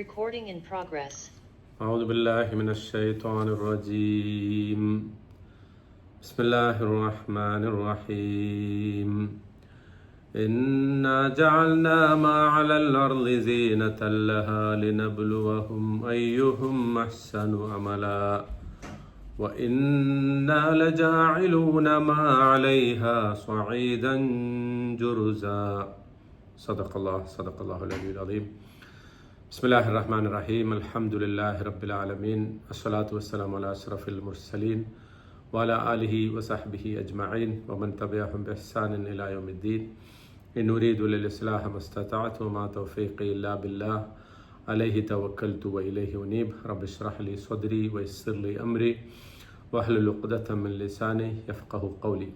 Recording in progress. أعوذ بالله من الشيطان الرجيم. بسم الله الرحمن الرحيم. إنا جعلنا ما على الأرض زينة لها لنبلوهم أيهم أحسن عملا وإنا لجاعلون ما عليها صعيدا جرزا. صدق الله العلي العظيم. ബിസ്മില്ലാഹിർ റഹ്മാനിർ റഹീം. അൽഹംദുലില്ലാഹി റബ്ബിൽ ആലമീൻ. അസ്സലാത്തു വസ്സലാമു അലാ അഷ്റഫിൽ മുർസലീൻ വഅലാ ആലിഹി വസഹ്ബിഹി അജ്മഈൻ വമൻ തബിഅഹും ബിഇഹ്സാനിൻ ഇലാ യൗമിദ്ദീൻ. ഇൻ ഉരീദു ലിൽ ഇസ്ലാഹ മസ്തതഅതു വമാ തൗഫീഖി ഇല്ലാ ബില്ലാഹ് അലൈഹി തവക്കൽതു വഇലൈഹി ഉനീബ്. റബ്ബി ഇശ്റഹ് ലി സ്വദ്രി വയസ്സിർ ലി അംരി വഹ്ലുൽ ഉഖ്ദതം മിൻ ലിസാനി യഫ്ഖഹു ഖൗലി.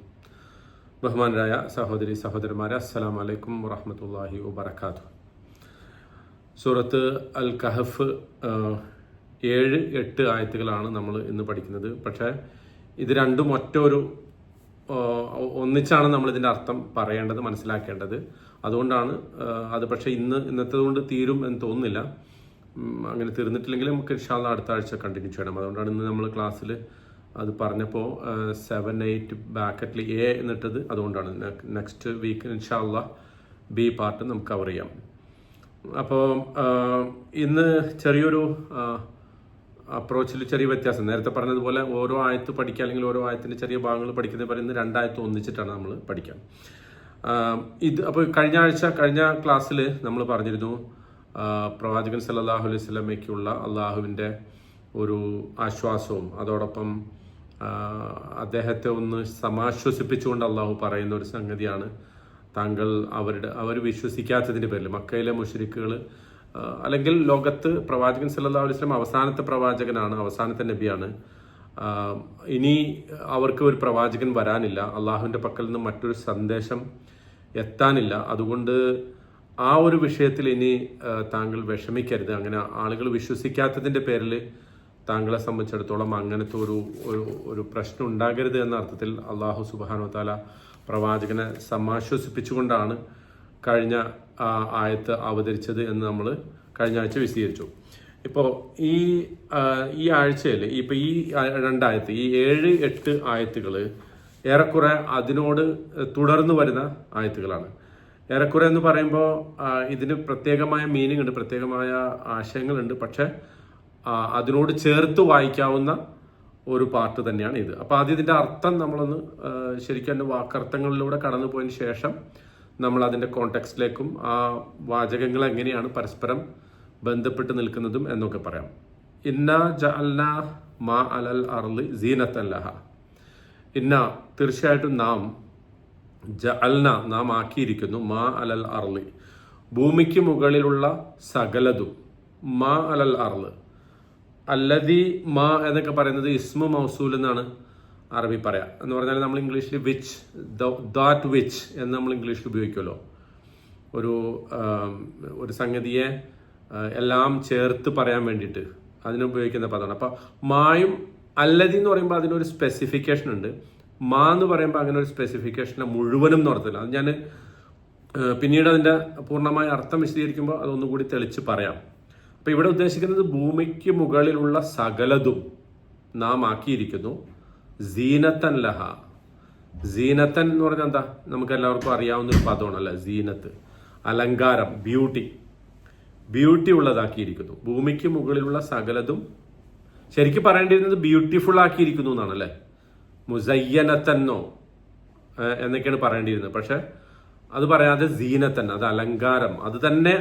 ബഹുമാനരായ സഹോദരി സഹോദരന്മാരെ, അസ്സലാമു അലൈക്കും വറഹ്മത്തുള്ളാഹി വബറകാതുഹു. സൂറത്ത് അൽ കഹഫ് 7-8 ആയത്തുകളാണ് നമ്മൾ ഇന്ന് പഠിക്കുന്നത്. പക്ഷേ ഇത് രണ്ടും ഒന്നിച്ചാണ് നമ്മൾ ഇതിൻ്റെ അർത്ഥം പറയേണ്ടത്, മനസ്സിലാക്കേണ്ടത്. അതുകൊണ്ടാണ് അത്. പക്ഷേ ഇന്നത്തെ കൊണ്ട് തീരും എന്ന് തോന്നുന്നില്ല. അങ്ങനെ തീർന്നിട്ടില്ലെങ്കിൽ നമുക്ക് ഇൻഷാ അല്ലാഹ് അടുത്ത ആഴ്ച കണ്ടിന്യൂ ചെയ്യണം. അതുകൊണ്ടാണ് ഇന്ന് നമ്മൾ ക്ലാസ്സിൽ അത് പറഞ്ഞപ്പോൾ 7-8 ബ്രാക്കറ്റിൽ എ എന്നിട്ടത്. അതുകൊണ്ടാണ് നെക്സ്റ്റ് വീക്ക് ഇൻഷാ അല്ലാഹ് ബി പാർട്ട് നമുക്ക് കവർ ചെയ്യാം. അപ്പോൾ ഇന്ന് ചെറിയൊരു അപ്രോച്ചിൽ ചെറിയ വ്യത്യാസം. നേരത്തെ പറഞ്ഞതുപോലെ ഓരോ ആയത്ത് പഠിക്കുക, അല്ലെങ്കിൽ ഓരോ ആയത്തിൻ്റെ ചെറിയ ഭാഗങ്ങൾ പഠിക്കുന്നത് പറയുന്നത് 2 ആയത്ത് ഒന്നിച്ചിട്ടാണ് നമ്മൾ പഠിക്കാം. അപ്പോൾ കഴിഞ്ഞ ക്ലാസ്സിൽ നമ്മൾ പറഞ്ഞിരുന്നു പ്രവാചകൻ സല്ലല്ലാഹു അലൈഹി വസല്ലമയ്ക്കുള്ള അള്ളാഹുവിൻ്റെ ഒരു ആശ്വാസവും അതോടൊപ്പം അദ്ദേഹത്തെ ഒന്ന് സമാശ്വസിപ്പിച്ചുകൊണ്ട് അള്ളാഹു പറയുന്ന ഒരു സംഗതിയാണ്, താങ്കൾ അവർ വിശ്വസിക്കാത്തതിൻ്റെ പേരിൽ മക്കയിലെ മുശ്രിക്കുകൾ, അല്ലെങ്കിൽ ലോകത്ത് പ്രവാചകൻ സല്ലല്ലാഹു അലൈഹി വസല്ലം അവസാനത്തെ പ്രവാചകനാണ്, അവസാനത്തെ നബിയാണ്. ഇനി അവർക്ക് ഒരു പ്രവാചകൻ വരാനില്ല, അള്ളാഹുവിൻ്റെ പക്കൽ നിന്ന് മറ്റൊരു സന്ദേശം എത്താനില്ല. അതുകൊണ്ട് ആ ഒരു വിഷയത്തിൽ ഇനി താങ്കൾ വിഷമിക്കരുത്. അങ്ങനെ ആളുകൾ വിശ്വസിക്കാത്തതിൻ്റെ പേരിൽ താങ്കളെ സംബന്ധിച്ചിടത്തോളം അങ്ങനത്തെ ഒരു പ്രശ്നം ഉണ്ടാകരുത് എന്ന അർത്ഥത്തിൽ അള്ളാഹു സുബ്ഹാനഹു വ തആല പ്രവാചകനെ സമാശ്വസിപ്പിച്ചുകൊണ്ടാണ് കഴിഞ്ഞ ആയത്ത് അവതരിച്ചത് എന്ന് നമ്മൾ കഴിഞ്ഞ ആഴ്ച വിശദീകരിച്ചു. ഇപ്പോൾ ഈ ആഴ്ചയിൽ ഇപ്പോൾ ഈ 2 ആയത്ത്, ഈ 7-8 ആയത്തുകൾ ഏറെക്കുറെ അതിനോട് തുടർന്ന് വരുന്ന ആയത്തുകളാണ്. ഏറെക്കുറെ എന്ന് പറയുമ്പോൾ ഇതിന് പ്രത്യേകമായ മീനിങ് ഉണ്ട്, പ്രത്യേകമായ ആശയങ്ങളുണ്ട്. പക്ഷെ അതിനോട് ചേർത്ത് വായിക്കാവുന്ന ഒരു പാർട്ട് തന്നെയാണ് ഇത്. അപ്പോൾ ആദ്യം ഇതിൻ്റെ അർത്ഥം നമ്മളൊന്ന് ശരിക്കും അതിൻ്റെ വാക്കർത്ഥങ്ങളിലൂടെ കടന്നു പോയതിന് ശേഷം നമ്മൾ അതിൻ്റെ കോണ്ടെക്സ്റ്റിലേക്കും ആ വാചകങ്ങൾ എങ്ങനെയാണ് പരസ്പരം ബന്ധപ്പെട്ട് നിൽക്കുന്നതും എന്നൊക്കെ പറയാം. ഇന്നാ ജഅൽനാ മാ അലൽ അർളി സീനത്തൻ ലഹ. തീർച്ചയായിട്ടും നാം ആക്കിയിരിക്കുന്നു മാ അലൽ അർളി, ഭൂമിക്ക് മുകളിലുള്ള സകലതും. മാ അലൽ അർള്, അല്ലദി മാ എന്നൊക്കെ പറയുന്നത് ഇസ്മു മൗസൂൽ എന്നാണ് അറബി പറയാം. എന്ന് പറഞ്ഞാൽ നമ്മൾ ഇംഗ്ലീഷിൽ വിച്ച്, ദാറ്റ് വിച്ച് എന്ന് നമ്മൾ ഇംഗ്ലീഷിൽ ഉപയോഗിക്കുമല്ലോ. ഒരു സംഗതിയെ എല്ലാം ചേർത്ത് പറയാൻ വേണ്ടിയിട്ട് അതിനുപയോഗിക്കുന്ന പദമാണ്. അപ്പം മായും അല്ലതി എന്ന് പറയുമ്പോൾ അതിനൊരു സ്പെസിഫിക്കേഷൻ ഉണ്ട്. മാ എന്ന് പറയുമ്പോൾ അങ്ങനെ ഒരു സ്പെസിഫിക്കേഷനെ മുഴുവനും എന്ന് പറഞ്ഞില്ല. അത് ഞാൻ പിന്നീട് അതിൻ്റെ പൂർണ്ണമായ അർത്ഥം വിശദീകരിക്കുമ്പോൾ അതൊന്നുകൂടി തെളിച്ച് പറയാം. അപ്പോൾ ഇവിടെ ഉദ്ദേശിക്കുന്നത് ഭൂമിക്ക് മുകളിലുള്ള സകലതും നാം ആക്കിയിരിക്കുന്നു സീനത്തൻ ലഹ. സീനത്തൻ എന്ന് പറഞ്ഞാൽ എന്താ? നമുക്ക് എല്ലാവർക്കും അറിയാവുന്ന ഒരു പദമാണല്ലേ സീനത്ത്, അലങ്കാരം, ബ്യൂട്ടി ഉള്ളതാക്കിയിരിക്കുന്നു. ഭൂമിക്ക് മുകളിലുള്ള സകലതും ശരിക്കും പറയേണ്ടിയിരുന്നത് ബ്യൂട്ടിഫുൾ ആക്കിയിരിക്കുന്നു എന്നാണല്ലേ, മുസയ്യനത്തന്നോ എന്നൊക്കെയാണ് പറയേണ്ടിയിരുന്നത്. പക്ഷെ അത് പറയാതെ സീനത്തൻ, അത് അലങ്കാരം, അത് തന്നെ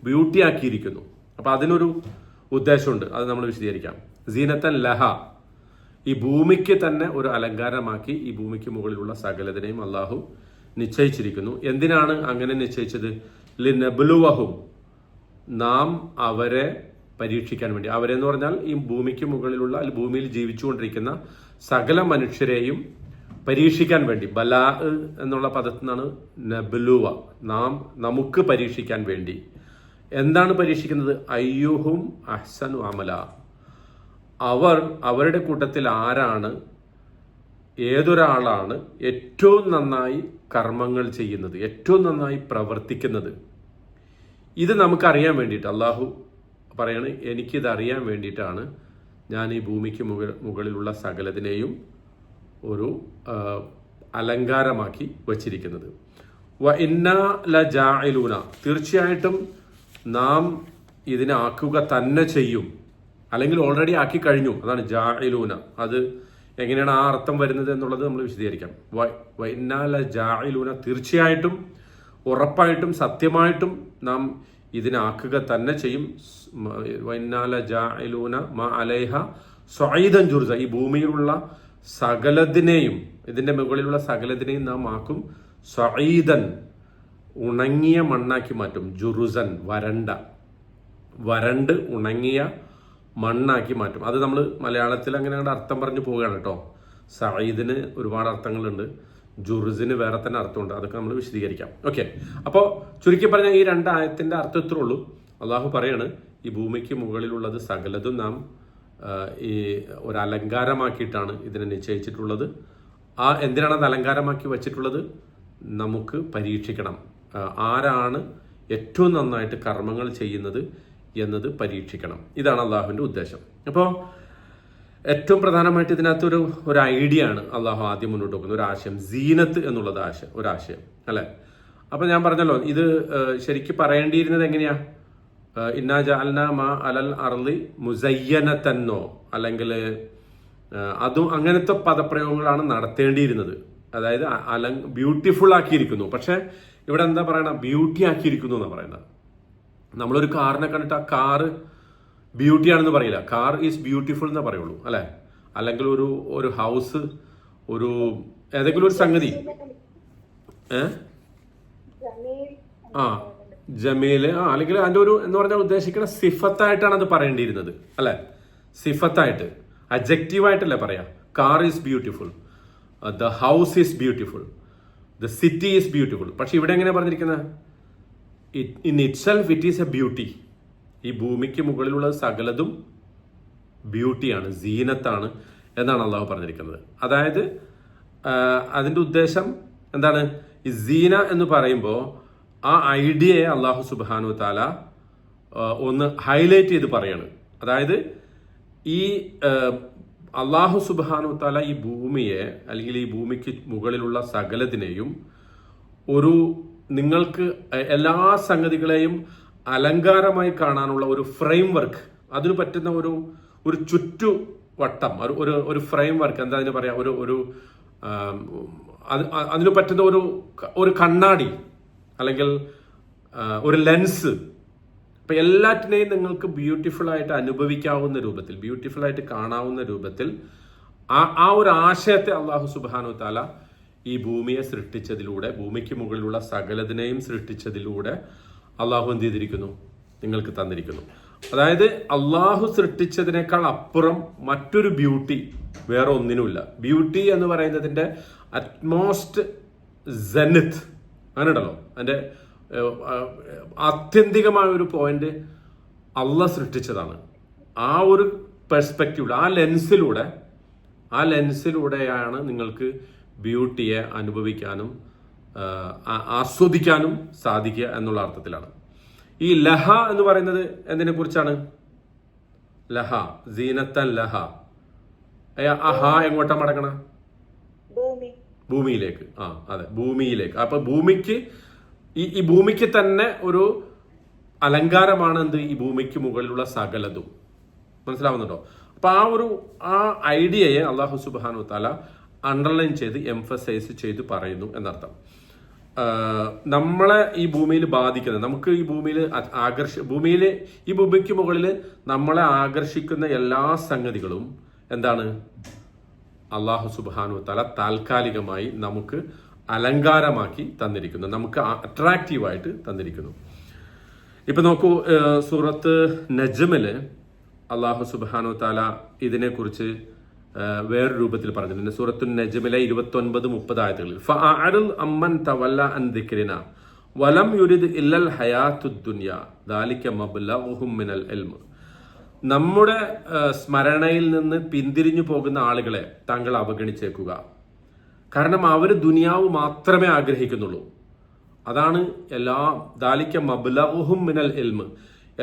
ബ്യൂട്ടി ആക്കിയിരിക്കുന്നു. അപ്പൊ അതിനൊരു ഉദ്ദേശമുണ്ട്, അത് നമ്മൾ വിശദീകരിക്കാം. സീനത്തൻ ലഹ, ഈ ഭൂമിക്ക് തന്നെ ഒരു അലങ്കാരമാക്കി ഈ ഭൂമിക്ക് മുകളിലുള്ള സകലതിനെയും അള്ളാഹു നിശ്ചയിച്ചിരിക്കുന്നു. എന്തിനാണ് അങ്ങനെ നിശ്ചയിച്ചത്? ലിനബ്ലുവഹും, നാം അവരെ പരീക്ഷിക്കാൻ വേണ്ടി. അവരെന്ന് പറഞ്ഞാൽ ഈ ഭൂമിക്ക് മുകളിലുള്ള, അല്ലെങ്കിൽ ഭൂമിയിൽ ജീവിച്ചുകൊണ്ടിരിക്കുന്ന സകല മനുഷ്യരെയും പരീക്ഷിക്കാൻ വേണ്ടി. ബലാ എന്നുള്ള പദത്തിൽ നിന്നാണ് നബ്ലുവ, നമുക്ക് പരീക്ഷിക്കാൻ വേണ്ടി. എന്താണ് പരീക്ഷിക്കുന്നത്? അയ്യുഹും അഹ്സനു അമല, അവരുടെ കൂട്ടത്തിൽ ആരാണ്, ഏതൊരാളാണ് ഏറ്റവും നന്നായി കർമ്മങ്ങൾ ചെയ്യുന്നത്, ഏറ്റവും നന്നായി പ്രവർത്തിക്കുന്നത്. ഇത് നമുക്കറിയാൻ വേണ്ടിയിട്ട് അള്ളാഹു പറയാണ്, എനിക്കിതറിയാൻ വേണ്ടിയിട്ടാണ് ഞാൻ ഈ ഭൂമിക്ക് മുകളിലുള്ള സകലതിനെയും ഒരു അലങ്കാരമാക്കി വച്ചിരിക്കുന്നത്. വ ഇന്നാ ല ജാഇലൂന, തീർച്ചയായിട്ടും നാം ഇതിനെ ആക്കുക തന്നെ ചെയ്യും, അല്ലെങ്കിൽ ഓൾറെഡി ആക്കി കഴിഞ്ഞു. അതാണ് ജാഇലൂന. അത് എങ്ങനെയാണ് ആ അർത്ഥം വരുന്നത് എന്നുള്ളത് നമ്മൾ വിശദീകരിക്കാം. വ ഇന്നാ ല ജാഇലൂന, തീർച്ചയായിട്ടും, ഉറപ്പായിട്ടും, സത്യമായിട്ടും നാം ഇതിനാക്കുക തന്നെ ചെയ്യും. വ ഇന്നാ ല ജാഇലൂന മ അലൈഹ സ്വഈദൻ ജുർസ, ഈ ഭൂമിയിലുള്ള സകലതിനെയും, ഇതിന്റെ മുകളിലുള്ള സകലതിനെയും നാം ആക്കും സ്വഈദൻ, ഉണങ്ങിയ മണ്ണാക്കി മാറ്റും. ജുറുസൻ, വരണ്ട് ഉണങ്ങിയ മണ്ണാക്കി മാറ്റും. അത് നമ്മൾ മലയാളത്തിൽ അങ്ങനെ അർത്ഥം പറഞ്ഞു പോവുകയാണ് കേട്ടോ. സഈദിന് ഒരുപാട് അർത്ഥങ്ങളുണ്ട്, ജുറുസിന് വേറെ തന്നെ അർത്ഥമുണ്ട്. അതൊക്കെ നമ്മൾ വിശദീകരിക്കാം. ഓക്കെ, അപ്പോൾ ചുരുക്കി പറഞ്ഞാൽ ഈ 2 ആയത്തിന്റെ അർത്ഥം ഇത്രേ ഉള്ളൂ. അള്ളാഹു പറയാണ്, ഈ ഭൂമിക്ക് മുകളിലുള്ളത് സകലതും നാം ഈ ഒരു അലങ്കാരമാക്കിയിട്ടാണ് ഇതിനെ നിശ്ചയിച്ചിട്ടുള്ളത്. എന്തിനാണ് അത് അലങ്കാരമാക്കി വച്ചിട്ടുള്ളത്? നമുക്ക് പരീക്ഷിക്കണം, ആരാണ് ഏറ്റവും നന്നായിട്ട് കർമ്മങ്ങൾ ചെയ്യുന്നത് എന്നത് പരീക്ഷിക്കണം. ഇതാണ് അള്ളാഹുവിൻ്റെ ഉദ്ദേശം. അപ്പോൾ ഏറ്റവും പ്രധാനമായിട്ട് ഇതിനകത്ത് ഒരു ഐഡിയ ആണ് അള്ളാഹു ആദ്യം മുന്നോട്ട് വെക്കുന്ന ഒരു ആശയം, സീനത്ത് എന്നുള്ളത് ഒരാശയം അല്ലേ. അപ്പം ഞാൻ പറഞ്ഞല്ലോ, ഇത് ശരിക്കും പറയേണ്ടിയിരുന്നത് എങ്ങനെയാ? ഇന്നാ ജഅൽനാ മാ അലൽ അർളി മുസയ്യനതന്നോ, അല്ലെങ്കിൽ അതും അങ്ങനത്തെ പദപ്രയോഗങ്ങളാണ് നടത്തേണ്ടിയിരുന്നത്. അതായത് ബ്യൂട്ടിഫുൾ ആക്കിയിരിക്കുന്നു. പക്ഷെ ഇവിടെ എന്താ പറയണ? ബ്യൂട്ടി ആക്കിയിരിക്കുന്നു എന്നാണ് പറയുന്നത്. നമ്മളൊരു കാറിനെ കണ്ടിട്ട് ആ കാറ് ബ്യൂട്ടി ആണെന്ന് പറയില്ല, കാർ ഈസ് ബ്യൂട്ടിഫുൾ എന്നേ പറയുള്ളൂ അല്ലെ. അല്ലെങ്കിൽ ഒരു ഹൗസ്, ഏതെങ്കിലും ഒരു സംഗതി ജമീല് അല്ലെങ്കിൽ അതിന്റെ എന്ന് പറഞ്ഞാൽ ഉദ്ദേശിക്കുന്ന സിഫത്തായിട്ടാണ് അത് പറയേണ്ടിയിരുന്നത് അല്ലെ. സിഫത്തായിട്ട്, അഡ്ജക്റ്റീവായിട്ടല്ലേ പറയാ. Car is beautiful, the house is beautiful, the city is beautiful. പക്ഷെ ഇവിടെ എങ്ങനെ പറഞ്ഞിരിക്കുന്നത്? In it self it is A beauty. ഈ ഭൂമിക്ക് മുകളിലുള്ള സകലതും ബ്യൂട്ടിയാണ്, സീനത്താണ് എന്നാണ് അള്ളാഹു പറഞ്ഞിരിക്കുന്നത്. അതായത് അതിന്റെ ഉദ്ദേശം എന്താണ്? ഈ സീന എന്ന് പറയുമ്പോൾ ആ ഐഡിയയെ അള്ളാഹു സുബ്ഹാനഹു തആല ഒന്ന് ഹൈലൈറ്റ് ചെയ്ത് പറയാണ്. അതായത് ഈ അള്ളാഹു സുബ്ഹാനഹു തആല ഈ ഭൂമിയെ, അല്ലെങ്കിൽ ഈ ഭൂമിക്ക് മുകളിലുള്ള സകലതിനെയും നിങ്ങൾക്ക് എല്ലാ സംഗതികളെയും അലങ്കാരമായി കാണാനുള്ള ഒരു ഫ്രെയിം വർക്ക്, അതിന് പറ്റുന്ന ഒരു ചുറ്റുവട്ടം, ഒരു ഫ്രെയിം വർക്ക്, എന്താ അതിന് പറയാ, അതിന് പറ്റുന്ന ഒരു കണ്ണാടി അല്ലെങ്കിൽ ഒരു ലെൻസ്. അപ്പൊ എല്ലാറ്റിനെയും നിങ്ങൾക്ക് ബ്യൂട്ടിഫുൾ ആയിട്ട് അനുഭവിക്കാവുന്ന രൂപത്തിൽ, ബ്യൂട്ടിഫുൾ ആയിട്ട് കാണാവുന്ന രൂപത്തിൽ ആ ഒരു ആശയത്തെ അള്ളാഹു സുബ്ഹാനഹു തആല ഈ ഭൂമിയെ സൃഷ്ടിച്ചതിലൂടെ, ഭൂമിക്ക് മുകളിലുള്ള സകലതിനെയും സൃഷ്ടിച്ചതിലൂടെ അള്ളാഹു എന്ത് ചെയ്തിരിക്കുന്നു? നിങ്ങൾക്ക് തന്നിരിക്കുന്നു. അതായത് അള്ളാഹു സൃഷ്ടിച്ചതിനേക്കാൾ അപ്പുറം മറ്റൊരു ബ്യൂട്ടി വേറെ ഒന്നിനുമില്ല. ബ്യൂട്ടി എന്ന് പറയുന്നതിന്റെ അറ്റ്മോസ്റ്റ് സെനിത്ത് അങ്ങനെ ഉണ്ടല്ലോ, അതിന്റെ ആത്യന്തികമായ ഒരു പോയിന്റ് അള്ളാഹ് സൃഷ്ടിച്ചതാണ്. ആ ഒരു പെർസ്പെക്റ്റീവ്, ആ ലെൻസിലൂടെയാണ് നിങ്ങൾക്ക് ബ്യൂട്ടിയെ അനുഭവിക്കാനും ആസ്വദിക്കാനും സാധിക്കുക എന്നുള്ള അർത്ഥത്തിലാണ്. ഈ ലഹ എന്ന് പറയുന്നത് എന്തിനെ കുറിച്ചാണ്? ലഹ, സീനത്തൻ ലഹ. അഹ എങ്ങോട്ടാ മടങ്ങണ? ഭൂമിയിലേക്ക്. അതെ, ഭൂമിയിലേക്ക്. അപ്പൊ ഈ ഭൂമിക്ക് തന്നെ ഒരു അലങ്കാരമാണ് എന്ത്? ഈ ഭൂമിക്ക് മുകളിലുള്ള സകലതും. മനസ്സിലാവുന്നുണ്ടോ? അപ്പൊ ആ ഐഡിയയെ അള്ളാഹു സുബ്ഹാനഹു തആല അണ്ടർലൈൻ ചെയ്ത് എംഫസൈസ് ചെയ്ത് പറയുന്നു എന്നർത്ഥം. നമ്മളെ ഈ ഭൂമിയിൽ ബാധിക്കുന്നത്, നമുക്ക് ഈ ഭൂമിയിൽ ഈ ഭൂമിക്ക് മുകളിൽ നമ്മളെ ആകർഷിക്കുന്ന എല്ലാ സംഗതികളും എന്താണ്? അള്ളാഹു സുബ്ഹാനഹു തആല താൽക്കാലികമായി നമുക്ക് അലങ്കാരമാക്കി തന്നിരിക്കുന്നു, നമുക്ക് അട്രാക്റ്റീവായിട്ട് തന്നിരിക്കുന്നു. ഇപ്പൊ നോക്കൂ, സൂറത്ത് നജ്മില് അള്ളാഹു സുബ്ഹാനഹു തആല ഇതിനെക്കുറിച്ച് വേറെ രൂപത്തിൽ പറഞ്ഞിട്ടുണ്ട്. സൂറത്തു നജ്മിലെ 29-30 ആയത്തുകളിൽ ഫഅഅറിദ് അമ്മൻ തവല്ല അൻ ദിക്രിന വലം യുരിദ് ഇല്ലൽ ഹയാത്തുദ് ദുനിയ ദാലിക മബ്ലഗുഹും മിനൽ ഇൽമ്. നമ്മുടെ സ്മരണയിൽ നിന്ന് പിന്തിരിഞ്ഞു പോകുന്ന ആളുകളെ താങ്കൾ അവഗണിച്ചേക്കുക. കാരണം അവർ ദുനിയാവ് മാത്രമേ ആഗ്രഹിക്കുന്നുള്ളൂ. അതാണ് ദാലിക മബ്ലഗുഹും മിനൽ ഇൽമ്.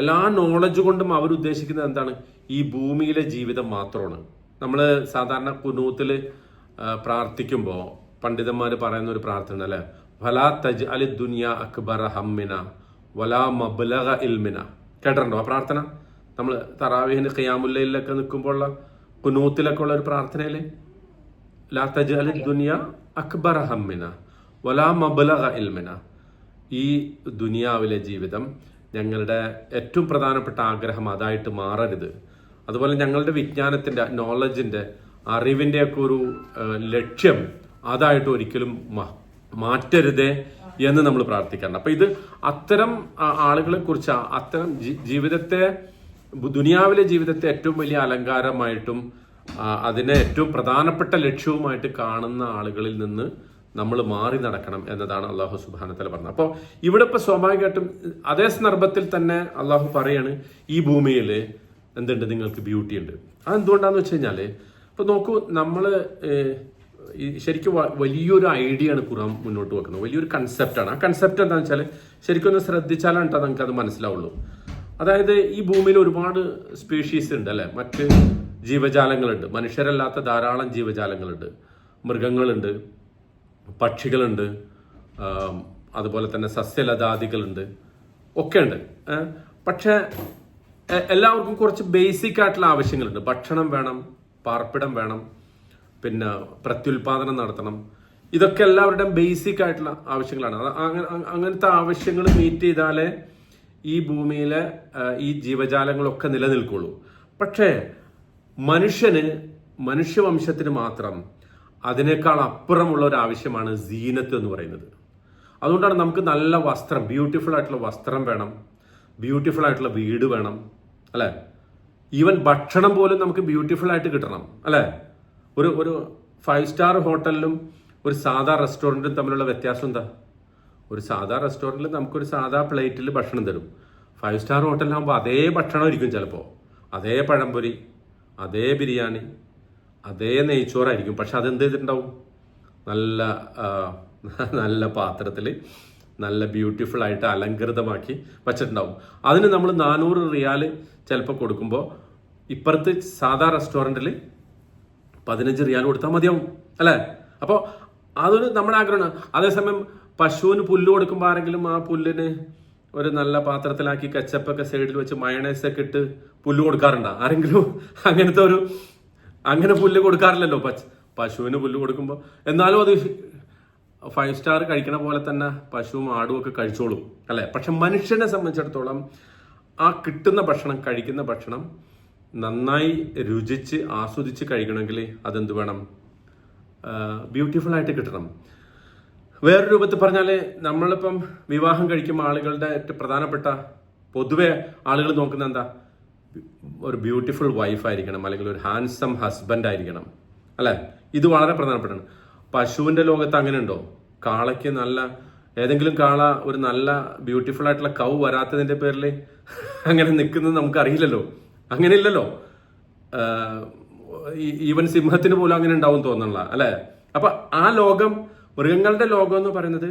എല്ലാ നോളജ് കൊണ്ടും അവർ ഉദ്ദേശിക്കുന്നത് എന്താണ്? ഈ ഭൂമിയിലെ ജീവിതം മാത്രമാണ്. നമ്മൾ സാധാരണ കുനൂത്തിൽ പ്രാർത്ഥിക്കുമ്പോൾ പണ്ഡിതന്മാർ പറയുന്ന ഒരു പ്രാർത്ഥന അല്ലേ, വലാ തജ് അലി ദുനിയ അക്ബറ ഹമ്മിന വലാ മബ്ലഗ ഇൽമിന. കേട്ടിട്ടുണ്ടോ ആ പ്രാർത്ഥന? നമ്മൾ തറാവീഹിന് ഖിയാമുല്ലയിലൊക്കെ നിൽക്കുമ്പോഴുള്ള കുനൂത്തിലൊക്കെ ഉള്ള ഒരു പ്രാർത്ഥനയില് ലാ തജ് അലി ദുനിയ അക്ബറ ഹമ്മിന വലാ മബ്ലഗ ഇൽമിന. ഈ ദുനിയാവിലെ ജീവിതം ഞങ്ങളുടെ ഏറ്റവും പ്രധാനപ്പെട്ട ആഗ്രഹം അതായിട്ട് മാറരുത്. അതുപോലെ ഞങ്ങളുടെ വിജ്ഞാനത്തിന്റെ, നോളജിന്റെ, അറിവിന്റെ ഒക്കെ ഒരു ലക്ഷ്യം അതായിട്ട് ഒരിക്കലും മാറ്റരുതേ എന്ന് നമ്മൾ പ്രാർത്ഥിക്കാറുണ്ട്. അപ്പൊ ഇത് അത്തരം ആളുകളെ കുറിച്ച്, അത്തരം ജീവിതത്തെ, ദുനിയാവിലെ ജീവിതത്തെ ഏറ്റവും വലിയ അലങ്കാരമായിട്ടും അതിനെ ഏറ്റവും പ്രധാനപ്പെട്ട ലക്ഷ്യവുമായിട്ട് കാണുന്ന ആളുകളിൽ നിന്ന് നമ്മൾ മാറി നടക്കണം എന്നതാണ് അള്ളാഹു സുബ്ഹാനഹു വതആല പറഞ്ഞത്. അപ്പോൾ ഇവിടെ ഇപ്പൊ സ്വാഭാവികമായിട്ടും അതേ സന്ദർഭത്തിൽ തന്നെ അള്ളാഹു പറയാണ്, ഈ ഭൂമിയിൽ എന്തുണ്ട്? നിങ്ങൾക്ക് ബ്യൂട്ടി ഉണ്ട്. അതെന്തുകൊണ്ടാന്ന് വെച്ച് കഴിഞ്ഞാല് ഇപ്പൊ നോക്കൂ, നമ്മള് ശരിക്കും വലിയൊരു ഐഡിയ ആണ് ഖുർആൻ മുന്നോട്ട് വെക്കുന്നത്, വലിയൊരു കൺസെപ്റ്റാണ്. ആ കൺസെപ്റ്റ് എന്താണെന്ന് വെച്ചാൽ ശരിക്കും ഒന്ന് ശ്രദ്ധിച്ചാലാണ് കേട്ടോ നമുക്ക് അത് മനസ്സിലാവുള്ളൂ. അതായത് ഈ ഭൂമിയിൽ ഒരുപാട് സ്പീഷീസ് ഉണ്ട് അല്ലെ, മറ്റ് ജീവജാലങ്ങളുണ്ട്, മനുഷ്യരല്ലാത്ത ധാരാളം ജീവജാലങ്ങളുണ്ട്, മൃഗങ്ങളുണ്ട്, പക്ഷികളുണ്ട്, അതുപോലെ തന്നെ സസ്യലതാദികളുണ്ട്, ഒക്കെ ഉണ്ട്. പക്ഷെ എല്ലാവർക്കും കുറച്ച് ബേസിക് ആയിട്ടുള്ള ആവശ്യങ്ങളുണ്ട്. ഭക്ഷണം വേണം, പാർപ്പിടം വേണം, പിന്നെ പ്രത്യുൽപാദനം നടത്തണം. ഇതൊക്കെ എല്ലാവരുടെയും ബേസിക് ആയിട്ടുള്ള ആവശ്യങ്ങളാണ്. അങ്ങനത്തെ ആവശ്യങ്ങൾ മീറ്റ് ചെയ്താലേ ഈ ഭൂമിയിലെ ഈ ജീവജാലങ്ങളൊക്കെ നിലനിൽക്കുള്ളൂ. പക്ഷേ മനുഷ്യവംശത്തിന് മാത്രം അതിനേക്കാൾ അപ്പുറമുള്ള ഒരു ആവശ്യമാണ് സീനത്ത് എന്ന് പറയുന്നത്. അതുകൊണ്ടാണ് നമുക്ക് നല്ല വസ്ത്രം, ബ്യൂട്ടിഫുൾ ആയിട്ടുള്ള വസ്ത്രം വേണം, ബ്യൂട്ടിഫുൾ ആയിട്ടുള്ള വീട് വേണം അല്ലെ. ഈവൻ ഭക്ഷണം പോലും നമുക്ക് ബ്യൂട്ടിഫുൾ ആയിട്ട് കിട്ടണം അല്ലെ. ഒരു 5 സ്റ്റാർ ഹോട്ടലിലും ഒരു സാധാ റെസ്റ്റോറൻറ്റും തമ്മിലുള്ള വ്യത്യാസം എന്താ? ഒരു സാധാ റെസ്റ്റോറൻറ്റിൽ നമുക്കൊരു സാധാ പ്ലേറ്റിൽ ഭക്ഷണം തരും. 5 സ്റ്റാർ ഹോട്ടലിലാകുമ്പോൾ അതേ ഭക്ഷണം ഇരിക്കും, ചിലപ്പോൾ അതേ പഴംപൊരി, അതേ ബിരിയാണി, അതേ നെയ്ച്ചോറായിരിക്കും. പക്ഷെ അതെന്ത് ചെയ്തിട്ടുണ്ടാവും? നല്ല പാത്രത്തിൽ നല്ല ബ്യൂട്ടിഫുൾ ആയിട്ട് അലങ്കൃതമാക്കി വച്ചിട്ടുണ്ടാവും. അതിന് നമ്മൾ 400 റിയാൽ ചിലപ്പോൾ കൊടുക്കുമ്പോൾ ഇപ്പുറത്ത് സാധാ റെസ്റ്റോറൻറ്റിൽ 15 റിയാൽ കൊടുത്താൽ മതിയാവും അല്ലേ. അപ്പോൾ അതൊരു നമ്മുടെ ആഗ്രഹമാണ്. അതേസമയം പശുവിന് പുല്ല് കൊടുക്കുമ്പോൾ ആരെങ്കിലും ആ പുല്ലിന് ഒരു നല്ല പാത്രത്തിലാക്കി കച്ചപ്പൊക്കെ സൈഡിൽ വെച്ച് മയണൈസൊക്കെ ഇട്ട് പുല്ല് കൊടുക്കാറുണ്ടോ ആരെങ്കിലും? അങ്ങനെ പുല്ല് കൊടുക്കാറില്ലല്ലോ പശുവിന് പുല്ല് കൊടുക്കുമ്പോൾ. എന്നാലും അത് 5 സ്റ്റാർ കഴിക്കണ പോലെ തന്നെ പശുവും ആടും ഒക്കെ കഴിച്ചോളും അല്ലെ. പക്ഷെ മനുഷ്യനെ സംബന്ധിച്ചിടത്തോളം ആ കിട്ടുന്ന ഭക്ഷണം, കഴിക്കുന്ന ഭക്ഷണം നന്നായി രുചിച്ച് ആസ്വദിച്ച് കഴിക്കണമെങ്കിൽ അതെന്ത് വേണം? ബ്യൂട്ടിഫുൾ ആയിട്ട് കിട്ടണം. വേറൊരു രൂപത്തിൽ പറഞ്ഞാല് നമ്മളിപ്പം വിവാഹം കഴിക്കുമ്പോൾ ആളുകളുടെ ഏറ്റവും പ്രധാനപ്പെട്ട, പൊതുവെ ആളുകൾ നോക്കുന്ന എന്താ? ഒരു ബ്യൂട്ടിഫുൾ വൈഫ് ആയിരിക്കണം, അല്ലെങ്കിൽ ഒരു ഹാൻസം ഹസ്ബൻഡ് ആയിരിക്കണം അല്ലെ. ഇത് വളരെ പ്രധാനപ്പെട്ടാണ്. പശുവിന്റെ ലോകത്ത് അങ്ങനെ ഉണ്ടോ? കാളയ്ക്ക് ഏതെങ്കിലും കാള ഒരു നല്ല ബ്യൂട്ടിഫുൾ ആയിട്ടുള്ള കൗ വരാത്തതിന്റെ പേരിൽ അങ്ങനെ നിൽക്കുന്നത് നമുക്കറിയില്ലല്ലോ. അങ്ങനെ ഇല്ലല്ലോ. ഈവൻ സിംഹത്തിന് പോലും അങ്ങനെ ഉണ്ടാവും തോന്നണല്ല അല്ലെ. അപ്പൊ ആ ലോകം, മൃഗങ്ങളുടെ ലോകം എന്ന് പറയുന്നത്,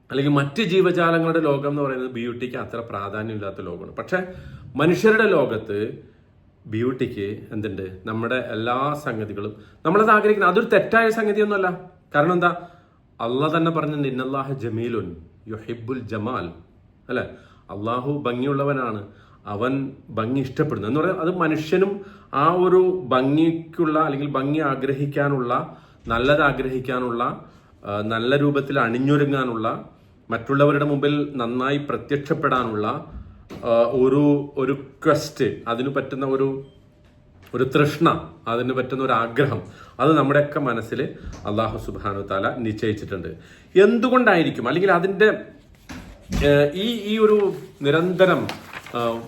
അല്ലെങ്കിൽ മറ്റ് ജീവജാലങ്ങളുടെ ലോകം എന്ന് പറയുന്നത് ബ്യൂട്ടിക്ക് അത്ര പ്രാധാന്യമില്ലാത്ത ലോകമാണ്. പക്ഷെ മനുഷ്യരുടെ ലോകത്ത് ബ്യൂട്ടിക്ക് എന്തുണ്ട്? നമ്മുടെ എല്ലാ സംഗതികളും നമ്മളത് ആഗ്രഹിക്കുന്നത്. അതൊരു തെറ്റായ സംഗതിയൊന്നുമല്ല. കാരണം എന്താ? അള്ളാഹ് തന്നെ പറഞ്ഞിട്ടുണ്ട്, ഇന്നല്ലാഹ ജമീലുൻ യുഹിബ്ബുൽ ജമാൽ അല്ലെ. അള്ളാഹു ഭംഗിയുള്ളവനാണ്, അവൻ ഭംഗി ഇഷ്ടപ്പെടുന്നു എന്ന് പറയാം. അത് മനുഷ്യനും ആ ഒരു ഭംഗിക്കുള്ള, അല്ലെങ്കിൽ ഭംഗി ആഗ്രഹിക്കാനുള്ള, നല്ലത് ആഗ്രഹിക്കാനുള്ള, നല്ല രൂപത്തിൽ അണിഞ്ഞൊരുങ്ങാനുള്ള, മറ്റുള്ളവരുടെ മുമ്പിൽ നന്നായി പ്രത്യക്ഷപ്പെടാനുള്ള ഒരു ക്വസ്റ്റ്, അതിന് പറ്റുന്ന ഒരു തൃഷ്ണ, അതിന് പറ്റുന്ന ഒരു ആഗ്രഹം, അത് നമ്മുടെയൊക്കെ മനസ്സിൽ അള്ളാഹു സുബ്ഹാനഹു തആല നിശ്ചയിച്ചിട്ടുണ്ട്. എന്തുകൊണ്ടായിരിക്കും? അല്ലെങ്കിൽ അതിന്റെ ഈ ഒരു നിരന്തരം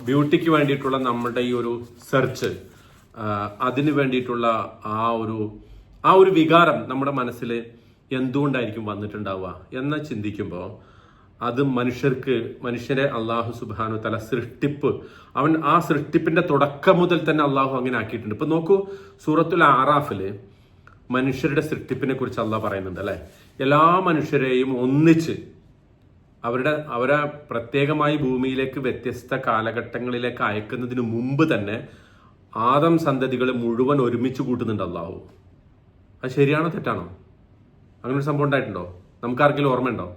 ബ്യൂട്ടിക്ക് വേണ്ടിയിട്ടുള്ള നമ്മുടെ ഈ ഒരു സെർച്ച്, അതിന് വേണ്ടിയിട്ടുള്ള ആ ഒരു വികാരം നമ്മുടെ മനസ്സിൽ എന്തുകൊണ്ടായിരിക്കും വന്നിട്ടുണ്ടാവുക എന്ന് ചിന്തിക്കുമ്പോൾ, അത് മനുഷ്യരെ അള്ളാഹു സുബ്ഹാനഹു തആല സൃഷ്ടിപ്പ്, അവൻ ആ സൃഷ്ടിപ്പിന്റെ തുടക്കം മുതൽ തന്നെ അള്ളാഹു അങ്ങനെ ആക്കിയിട്ടുണ്ട്. ഇപ്പൊ നോക്കൂ, സൂറത്തുൽ ആറാഫില് മനുഷ്യരുടെ സൃഷ്ടിപ്പിനെ കുറിച്ച് അള്ളാഹ് പറയുന്നുണ്ട് അല്ലെ. എല്ലാ മനുഷ്യരെയും ഒന്നിച്ച് അവരെ പ്രത്യേകമായി ഭൂമിയിലേക്ക് വ്യത്യസ്ത കാലഘട്ടങ്ങളിലേക്ക് അയക്കുന്നതിന് മുമ്പ് തന്നെ ആദം സന്തതികളെ മുഴുവൻ ഒരുമിച്ച് കൂട്ടുന്നുണ്ട് അള്ളാഹു. അത് ശരിയാണോ തെറ്റാണോ? അങ്ങനെ ഒരു സംഭവം ഉണ്ടായിട്ടുണ്ടോ? നമുക്കാർക്കെങ്കിലും ഓർമ്മയുണ്ടോ?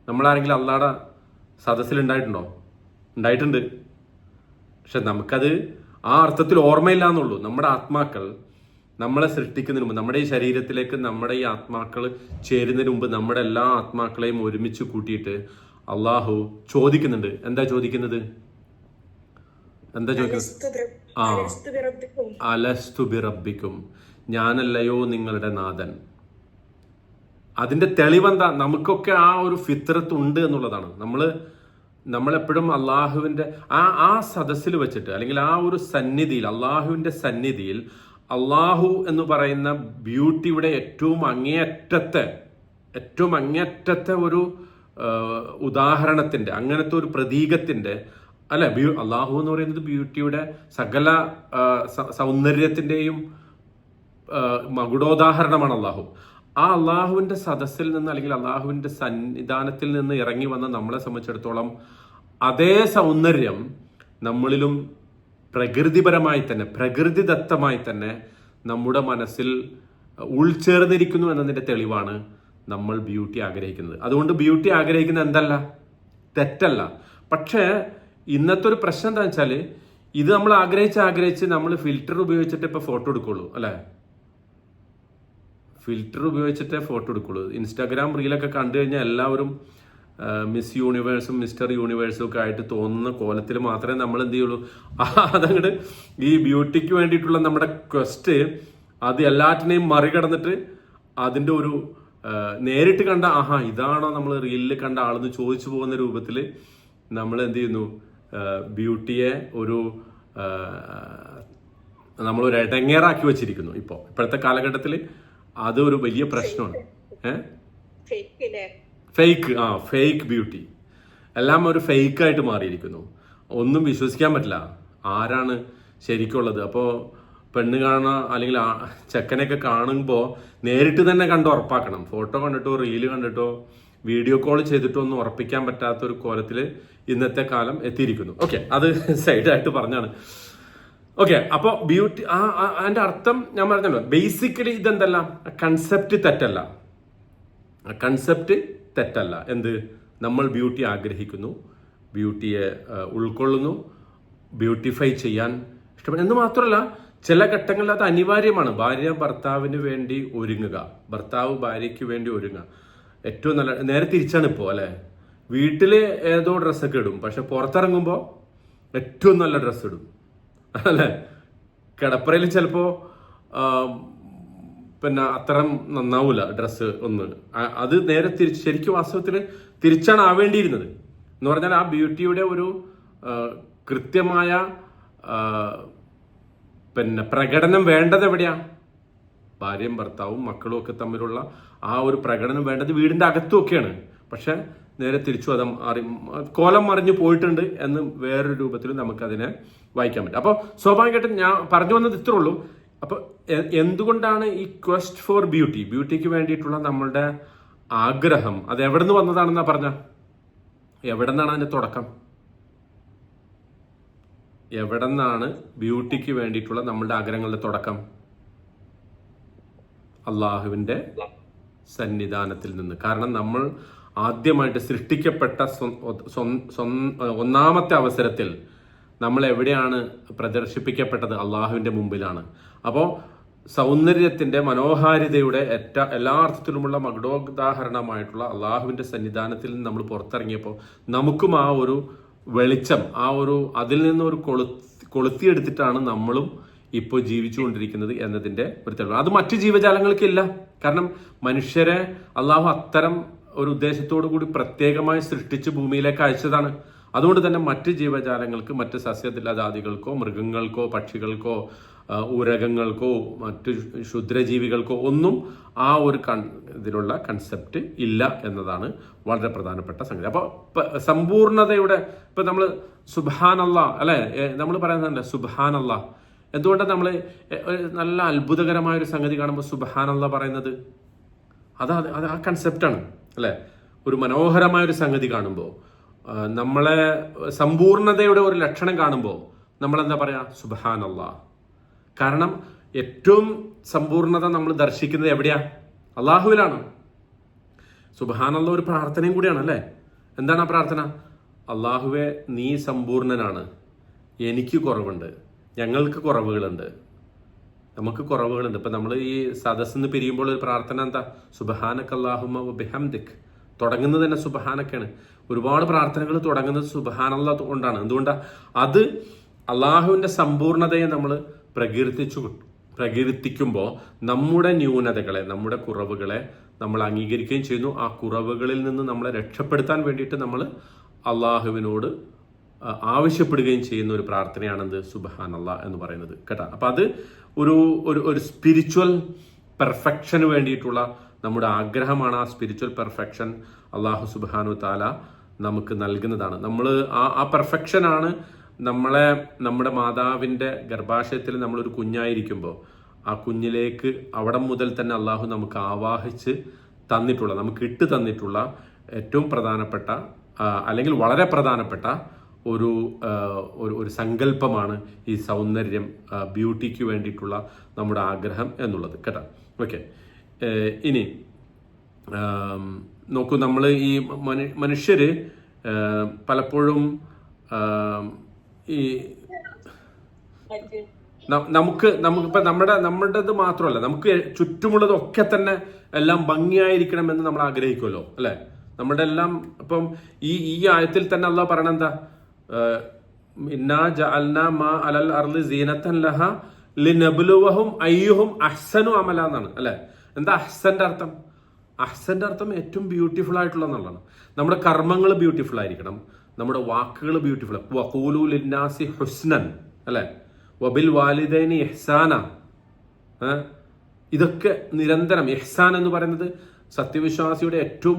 നമ്മളാരെങ്കിലും അള്ളാഹുടെ സദസ്സിലുണ്ടായിട്ടുണ്ടോ? ഉണ്ടായിട്ടുണ്ട്. പക്ഷെ നമുക്കത് ആ അർത്ഥത്തിൽ ഓർമ്മയില്ല എന്നുള്ളൂ. നമ്മുടെ ആത്മാക്കൾ നമ്മളെ സൃഷ്ടിക്കുന്നതിന് മുമ്പ്, നമ്മുടെ ഈ ശരീരത്തിലേക്ക് നമ്മുടെ ഈ ആത്മാക്കൾ ചേരുന്നതിന് മുമ്പ് നമ്മുടെ എല്ലാ ആത്മാക്കളെയും ഒരുമിച്ച് കൂട്ടിയിട്ട് അള്ളാഹു ചോദിക്കുന്നുണ്ട്. എന്താ ചോദിക്കുന്നത്? അലസ്തു ബിറബ്ബിക്കും, ഞാനല്ലയോ നിങ്ങളുടെ നാഥൻ. അതിന്റെ തെളിവെന്താ? നമുക്കൊക്കെ ആ ഒരു ഫിത്രത്ത് ഉണ്ട് എന്നുള്ളതാണ്. നമ്മളെപ്പോഴും അള്ളാഹുവിന്റെ ആ സദസ്സിൽ വെച്ചിട്ട്, അല്ലെങ്കിൽ ആ ഒരു സന്നിധിയിൽ, അള്ളാഹുവിന്റെ സന്നിധിയിൽ അള്ളാഹു എന്ന് പറയുന്ന ബ്യൂട്ടിയുടെ ഏറ്റവും അങ്ങേയറ്റത്തെ ഒരു ഉദാഹരണത്തിന്റെ, അങ്ങനത്തെ ഒരു പ്രതീകത്തിന്റെ, അല്ലെ, അള്ളാഹു എന്ന് പറയുന്നത് ബ്യൂട്ടിയുടെ സകല സൗന്ദര്യത്തിന്റെയും മകുടോദാഹരണമാണ് അള്ളാഹു. ആ അള്ളാഹുവിന്റെ സദസ്സിൽ നിന്ന്, അല്ലെങ്കിൽ അള്ളാഹുവിന്റെ സന്നിധാനത്തിൽ നിന്ന് ഇറങ്ങി വന്ന നമ്മളെ സംബന്ധിച്ചിടത്തോളം അതേ സൗന്ദര്യം നമ്മളിലും പ്രകൃതിപരമായി തന്നെ, പ്രകൃതിദത്തമായി തന്നെ നമ്മുടെ മനസ്സിൽ ഉൾച്ചേർന്നിരിക്കുന്നു എന്നതിന്റെ തെളിവാണ് നമ്മൾ ബ്യൂട്ടി ആഗ്രഹിക്കുന്നത്. അതുകൊണ്ട് ബ്യൂട്ടി ആഗ്രഹിക്കുന്നത് എന്തല്ല, തെറ്റല്ല. പക്ഷേ ഇന്നത്തെ ഒരു പ്രശ്നം എന്താ വെച്ചാൽ, ഇത് നമ്മൾ ആഗ്രഹിച്ച് നമ്മൾ ഫിൽറ്റർ ഉപയോഗിച്ചിട്ട് ഇപ്പൊ ഫോട്ടോ എടുക്കുള്ളൂ, അല്ലെ? ഫിൽറ്റർ ഉപയോഗിച്ചിട്ടേ ഫോട്ടോ എടുക്കുള്ളൂ. ഇൻസ്റ്റാഗ്രാം റീലൊക്കെ കണ്ടു കഴിഞ്ഞാൽ എല്ലാവരും മിസ് യൂണിവേഴ്സും മിസ്റ്റർ യൂണിവേഴ്സും ഒക്കെ ആയിട്ട് തോന്നുന്ന കോലത്തിൽ മാത്രമേ നമ്മൾ എന്ത് ചെയ്യുള്ളൂ. അതങ്ങോട്ട് ഈ ബ്യൂട്ടിക്ക് വേണ്ടിയിട്ടുള്ള നമ്മുടെ ക്വസ്റ്റ് അത് എല്ലാറ്റിനെയും മറികടന്നിട്ട് അതിൻ്റെ ഒരു നേരിട്ട് കണ്ട ഇതാണോ നമ്മൾ റീലിൽ കണ്ട ആളെന്ന് ചോദിച്ചു പോകുന്ന രൂപത്തിൽ നമ്മൾ എന്ത് ചെയ്യുന്നു, ബ്യൂട്ടിയെ നമ്മളൊരു ഇടങ്ങേറാക്കി വെച്ചിരിക്കുന്നു. ഇപ്പോഴത്തെ കാലഘട്ടത്തിൽ അത് ഒരു വലിയ പ്രശ്നമാണ്. ഫേക്ക് ബ്യൂട്ടി എല്ലാം ഒരു ഫേക്കായിട്ട് മാറിയിരിക്കുന്നു. ഒന്നും വിശ്വസിക്കാൻ പറ്റില്ല ആരാണ് ശരിക്കുള്ളത്. അപ്പോൾ പെണ്ണ് കാണുക, അല്ലെങ്കിൽ ചെക്കനെയൊക്കെ കാണുമ്പോൾ നേരിട്ട് തന്നെ കണ്ട് ഉറപ്പാക്കണം. ഫോട്ടോ കണ്ടിട്ടോ റീല് കണ്ടിട്ടോ വീഡിയോ കോൾ ചെയ്തിട്ടോ ഒന്നും ഉറപ്പിക്കാൻ പറ്റാത്ത ഒരു കോലത്തിൽ ഇന്നത്തെ കാലം എത്തിയിരിക്കുന്നു. ഓക്കെ, അത് സൈഡായിട്ട് പറഞ്ഞാണ്. ഓക്കെ, അപ്പോൾ ബ്യൂട്ടി അതിന്റെ അർത്ഥം ഞാൻ പറഞ്ഞല്ലോ. ബേസിക്കലി ഇതെന്തല്ല, കൺസെപ്റ്റ് തെറ്റല്ല. എന്ത്? നമ്മൾ ബ്യൂട്ടി ആഗ്രഹിക്കുന്നു, ബ്യൂട്ടിയെ ഉൾക്കൊള്ളുന്നു, ബ്യൂട്ടിഫൈ ചെയ്യാൻ ഇഷ്ടപ്പെടുന്നു എന്ന് മാത്രമല്ല, ചില ഘട്ടങ്ങളിൽ അത് അനിവാര്യമാണ്. ഭാര്യ ഭർത്താവിന് വേണ്ടി ഒരുങ്ങുക, ഭർത്താവ് ഭാര്യയ്ക്ക് വേണ്ടി ഒരുങ്ങുക ഏറ്റവും നല്ല. നേരെ തിരിച്ചാണ് ഇപ്പോൾ, അല്ലെ? വീട്ടില് ഏതോ ഡ്രസ്സൊക്കെ ഇടും, പക്ഷെ പുറത്തിറങ്ങുമ്പോൾ ഏറ്റവും നല്ല ഡ്രസ്സ് ഇടും, അല്ലെ? കിടപ്പറയിൽ ചിലപ്പോ പിന്നെ അത്രയും നന്നാവൂല ഡ്രസ്സ് ഒന്ന്. അത് നേരെ തിരിച്ച്, ശരിക്കും വാസ്തവത്തിൽ തിരിച്ചാണ് ആവേണ്ടിയിരുന്നത്. എന്ന് പറഞ്ഞാൽ ആ ബ്യൂട്ടിയുടെ ഒരു കൃത്യമായ പിന്നെ പ്രകടനം വേണ്ടത് എവിടെയാ? ഭാര്യയും ഭർത്താവും മക്കളും ഒക്കെ തമ്മിലുള്ള ആ ഒരു പ്രകടനം വേണ്ടത് വീടിന്റെ അകത്തും ഒക്കെയാണ്. പക്ഷെ നേരെ തിരിച്ചു കോലം മറിഞ്ഞു പോയിട്ടുണ്ട് എന്ന് വേറൊരു രൂപത്തിൽ നമുക്കതിനെ വായിക്കാൻ പറ്റും. അപ്പോൾ സ്വാഭാവികമായിട്ടും ഞാൻ പറഞ്ഞു വന്നത് ഇത്രേ ഉള്ളൂ. അപ്പൊ എന്തുകൊണ്ടാണ് ഈ ക്വസ്റ്റ് ഫോർ ബ്യൂട്ടിക്ക് വേണ്ടിയിട്ടുള്ള നമ്മളുടെ ആഗ്രഹം അത് എവിടെ നിന്ന് വന്നതാണെന്നാ പറഞ്ഞ? എവിടെ നിന്നാണ് അതിന്റെ തുടക്കം? എവിടെ നിന്നാണ് ബ്യൂട്ടിക്ക് വേണ്ടിയിട്ടുള്ള നമ്മളുടെ ആഗ്രഹങ്ങളുടെ തുടക്കം? അള്ളാഹുവിന്റെ സന്നിധാനത്തിൽ നിന്ന്. കാരണം നമ്മൾ ആദ്യമായിട്ട് സൃഷ്ടിക്കപ്പെട്ട ഒന്നാമത്തെ അവസരത്തിൽ നമ്മൾ എവിടെയാണ് പ്രദർശിപ്പിക്കപ്പെട്ടത്? അള്ളാഹുവിന്റെ മുമ്പിലാണ്. അപ്പോൾ സൗന്ദര്യത്തിന്റെ, മനോഹാരിതയുടെ എല്ലാ അർത്ഥത്തിലുമുള്ള മകുടോദാഹരണമായിട്ടുള്ള അള്ളാഹുവിന്റെ സന്നിധാനത്തിൽ നിന്ന് നമ്മൾ പുറത്തിറങ്ങിയപ്പോൾ നമുക്കും ആ ഒരു വെളിച്ചം, അതിൽ നിന്നൊരു കൊളുത്തിയെടുത്തിട്ടാണ് നമ്മളും ഇപ്പോൾ ജീവിച്ചുകൊണ്ടിരിക്കുന്നത് എന്നതിന്റെ ഒരു തെളിവ്. അത് മറ്റു ജീവജാലങ്ങൾക്കില്ല. കാരണം മനുഷ്യരെ അള്ളാഹു അത്തരം ഒരു ഉദ്ദേശത്തോടു കൂടി പ്രത്യേകമായി സൃഷ്ടിച്ച് ഭൂമിയിലേക്ക് അയച്ചതാണ്. അതുകൊണ്ട് തന്നെ മറ്റ് ജീവജാലങ്ങൾക്ക്, മറ്റ് സസ്യജാതികൾക്കോ മൃഗങ്ങൾക്കോ പക്ഷികൾക്കോ ഉരകങ്ങൾക്കോ മറ്റു ക്ഷുദ്രജീവികൾക്കോ ഒന്നും ആ ഒരു ഇതിലുള്ള കൺസെപ്റ്റ് ഇല്ല എന്നതാണ് വളരെ പ്രധാനപ്പെട്ട സംഗതി. അപ്പോൾ സമ്പൂർണതയുടെ ഇപ്പൊ നമ്മൾ സുബ്ഹാനല്ലാ, അല്ലെ, നമ്മൾ പറയുന്നതല്ലേ സുബ്ഹാനല്ലാ. എന്തുകൊണ്ടാണ് നമ്മൾ നല്ല അത്ഭുതകരമായ ഒരു സംഗതി കാണുമ്പോൾ സുബ്ഹാനല്ലാ പറയുന്നത്? അത് ആ കൺസെപ്റ്റാണ്, അല്ലെ? ഒരു മനോഹരമായ ഒരു സംഗതി കാണുമ്പോൾ, നമ്മളെ സമ്പൂർണതയുടെ ഒരു ലക്ഷണം കാണുമ്പോൾ നമ്മളെന്താ പറയാ? സുബ്ഹാനല്ലാഹ്. കാരണം ഏറ്റവും സമ്പൂർണത നമ്മൾ ദർശിക്കുന്നത് എവിടെയാ? അള്ളാഹുവിലാണ്. സുബ്ഹാനല്ലാഹ് ഒരു പ്രാർത്ഥനയും കൂടിയാണ് അല്ലേ? എന്താണ് ആ പ്രാർത്ഥന? അള്ളാഹുവെ, നീ സമ്പൂർണനാണ്, എനിക്ക് കുറവുണ്ട്, ഞങ്ങൾക്ക് കുറവുകളുണ്ട്, നമുക്ക് കുറവുകളുണ്ട്. ഇപ്പം നമ്മൾ ഈ സദസ്സിന്ന് പിരിയുമ്പോൾ ഒരു പ്രാർത്ഥന എന്താ? സുബ്ഹാനക അല്ലാഹുമ്മ വബിഹംദിക്. തുടങ്ങുന്നത് തന്നെ സുബ്ഹാനക്കാണ്. ഒരുപാട് പ്രാർത്ഥനകൾ തുടങ്ങുന്നത് സുബ്ഹാനല്ലാഹ് കൊണ്ടാണ്. എന്തുകൊണ്ടാണ്? അത് അള്ളാഹുവിൻ്റെ സമ്പൂർണതയെ നമ്മൾ പ്രകീർത്തിക്കുമ്പോൾ നമ്മുടെ ന്യൂനതകളെ, നമ്മുടെ കുറവുകളെ നമ്മൾ അംഗീകരിക്കുകയും ചെയ്യുന്നു. ആ കുറവുകളിൽ നിന്ന് നമ്മളെ രക്ഷപ്പെടുത്താൻ വേണ്ടിയിട്ട് നമ്മൾ അള്ളാഹുവിനോട് ആവശ്യപ്പെടുകയും ചെയ്യുന്ന ഒരു പ്രാർത്ഥനയാണെന്ത്? സുബ്ഹാനല്ലാഹ് എന്ന് പറയുന്നത് കേട്ടോ. അപ്പം അത് ഒരു സ്പിരിച്വൽ പെർഫെക്ഷന് വേണ്ടിയിട്ടുള്ള നമ്മുടെ ആഗ്രഹമാണ്. ആ സ്പിരിച്വൽ പെർഫെക്ഷൻ അള്ളാഹു സുബ്ഹാനഹു തആല നമുക്ക് നൽകുന്നതാണ്. നമ്മൾ ആ പെർഫെക്ഷനാണ് നമ്മുടെ മാതാവിൻ്റെ ഗർഭാശയത്തിൽ നമ്മളൊരു കുഞ്ഞായിരിക്കുമ്പോൾ ആ കുഞ്ഞിലേക്ക് അവിടെ മുതൽ തന്നെ അള്ളാഹു നമുക്ക് ആവാഹിച്ച് തന്നിട്ടുള്ള, നമുക്ക് ഇട്ട് തന്നിട്ടുള്ള ഏറ്റവും പ്രധാനപ്പെട്ട അല്ലെങ്കിൽ വളരെ പ്രധാനപ്പെട്ട ഒരു സങ്കല്പമാണ് ഈ സൗന്ദര്യം, ബ്യൂട്ടിക്ക് വേണ്ടിയിട്ടുള്ള നമ്മുടെ ആഗ്രഹം എന്നുള്ളത് കേട്ടോ. ഓക്കെ, ഇനി നോക്കൂ, നമ്മൾ ഈ മനുഷ്യര് പലപ്പോഴും ഈ നമുക്കിപ്പോൾ നമ്മുടേത് മാത്രമല്ല, നമുക്ക് ചുറ്റുമുള്ളതൊക്കെ തന്നെ എല്ലാം ഭംഗിയായിരിക്കണമെന്ന് നമ്മൾ ആഗ്രഹിക്കുമല്ലോ അല്ലേ? നമ്മുടെ എല്ലാം ഇപ്പം ഈ ആയത്തിൽ തന്നെ അള്ളാഹ് പറയണ എന്താ? ഇന്നാ ജഅൽനാ മാ അലൽ അർളി സീനത്തൻ ലഹാ ലിനബ്ലുവഹും അയ്യുഹും അഹ്സനു അമല എന്നാണ് അല്ലേ? എന്താ അഹ്സന്റെ അർത്ഥം? അഹ്സന്റെ അർത്ഥം ഏറ്റവും ബ്യൂട്ടിഫുൾ ആയിട്ടുള്ള എന്നുള്ളതാണ്. നമ്മുടെ കർമ്മങ്ങൾ ബ്യൂട്ടിഫുൾ ആയിരിക്കണം, നമ്മുടെ വാക്കുകൾ ബ്യൂട്ടിഫുൾ. വഖൂലു ലിന്നാസി ഹുസ്നൻ അല്ലേ? വബിൽ വാലിദൈനി ഇഹ്സാന. ഇതൊക്കെ നിരന്തരം, ഇഹ്സാൻ എന്ന് പറയുന്നത് സത്യവിശ്വാസിയുടെ ഏറ്റവും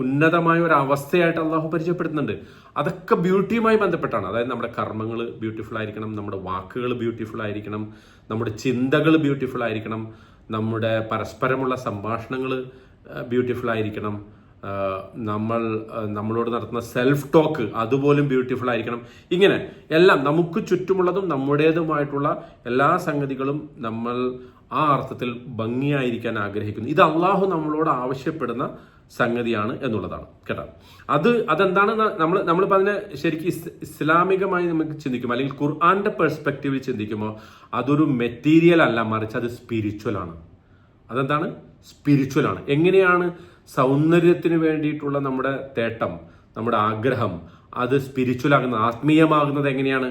ഉന്നതമായ ഒരു അവസ്ഥയായിട്ട് അള്ളാഹു പരിചയപ്പെടുത്തുന്നുണ്ട്. അതൊക്കെ ബ്യൂട്ടിയുമായി ബന്ധപ്പെട്ടാണ്. അതായത് നമ്മുടെ കർമ്മങ്ങൾ ബ്യൂട്ടിഫുൾ ആയിരിക്കണം, നമ്മുടെ വാക്കുകൾ ബ്യൂട്ടിഫുൾ ആയിരിക്കണം, നമ്മുടെ ചിന്തകൾ ബ്യൂട്ടിഫുൾ ആയിരിക്കണം, നമ്മുടെ പരസ്പരമുള്ള സംഭാഷണങ്ങൾ ബ്യൂട്ടിഫുൾ ആയിരിക്കണം, നമ്മളോട് നടത്തുന്ന സെൽഫ് ടോക്ക് അതുപോലും ബ്യൂട്ടിഫുൾ ആയിരിക്കണം. ഇങ്ങനെ എല്ലാം നമുക്ക് ചുറ്റുമുള്ളതും നമ്മുടേതുമായിട്ടുള്ള എല്ലാ സംഗതികളും നമ്മൾ ആ അർത്ഥത്തിൽ ഭംഗിയായിരിക്കാൻ ആഗ്രഹിക്കുന്നു. ഇത് അള്ളാഹു നമ്മളോട് ആവശ്യപ്പെടുന്ന സംഗതിയാണ് എന്നുള്ളതാണ് കേട്ടോ. അതെന്താണെന്ന് നമ്മളിപ്പോൾ അതിനെ ശരിക്കും ഇസ്ലാമികമായി നമുക്ക് ചിന്തിക്കുമ്പോൾ, അല്ലെങ്കിൽ ഖുർആന്റെ പെർസ്പെക്റ്റീവിൽ ചിന്തിക്കുമ്പോൾ അതൊരു മെറ്റീരിയൽ അല്ല, മറിച്ച് അത് സ്പിരിച്വൽ ആണ്. അതെന്താണ്? സ്പിരിച്വൽ ആണ്. എങ്ങനെയാണ് സൗന്ദര്യത്തിന് വേണ്ടിയിട്ടുള്ള നമ്മുടെ തേട്ടം, നമ്മുടെ ആഗ്രഹം അത് സ്പിരിച്വൽ ആകുന്നത്, ആത്മീയമാകുന്നത് എങ്ങനെയാണ്?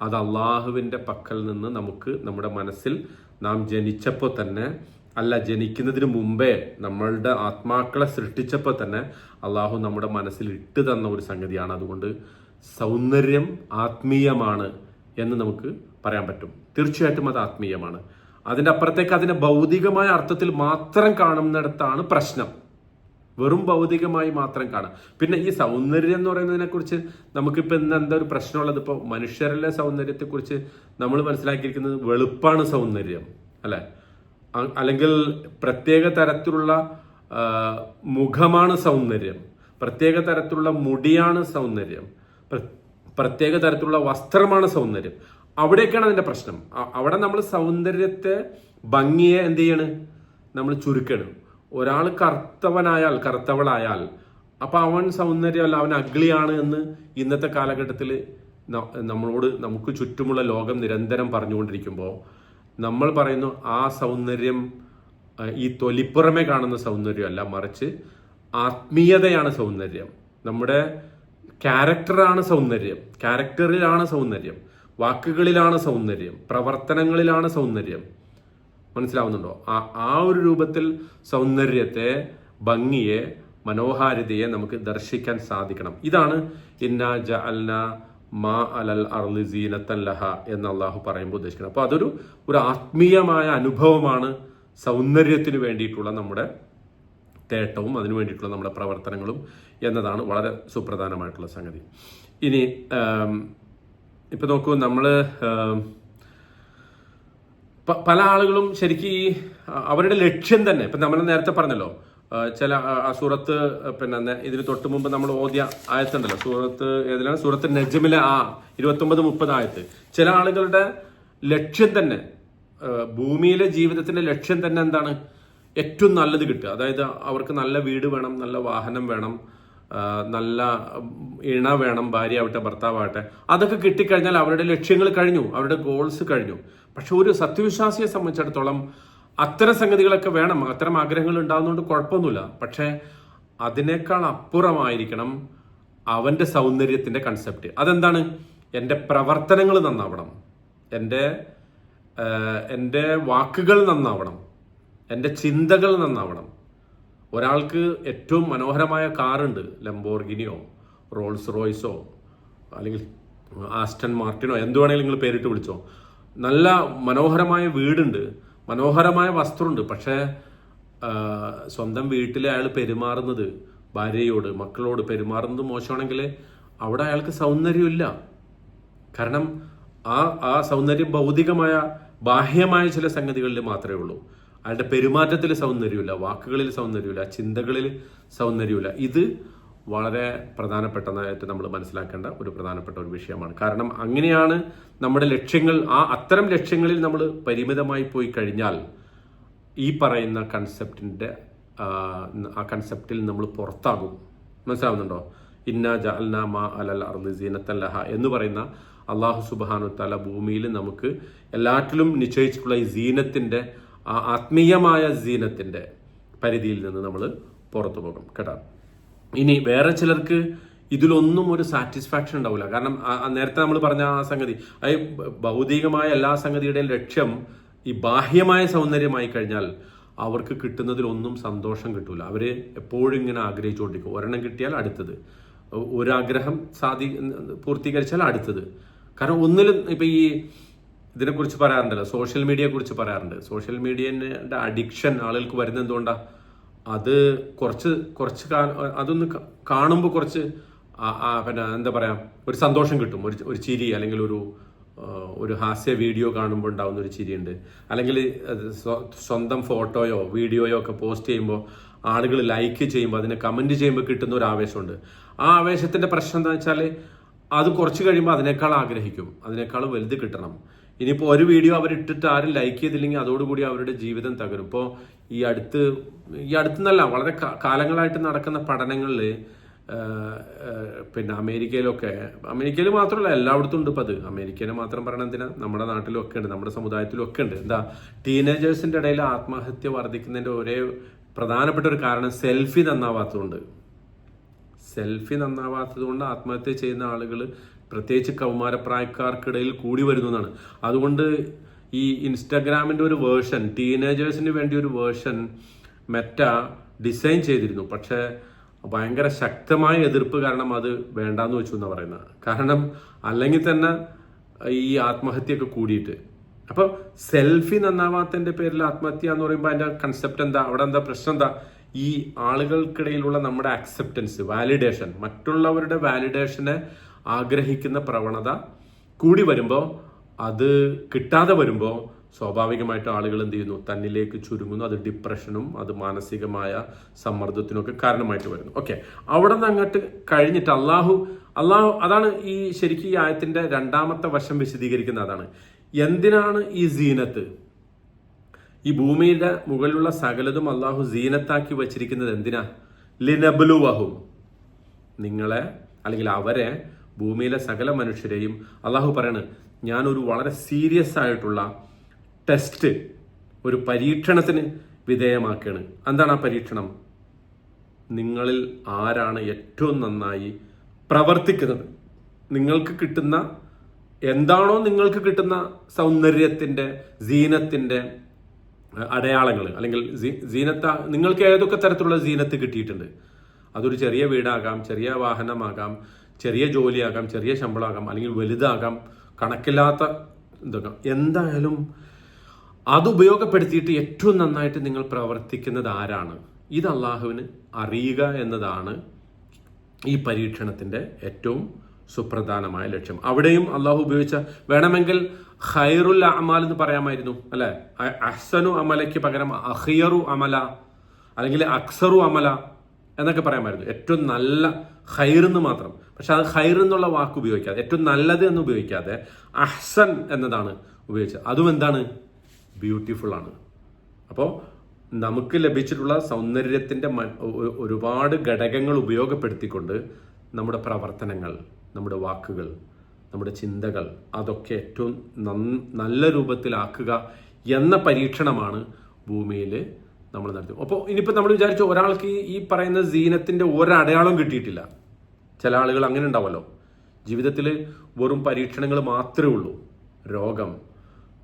അത് അള്ളാഹുവിൻ്റെ പക്കൽ നിന്ന് നമുക്ക് നമ്മുടെ മനസ്സിൽ നാം ജനിച്ചപ്പോൾ തന്നെ, അല്ല ജനിക്കുന്നതിന് മുമ്പേ നമ്മളുടെ ആത്മാക്കളെ സൃഷ്ടിച്ചപ്പോൾ തന്നെ അള്ളാഹു നമ്മുടെ മനസ്സിൽ ഇട്ട് തന്ന ഒരു സംഗതിയാണ്. അതുകൊണ്ട് സൗന്ദര്യം ആത്മീയമാണ് എന്ന് നമുക്ക് പറയാൻ പറ്റും. തീർച്ചയായിട്ടും അത് ആത്മീയമാണ്. അതിൻ്റെ അപ്പുറത്തേക്ക് അതിനെ ഭൗതികമായ അർത്ഥത്തിൽ മാത്രം കാണുന്നിടത്താണ് പ്രശ്നം. വെറും ഭൗതികമായി മാത്രം കാണാം. പിന്നെ ഈ സൗന്ദര്യം എന്ന് പറയുന്നതിനെ കുറിച്ച് നമുക്കിപ്പോൾ ഇന്ന് എന്താ ഒരു പ്രശ്നമുള്ളത്? ഇപ്പോൾ മനുഷ്യരിലെ സൗന്ദര്യത്തെക്കുറിച്ച് നമ്മൾ മനസ്സിലാക്കിയിരിക്കുന്നത് വെളുപ്പാണ് സൗന്ദര്യം അല്ലെ? അല്ലെങ്കിൽ പ്രത്യേക തരത്തിലുള്ള മുഖമാണ് സൗന്ദര്യം, പ്രത്യേക തരത്തിലുള്ള മുടിയാണ് സൗന്ദര്യം, പ്രത്യേക തരത്തിലുള്ള വസ്ത്രമാണ് സൗന്ദര്യം. അവിടേക്കാണ് അതിന്റെ പ്രശ്നം. അവിടെ നമ്മൾ സൗന്ദര്യത്തെ, ഭംഗിയെ എന്ത് ചെയ്യണ്? നമ്മൾ ചുരുക്കണം. ഒരാൾ കറുത്തവളായാൽ അപ്പൊ അവൻ സൗന്ദര്യമല്ല, അവൻ അഗ്ലിയാണ് എന്ന് ഇന്നത്തെ കാലഘട്ടത്തിൽ നമുക്ക് ചുറ്റുമുള്ള ലോകം നിരന്തരം പറഞ്ഞുകൊണ്ടിരിക്കുമ്പോൾ നമ്മൾ പറയുന്നു ആ സൗന്ദര്യം ഈ തൊലിപ്പുറമെ കാണുന്ന സൗന്ദര്യമല്ല, മറിച്ച് ആത്മീയതയാണ് സൗന്ദര്യം. നമ്മുടെ ക്യാരക്ടറാണ് സൗന്ദര്യം, ക്യാരക്ടറിലാണ് സൗന്ദര്യം, വാക്കുകളിലാണ് സൗന്ദര്യം, പ്രവർത്തനങ്ങളിലാണ് സൗന്ദര്യം. മനസ്സിലാവുന്നുണ്ടോ? ആ ഒരു രൂപത്തിൽ സൗന്ദര്യത്തെ, ഭംഗിയെ, മനോഹാരിതയെ നമുക്ക് ദർശിക്കാൻ സാധിക്കണം. ഇതാണ് ഇന്നാ ജഅൽനാ മാ അലൽ അർളി സീനത്തൻ ലഹ എന്ന് അള്ളാഹു പറയുമ്പോൾ ഉദ്ദേശിക്കുന്നത്. അപ്പോൾ അതൊരു ആത്മീയമായ അനുഭവമാണ് സൗന്ദര്യത്തിന് വേണ്ടിയിട്ടുള്ള നമ്മുടെ തേട്ടവും അതിനു വേണ്ടിയിട്ടുള്ള നമ്മുടെ പ്രവർത്തനങ്ങളും എന്നതാണ് വളരെ സുപ്രധാനമായിട്ടുള്ള സംഗതി. ഇനി ഇപ്പൊ നോക്കൂ, നമ്മള് പല ആളുകളും ശരിക്കും അവരുടെ ലക്ഷ്യം തന്നെ, ഇപ്പൊ നമ്മൾ നേരത്തെ പറഞ്ഞല്ലോ, ചില സൂറത്ത് പിന്നെ ഇതിന് തൊട്ട് മുമ്പ് നമ്മൾ ഓദ്യ ആയത്തുണ്ടല്ലോ, സൂറത്ത് ഏതിലാണ്, സൂറത്ത് നജ്മിലെ 29-30 ആയത്ത്. ചില ആളുകളുടെ ലക്ഷ്യം തന്നെ, ഭൂമിയിലെ ജീവിതത്തിന്റെ ലക്ഷ്യം തന്നെ എന്താണ്? ഏറ്റവും നല്ലത് കിട്ടുക. അതായത് അവർക്ക് നല്ല വീട് വേണം, നല്ല വാഹനം വേണം, നല്ല ഇണ വേണം, ഭാര്യ ആവട്ടെ ഭർത്താവട്ടെ, അതൊക്കെ കിട്ടിക്കഴിഞ്ഞാൽ അവരുടെ ലക്ഷ്യങ്ങൾ കഴിഞ്ഞു, അവരുടെ ഗോൾസ് കഴിഞ്ഞു. പക്ഷെ ഒരു സത്യവിശ്വാസിയെ സംബന്ധിച്ചിടത്തോളം അത്തരം സംഗതികളൊക്കെ വേണം, അത്തരം ആഗ്രഹങ്ങൾ ഉണ്ടാകുന്നതുകൊണ്ട് കുഴപ്പമൊന്നുമില്ല. പക്ഷെ അതിനേക്കാൾ അപ്പുറമായിരിക്കണം അവന്റെ സൗന്ദര്യത്തിന്റെ കൺസെപ്റ്റ്. അതെന്താണ്? എൻ്റെ പ്രവർത്തനങ്ങൾ നന്നാവണം, എൻ്റെ വാക്കുകൾ നന്നാവണം, എൻ്റെ ചിന്തകൾ നന്നാവണം. ഒരാൾക്ക് ഏറ്റവും മനോഹരമായ കാറുണ്ട്, ലംബോർഗിനിയോ റോൾസ് റോയ്സോ അല്ലെങ്കിൽ ആസ്റ്റൺ മാർട്ടിനോ എന്ത് വേണമെങ്കിലും നിങ്ങൾ പേരിട്ട് വിളിച്ചോ. നല്ല മനോഹരമായ വീടുണ്ട്, മനോഹരമായ വസ്ത്രമുണ്ട്. പക്ഷേ സ്വന്തം വീട്ടിൽ അയാൾ പെരുമാറുന്നത്, ഭാര്യയോട് മക്കളോട് പെരുമാറുന്നത് മോശമാണെങ്കിൽ അവിടെ അയാൾക്ക് സൗന്ദര്യമില്ല. കാരണം ആ സൗന്ദര്യം ഭൗതികമായ ബാഹ്യമായ ചില സംഗതികളിൽ മാത്രമേ ഉള്ളൂ. അയാളുടെ പെരുമാറ്റത്തിൽ സൗന്ദര്യമില്ല, വാക്കുകളിൽ സൗന്ദര്യമില്ല, ചിന്തകളിൽ സൗന്ദര്യമില്ല. ഇത് വളരെ പ്രധാനപ്പെട്ടതായിട്ട് നമ്മൾ മനസ്സിലാക്കേണ്ട ഒരു പ്രധാനപ്പെട്ട ഒരു വിഷയമാണ്. കാരണം അങ്ങനെയാണ് നമ്മുടെ ലക്ഷ്യങ്ങൾ, അത്തരം ലക്ഷ്യങ്ങളിൽ നമ്മൾ പരിമിതമായി പോയി കഴിഞ്ഞാൽ ഈ പറയുന്ന കൺസെപ്റ്റിൽ നമ്മൾ പുറത്താകും. മനസ്സിലാവുന്നുണ്ടോ? ഇന്നാ ജഅൽനാ മാ അലൽ അർദി സീനത്തൻ ലഹാ എന്ന് പറയുന്ന അല്ലാഹു സുബ്ഹാനഹു തആല ഭൂമിയിൽ നമുക്ക് എല്ലാറ്റിലും നിശ്ചയിച്ചിട്ടുള്ള ഈ സീനത്തിന്റെ, ആ ആത്മീയമായ സീനത്തിന്റെ പരിധിയിൽ നിന്ന് നമ്മൾ പുറത്തു പോകും കേട്ടോ. ഇനി വേറെ ചിലർക്ക് ഇതിലൊന്നും ഒരു സാറ്റിസ്ഫാക്ഷൻ ഉണ്ടാവില്ല. കാരണം നേരത്തെ നമ്മൾ പറഞ്ഞ ആ സംഗതി, ഭൗതികമായ എല്ലാ സംഗതിയുടെയും ലക്ഷ്യം ഈ ബാഹ്യമായ സൗന്ദര്യമായി കഴിഞ്ഞാൽ അവർക്ക് കിട്ടുന്നതിലൊന്നും സന്തോഷം കിട്ടൂല. അവര് എപ്പോഴും ഇങ്ങനെ ആഗ്രഹിച്ചുകൊണ്ടിരിക്കും. ഒരെണ്ണം കിട്ടിയാൽ അടുത്തത്, ഒരാഗ്രഹം പൂർത്തീകരിച്ചാൽ അടുത്തത്. കാരണം ഒന്നിലും ഇപ്പൊ ഈ ഇതിനെക്കുറിച്ച് പറയാറുണ്ടല്ലോ, സോഷ്യൽ മീഡിയയെ കുറിച്ച് പറയാറുണ്ട്. സോഷ്യൽ മീഡിയയുടെ അഡിക്ഷൻ ആളുകൾക്ക് വരുന്നത് എന്തുകൊണ്ടാണ്? അത് കുറച്ച് അതൊന്ന് കാണുമ്പോൾ കുറച്ച് പിന്നെ എന്താ പറയാ, ഒരു സന്തോഷം കിട്ടും, ഒരു ചിരി, അല്ലെങ്കിൽ ഒരു ഹാസ്യ വീഡിയോ കാണുമ്പോൾ ഉണ്ടാകുന്ന ഒരു ചിരിയുണ്ട്. അല്ലെങ്കിൽ സ്വന്തം ഫോട്ടോയോ വീഡിയോയോ ഒക്കെ പോസ്റ്റ് ചെയ്യുമ്പോൾ ആളുകൾ ലൈക്ക് ചെയ്യുമ്പോൾ, അതിനെ കമന്റ് ചെയ്യുമ്പോൾ കിട്ടുന്ന ഒരു ആവേശമുണ്ട്. ആ ആവേശത്തിന്റെ പ്രശ്നം എന്താ വെച്ചാൽ അത് കുറച്ച് കഴിയുമ്പോൾ അതിനേക്കാൾ ആഗ്രഹിക്കും, അതിനേക്കാൾ വലുത് കിട്ടണം. ഇനിയിപ്പോൾ ഒരു വീഡിയോ അവരിട്ടിട്ട് ആരും ലൈക്ക് ചെയ്തില്ലെങ്കിൽ അതോടുകൂടി അവരുടെ ജീവിതം തകരും. ഇപ്പോൾ ഈ അടുത്തെന്നല്ല, വളരെ കാലങ്ങളായിട്ട് നടക്കുന്ന പഠനങ്ങളിൽ പിന്നെ അമേരിക്കയിൽ മാത്രമല്ല എല്ലായിടത്തും ഉണ്ട്. ഇപ്പം അത് അമേരിക്കയിൽ മാത്രം പറയണ എന്തിനാ, നമ്മുടെ നാട്ടിലും ഒക്കെ ഉണ്ട്, നമ്മുടെ സമുദായത്തിലും ഒക്കെ ഉണ്ട്. എന്താ, ടീനേജേഴ്സിന്റെ ഇടയിൽ ആത്മഹത്യ വർദ്ധിക്കുന്നതിന്റെ ഒരേ പ്രധാനപ്പെട്ട ഒരു കാരണം സെൽഫി നന്നാവാത്തതുകൊണ്ട് ആത്മഹത്യ ചെയ്യുന്ന ആളുകൾ പ്രത്യേകിച്ച് കൗമാരപ്രായക്കാർക്കിടയിൽ കൂടി വരുന്നതാണ്. അതുകൊണ്ട് ഈ ഇൻസ്റ്റാഗ്രാമിന്റെ ഒരു വേർഷൻ, ടീനേജേഴ്സിന് വേണ്ടി ഒരു വേർഷൻ മെറ്റ ഡിസൈൻ ചെയ്തിരുന്നു. പക്ഷെ ഭയങ്കര ശക്തമായ എതിർപ്പ് കാരണം അത് വേണ്ടാന്ന് വെച്ചു എന്നാണ് പറയുന്നത്. കാരണം അല്ലെങ്കിൽ തന്നെ ഈ ആത്മഹത്യയൊക്കെ കൂടിയിട്ട്. അപ്പൊ സെൽഫി നന്നാവാത്തതിന്റെ പേരിൽ ആത്മഹത്യ എന്ന് പറയുമ്പോൾ അതിന്റെ കൺസെപ്റ്റ് എന്താ, അവിടെ എന്താ പ്രശ്നം എന്താ? ഈ ആളുകൾക്കിടയിലുള്ള നമ്മുടെ അക്സെപ്റ്റൻസ്, വാലിഡേഷൻ, മറ്റുള്ളവരുടെ വാലിഡേഷനെ ആഗ്രഹിക്കുന്ന പ്രവണത കൂടി വരുമ്പോൾ, അത് കിട്ടാതെ വരുമ്പോൾ സ്വാഭാവികമായിട്ടും ആളുകൾ എന്ത് ചെയ്യുന്നു, തന്നിലേക്ക് ചുരുങ്ങുന്നു. അത് ഡിപ്രഷനും അത് മാനസികമായ സമ്മർദ്ദത്തിനൊക്കെ കാരണമായിട്ട് വരുന്നു. ഓക്കെ, അവിടെ നിന്ന് അങ്ങോട്ട് കഴിഞ്ഞിട്ട് അള്ളാഹു അതാണ് ഈ ശരിക്കും ഈ ആയത്തിന്റെ രണ്ടാമത്തെ വശം വിശദീകരിക്കുന്ന അതാണ്. എന്തിനാണ് ഈ സീനത്ത്? ഈ ഭൂമിയുടെ മുകളിലുള്ള സകലതും അള്ളാഹു സീനത്താക്കി വച്ചിരിക്കുന്നത് എന്തിനാ? ലിനബ്ലുവഹും, നിങ്ങളെ അല്ലെങ്കിൽ അവരെ, ഭൂമിയിലെ സകല മനുഷ്യരെയും അള്ളാഹു പറയാണ്, ഞാനൊരു വളരെ സീരിയസ് ആയിട്ടുള്ള ടെസ്റ്റ്, ഒരു പരീക്ഷണത്തിന് വിധേയമാക്കുകയാണ്. എന്താണ് ആ പരീക്ഷണം? നിങ്ങളിൽ ആരാണ് ഏറ്റവും നന്നായി പ്രവർത്തിക്കുന്നത്? നിങ്ങൾക്ക് കിട്ടുന്ന എന്താണോ നിങ്ങൾക്ക് കിട്ടുന്ന സൗന്ദര്യത്തിന്റെ, സീനത്തിന്റെ അടയാളങ്ങൾ, അല്ലെങ്കിൽ നിങ്ങൾക്ക് ഏതൊക്കെ തരത്തിലുള്ള സീനത്ത് കിട്ടിയിട്ടുണ്ട്? അതൊരു ചെറിയ വീടാകാം, ചെറിയ വാഹനമാകാം, ചെറിയ ജോലിയാകാം, ചെറിയ ശമ്പളമാകാം, അല്ലെങ്കിൽ വലുതാകാം, കണക്കില്ലാത്ത ഇതൊക്കെ. എന്തായാലും അത് ഉപയോഗപ്പെടുത്തിയിട്ട് ഏറ്റവും നന്നായിട്ട് നിങ്ങൾ പ്രവർത്തിക്കുന്നത് ആരാണ്? ഇത് അള്ളാഹുവിന് അറിയുക എന്നതാണ് ഈ പരീക്ഷണത്തിന്റെ ഏറ്റവും സുപ്രധാനമായ ലക്ഷ്യം. അവിടെയും അള്ളാഹു ഉപയോഗിച്ച, വേണമെങ്കിൽ ഖൈറുൽ അമാൽ എന്ന് പറയാമായിരുന്നു, അല്ലെ? അഹ്സനു അമലയ്ക്ക് പകരം അഖിയറു അമല, അല്ലെങ്കിൽ അക്സറു അമല എന്നൊക്കെ പറയാമായിരുന്നു. ഏറ്റവും നല്ല ഖൈർ എന്ന് മാത്രം. പക്ഷെ അത് ഖൈർ എന്നുള്ള വാക്ക് ഉപയോഗിക്കാതെ, ഏറ്റവും നല്ലത് എന്ന് ഉപയോഗിക്കാതെ അഹ്സൻ എന്നതാണ് ഉപയോഗിച്ചത്. അതും എന്താണ്? ബ്യൂട്ടിഫുൾ ആണ്. അപ്പോൾ നമുക്ക് ലഭിച്ചിട്ടുള്ള സൗന്ദര്യത്തിൻ്റെ ഒരുപാട് ഘടകങ്ങൾ ഉപയോഗപ്പെടുത്തിക്കൊണ്ട് നമ്മുടെ പ്രവർത്തനങ്ങൾ, നമ്മുടെ വാക്കുകൾ, നമ്മുടെ ചിന്തകൾ അതൊക്കെ ഏറ്റവും നല്ല രൂപത്തിലാക്കുക എന്ന പരീക്ഷണമാണ് ഭൂമിയിൽ നമ്മൾ നടത്തി. അപ്പോൾ ഇനിയിപ്പോൾ നമ്മൾ വിചാരിച്ചു ഒരാൾക്ക് ഈ പറയുന്ന സീനത്തിൻ്റെ ഒരടയാളം കിട്ടിയിട്ടില്ല. ചില ആളുകൾ അങ്ങനെ ഉണ്ടാവുമല്ലോ, ജീവിതത്തിൽ വെറും പരീക്ഷണങ്ങൾ മാത്രമേ ഉള്ളൂ. രോഗം,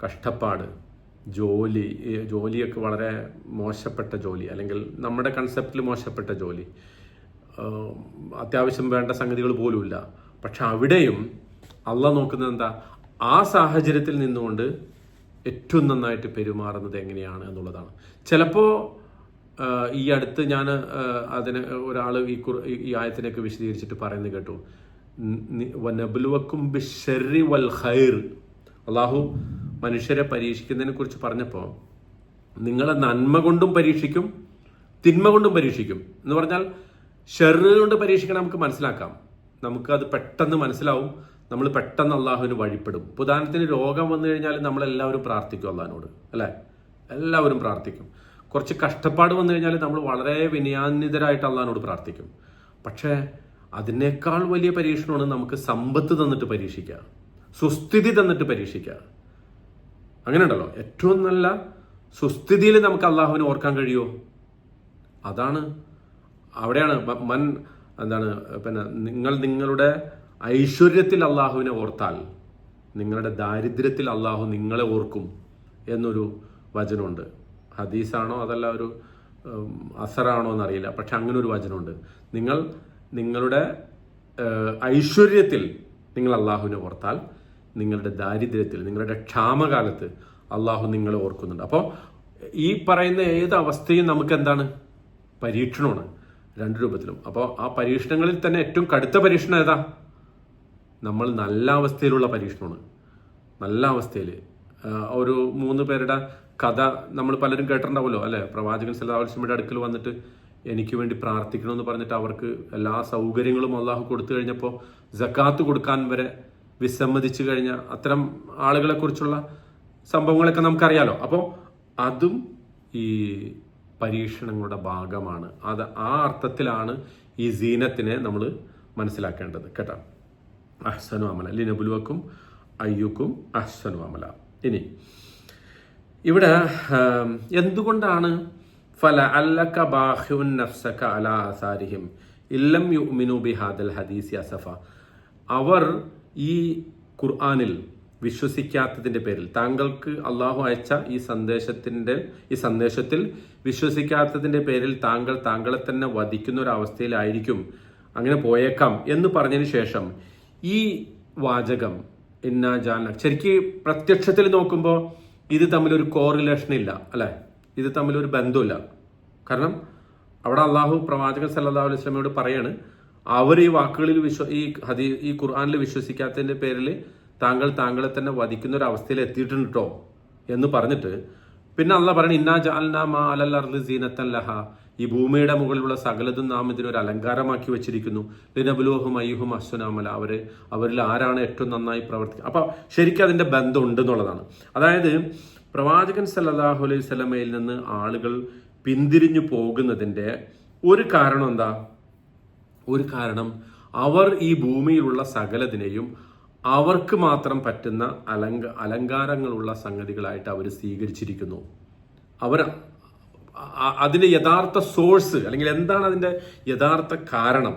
കഷ്ടപ്പാട്, ജോലിയൊക്കെ വളരെ മോശപ്പെട്ട ജോലി, അല്ലെങ്കിൽ നമ്മുടെ കൺസെപ്റ്റിൽ മോശപ്പെട്ട ജോലി, അത്യാവശ്യം വേണ്ട സംഗതികൾ പോലുമില്ല. പക്ഷെ അവിടെയും അള്ളാഹ് നോക്കുന്നത് എന്താ? ആ സാഹചര്യത്തിൽ നിന്നുകൊണ്ട് ഏറ്റവും നന്നായിട്ട് പെരുമാറുന്നത് എങ്ങനെയാണ് എന്നുള്ളതാണ്. ചിലപ്പോൾ ഈ അടുത്ത് ഞാൻ അതിന് ഒരാൾ ഈ ആയത്തിനൊക്കെ വിശദീകരിച്ചിട്ട് പറയുന്നത് കേട്ടു, വനബ്ലുവക്കും ബിശ്ശർരി വൽ ഖൈർ. അള്ളാഹു മനുഷ്യരെ പരീക്ഷിക്കുന്നതിനെ കുറിച്ച് പറഞ്ഞപ്പോൾ നിങ്ങളെ നന്മ കൊണ്ടും പരീക്ഷിക്കും, തിന്മ കൊണ്ടും പരീക്ഷിക്കും എന്ന് പറഞ്ഞാൽ ഷെറ് കൊണ്ട് പരീക്ഷിക്കണം. നമുക്ക് മനസ്സിലാക്കാം, നമുക്കത് പെട്ടെന്ന് മനസ്സിലാവും, നമ്മൾ പെട്ടെന്ന് അള്ളാഹുവിന് വഴിപ്പെടും. ഉദാഹരണത്തിന് രോഗം വന്നു കഴിഞ്ഞാൽ നമ്മളെല്ലാവരും പ്രാർത്ഥിക്കും അള്ളാഹിനോട്, അല്ലേ? എല്ലാവരും പ്രാർത്ഥിക്കും. കുറച്ച് കഷ്ടപ്പാട് വന്നു കഴിഞ്ഞാൽ നമ്മൾ വളരെ വിനയാന്വിതരായിട്ട് അള്ളാഹിനോട് പ്രാർത്ഥിക്കും. പക്ഷേ അതിനേക്കാൾ വലിയ പരീക്ഷണമാണ് നമുക്ക് സമ്പത്ത് തന്നിട്ട് പരീക്ഷിക്കുക, സുസ്ഥിതി തന്നിട്ട് പരീക്ഷിക്കുക. അങ്ങനെ ഉണ്ടല്ലോ, ഏറ്റവും നല്ല സുസ്ഥിതിയിൽ നമുക്ക് അള്ളാഹുവിനെ ഓർക്കാൻ കഴിയുമോ? അതാണ്, അവിടെയാണ് പിന്നെ നിങ്ങളുടെ ഐശ്വര്യത്തിൽ അള്ളാഹുവിനെ ഓർത്താൽ നിങ്ങളുടെ ദാരിദ്ര്യത്തിൽ അള്ളാഹു നിങ്ങളെ ഓർക്കും എന്നൊരു വചനമുണ്ട്. ഹദീസാണോ അതല്ല ഒരു അസറാണോ എന്നറിയില്ല, പക്ഷെ അങ്ങനെ ഒരു വചനമുണ്ട്. നിങ്ങളുടെ ഐശ്വര്യത്തിൽ നിങ്ങൾ അള്ളാഹുവിനെ ഓർത്താൽ നിങ്ങളുടെ ദാരിദ്ര്യത്തിൽ, നിങ്ങളുടെ ക്ഷാമകാലത്ത് അള്ളാഹു നിങ്ങളെ ഓർക്കുന്നുണ്ട്. അപ്പോൾ ഈ പറയുന്ന ഏത് അവസ്ഥയും നമുക്ക് എന്താണ്? പരീക്ഷണമാണ്, രണ്ട് രൂപത്തിലും. അപ്പോൾ ആ പരീക്ഷണങ്ങളിൽ തന്നെ ഏറ്റവും കടുത്ത പരീക്ഷണം ഏതാ? നമ്മൾ നല്ല അവസ്ഥയിലുള്ള പരീക്ഷണമാണ്. നല്ല അവസ്ഥയിൽ ഒരു 3 പേരുടെ കഥ നമ്മൾ പലരും കേട്ടിട്ടുണ്ടാവുമല്ലോ, അല്ലേ? പ്രവാചകൻ സല്ലല്ലാഹു അലൈഹി വസല്ലമയുടെ അടുക്കൽ വന്നിട്ട് എനിക്ക് വേണ്ടി പ്രാർത്ഥിക്കണമെന്ന് പറഞ്ഞിട്ട് അവർക്ക് എല്ലാ സൗകര്യങ്ങളും അള്ളാഹു കൊടുത്തു കഴിഞ്ഞപ്പോൾ സക്കാത്ത് കൊടുക്കാൻ വരെ വിസമ്മതിച്ചു കഴിഞ്ഞ അത്തരം ആളുകളെക്കുറിച്ചുള്ള സംഭവങ്ങളൊക്കെ നമുക്കറിയാലോ. അപ്പോൾ അതും ഈ പരീക്ഷണങ്ങളുടെ ഭാഗമാണ്. ആ അർത്ഥത്തിലാണ് ഈ സീനത്തിനെ നമ്മൾ മനസ്സിലാക്കേണ്ടത്, കേട്ടോ. അഹ്സനു അമല ലിനബുലുവക്കും അയ്യുക്കും അഹ്സനു അമല. ഇനി ഇവിടെ എന്തുകൊണ്ടാണ് ഫല അല്ലക ബാഖിഉൻ നഫ്സക അലാ ആസാരിഹിം ഇല്ലം യുഅ്മിനു ബിഹാദൽ ഹദീസി അസഫ. അവർ ഈ ഖുർആനിൽ വിശ്വസിക്കാത്തതിൻ്റെ പേരിൽ, താങ്കൾക്ക് അള്ളാഹു അയച്ച ഈ സന്ദേശത്തിൽ വിശ്വസിക്കാത്തതിൻ്റെ പേരിൽ താങ്കളെ തന്നെ വധിക്കുന്ന ഒരു അവസ്ഥയിലായിരിക്കും, അങ്ങനെ പോയേക്കാം എന്ന് പറഞ്ഞതിന് ശേഷം ഈ വാചകം ഇന്നാ ജാന, ശരിക്കും പ്രത്യക്ഷത്തിൽ നോക്കുമ്പോൾ ഇത് തമ്മിലൊരു കോറിലേഷൻ ഇല്ല, അല്ലേ? ഇത് തമ്മിലൊരു ബന്ധമില്ല. കാരണം അവിടെ അള്ളാഹു പ്രവാചകൻ സല്ലല്ലാഹു അലൈഹി വസല്ലമയോട് പറയാണ്, അവർ ഈ വാക്കുകളിൽ ഈ ഖുർആനിൽ വിശ്വസിക്കാത്തതിൻ്റെ പേരിൽ താങ്കളെ തന്നെ വധിക്കുന്ന ഒരു അവസ്ഥയിൽ എത്തിയിട്ടുണ്ട് കേട്ടോ എന്ന് പറഞ്ഞിട്ട് പിന്നെ അള്ളാഹ് പറയണ ഇന്നാ ജഅൽനാ മാ അലൽ അർളി സീനത്തൻ ലഹ, ഈ ഭൂമിയുടെ മുകളിലുള്ള സകലതും നാം ഇതിനൊരു അലങ്കാരമാക്കി വെച്ചിരിക്കുന്നു. ലിനബ്ലുവഹും അയ്യുഹും അഹ്സനു അമല, അവരിൽ ആരാണ് ഏറ്റവും നന്നായി പ്രവർത്തിക്കുക. അപ്പോൾ ശരിക്കും അതിൻ്റെ ബന്ധം ഉണ്ടെന്നുള്ളതാണ്. അതായത് പ്രവാചകൻ സല്ലല്ലാഹു അലൈഹി വസല്ലമയിൽ നിന്ന് ആളുകൾ പിന്തിരിഞ്ഞു പോകുന്നതിൻ്റെ ഒരു കാരണം എന്താ? ഒരു കാരണം അവർ ഈ ഭൂമിയിലുള്ള സകലതിനെയും അവർക്ക് മാത്രം പറ്റുന്ന അലങ്കാരങ്ങളുള്ള സംഗതികളായിട്ട് അവർ സ്വീകരിച്ചിരിക്കുന്നു. അതിൻ്റെ യഥാർത്ഥ സോഴ്സ്, അല്ലെങ്കിൽ എന്താണ് അതിൻ്റെ യഥാർത്ഥ കാരണം,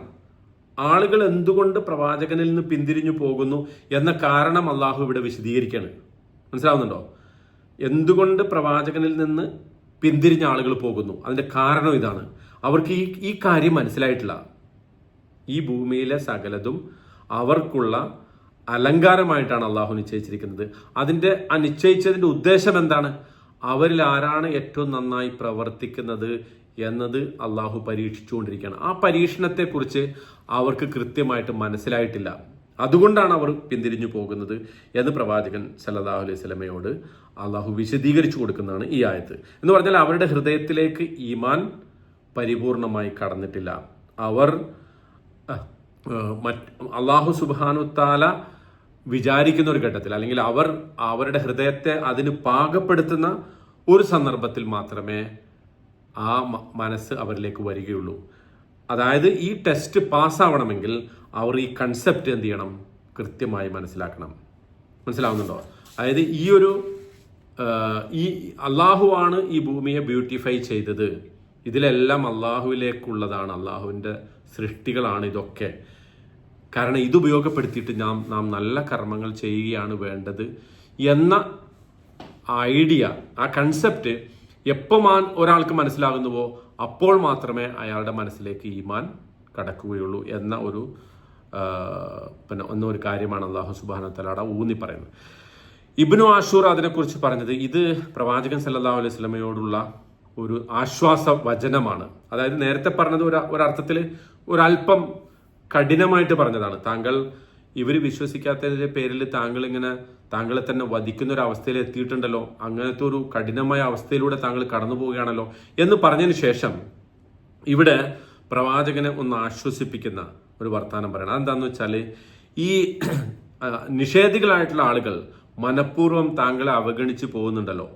ആളുകൾ എന്തുകൊണ്ട് പ്രവാചകനിൽ നിന്ന് പിന്തിരിഞ്ഞു പോകുന്നു എന്ന കാരണം അള്ളാഹു ഇവിടെ വിശദീകരിക്കുകയാണ്. മനസ്സിലാവുന്നുണ്ടോ? എന്തുകൊണ്ട് പ്രവാചകനിൽ നിന്ന് പിന്തിരിഞ്ഞ ആളുകൾ പോകുന്നു, അതിൻ്റെ കാരണം ഇതാണ്. അവർക്ക് ഈ കാര്യം മനസ്സിലായിട്ടില്ല. ഈ ഭൂമിയിലെ സകലതും അവർക്കുള്ള അലങ്കാരമായിട്ടാണ് അള്ളാഹു നിശ്ചയിച്ചിരിക്കുന്നത്. ആ നിശ്ചയിച്ചതിൻ്റെ ഉദ്ദേശം എന്താണ്? അവരിൽ ആരാണ് ഏറ്റവും നന്നായി പ്രവർത്തിക്കുന്നത് എന്നത് അള്ളാഹു പരീക്ഷിച്ചുകൊണ്ടിരിക്കുകയാണ്. ആ പരീക്ഷണത്തെക്കുറിച്ച് അവർക്ക് കൃത്യമായിട്ട് മനസ്സിലായിട്ടില്ല. അതുകൊണ്ടാണ് അവർ പിന്തിരിഞ്ഞു പോകുന്നത് എന്ന് പ്രവാചകൻ സല്ലല്ലാഹു അലൈഹി വസല്ലമയോട് അള്ളാഹു വിശദീകരിച്ചു കൊടുക്കുന്നതാണ് ഈ ആയത്ത്. എന്ന് പറഞ്ഞാൽ അവരുടെ ഹൃദയത്തിലേക്ക് ഈമാൻ പരിപൂർണമായി കടന്നിട്ടില്ല. അവർ അള്ളാഹു സുബ്ഹാനഹു താല വിചാരിക്കുന്ന ഒരു ഘട്ടത്തിൽ, അല്ലെങ്കിൽ അവരുടെ ഹൃദയത്തെ അതിന് പാകപ്പെടുത്തുന്ന ഒരു സന്ദർഭത്തിൽ മാത്രമേ ആ മനസ്സ് അവരിലേക്ക് വരികയുള്ളൂ. അതായത് ഈ ടെസ്റ്റ് പാസ്സാവണമെങ്കിൽ അവർ ഈ കൺസെപ്റ്റ് എന്ത് ചെയ്യണം, കൃത്യമായി മനസ്സിലാക്കണം. മനസ്സിലാവുന്നുണ്ടോ? അതായത് ഈ അള്ളാഹുവാണ് ഈ ഭൂമിയെ ബ്യൂട്ടിഫൈ ചെയ്തത്, ഇതിലെല്ലാം അള്ളാഹുവിലേക്കുള്ളതാണ്, അള്ളാഹുവിൻ്റെ സൃഷ്ടികളാണ് ഇതൊക്കെ. കാരണം ഇത് ഉപയോഗപ്പെടുത്തിയിട്ട് നാം നല്ല കർമ്മങ്ങൾ ചെയ്യുകയാണ് വേണ്ടത് എന്ന ഐഡിയ, ആ കൺസെപ്റ്റ് എപ്പോൾ ഒരാൾക്ക് മനസ്സിലാകുന്നുവോ അപ്പോൾ മാത്രമേ അയാളുടെ മനസ്സിലേക്ക് ഈമാൻ കടക്കുകയുള്ളൂ എന്ന ഒരു കാര്യമാണ് അല്ലാഹു സുബ്ഹാനഹു തആല ഊന്നി പറയുന്നത്. ഇബ്നു ആഷൂർ അതിനെക്കുറിച്ച് പറഞ്ഞത്, ഇത് പ്രവാചകൻ സല്ലല്ലാഹു അലൈഹി വസല്ലമയോടുള്ള ഒരു ആശ്വാസ വചനമാണ്. അതായത് നേരത്തെ പറഞ്ഞത് ഒരർത്ഥത്തിൽ ഒരല്പം കഠിനമായിട്ട് പറഞ്ഞതാണ്. ഇവർ വിശ്വസിക്കാത്തതിന്റെ പേരിൽ താങ്കളെ തന്നെ വധിക്കുന്ന ഒരു അവസ്ഥയിൽ എത്തിയിട്ടുണ്ടല്ലോ, അങ്ങനത്തെ ഒരു കഠിനമായ അവസ്ഥയിലൂടെ താങ്കൾ കടന്നു പോവുകയാണല്ലോ എന്ന് പറഞ്ഞതിന് ശേഷം ഇവിടെ പ്രവാചകനെ ഒന്ന് ആശ്വസിപ്പിക്കുന്ന ഒരു വർത്താനം പറയണം. അതെന്താന്ന് വെച്ചാൽ, ഈ നിഷേധികളായിട്ടുള്ള ആളുകൾ മനഃപൂർവ്വം താങ്കളെ അവഗണിച്ച് പോകുന്നുണ്ടല്ലോ,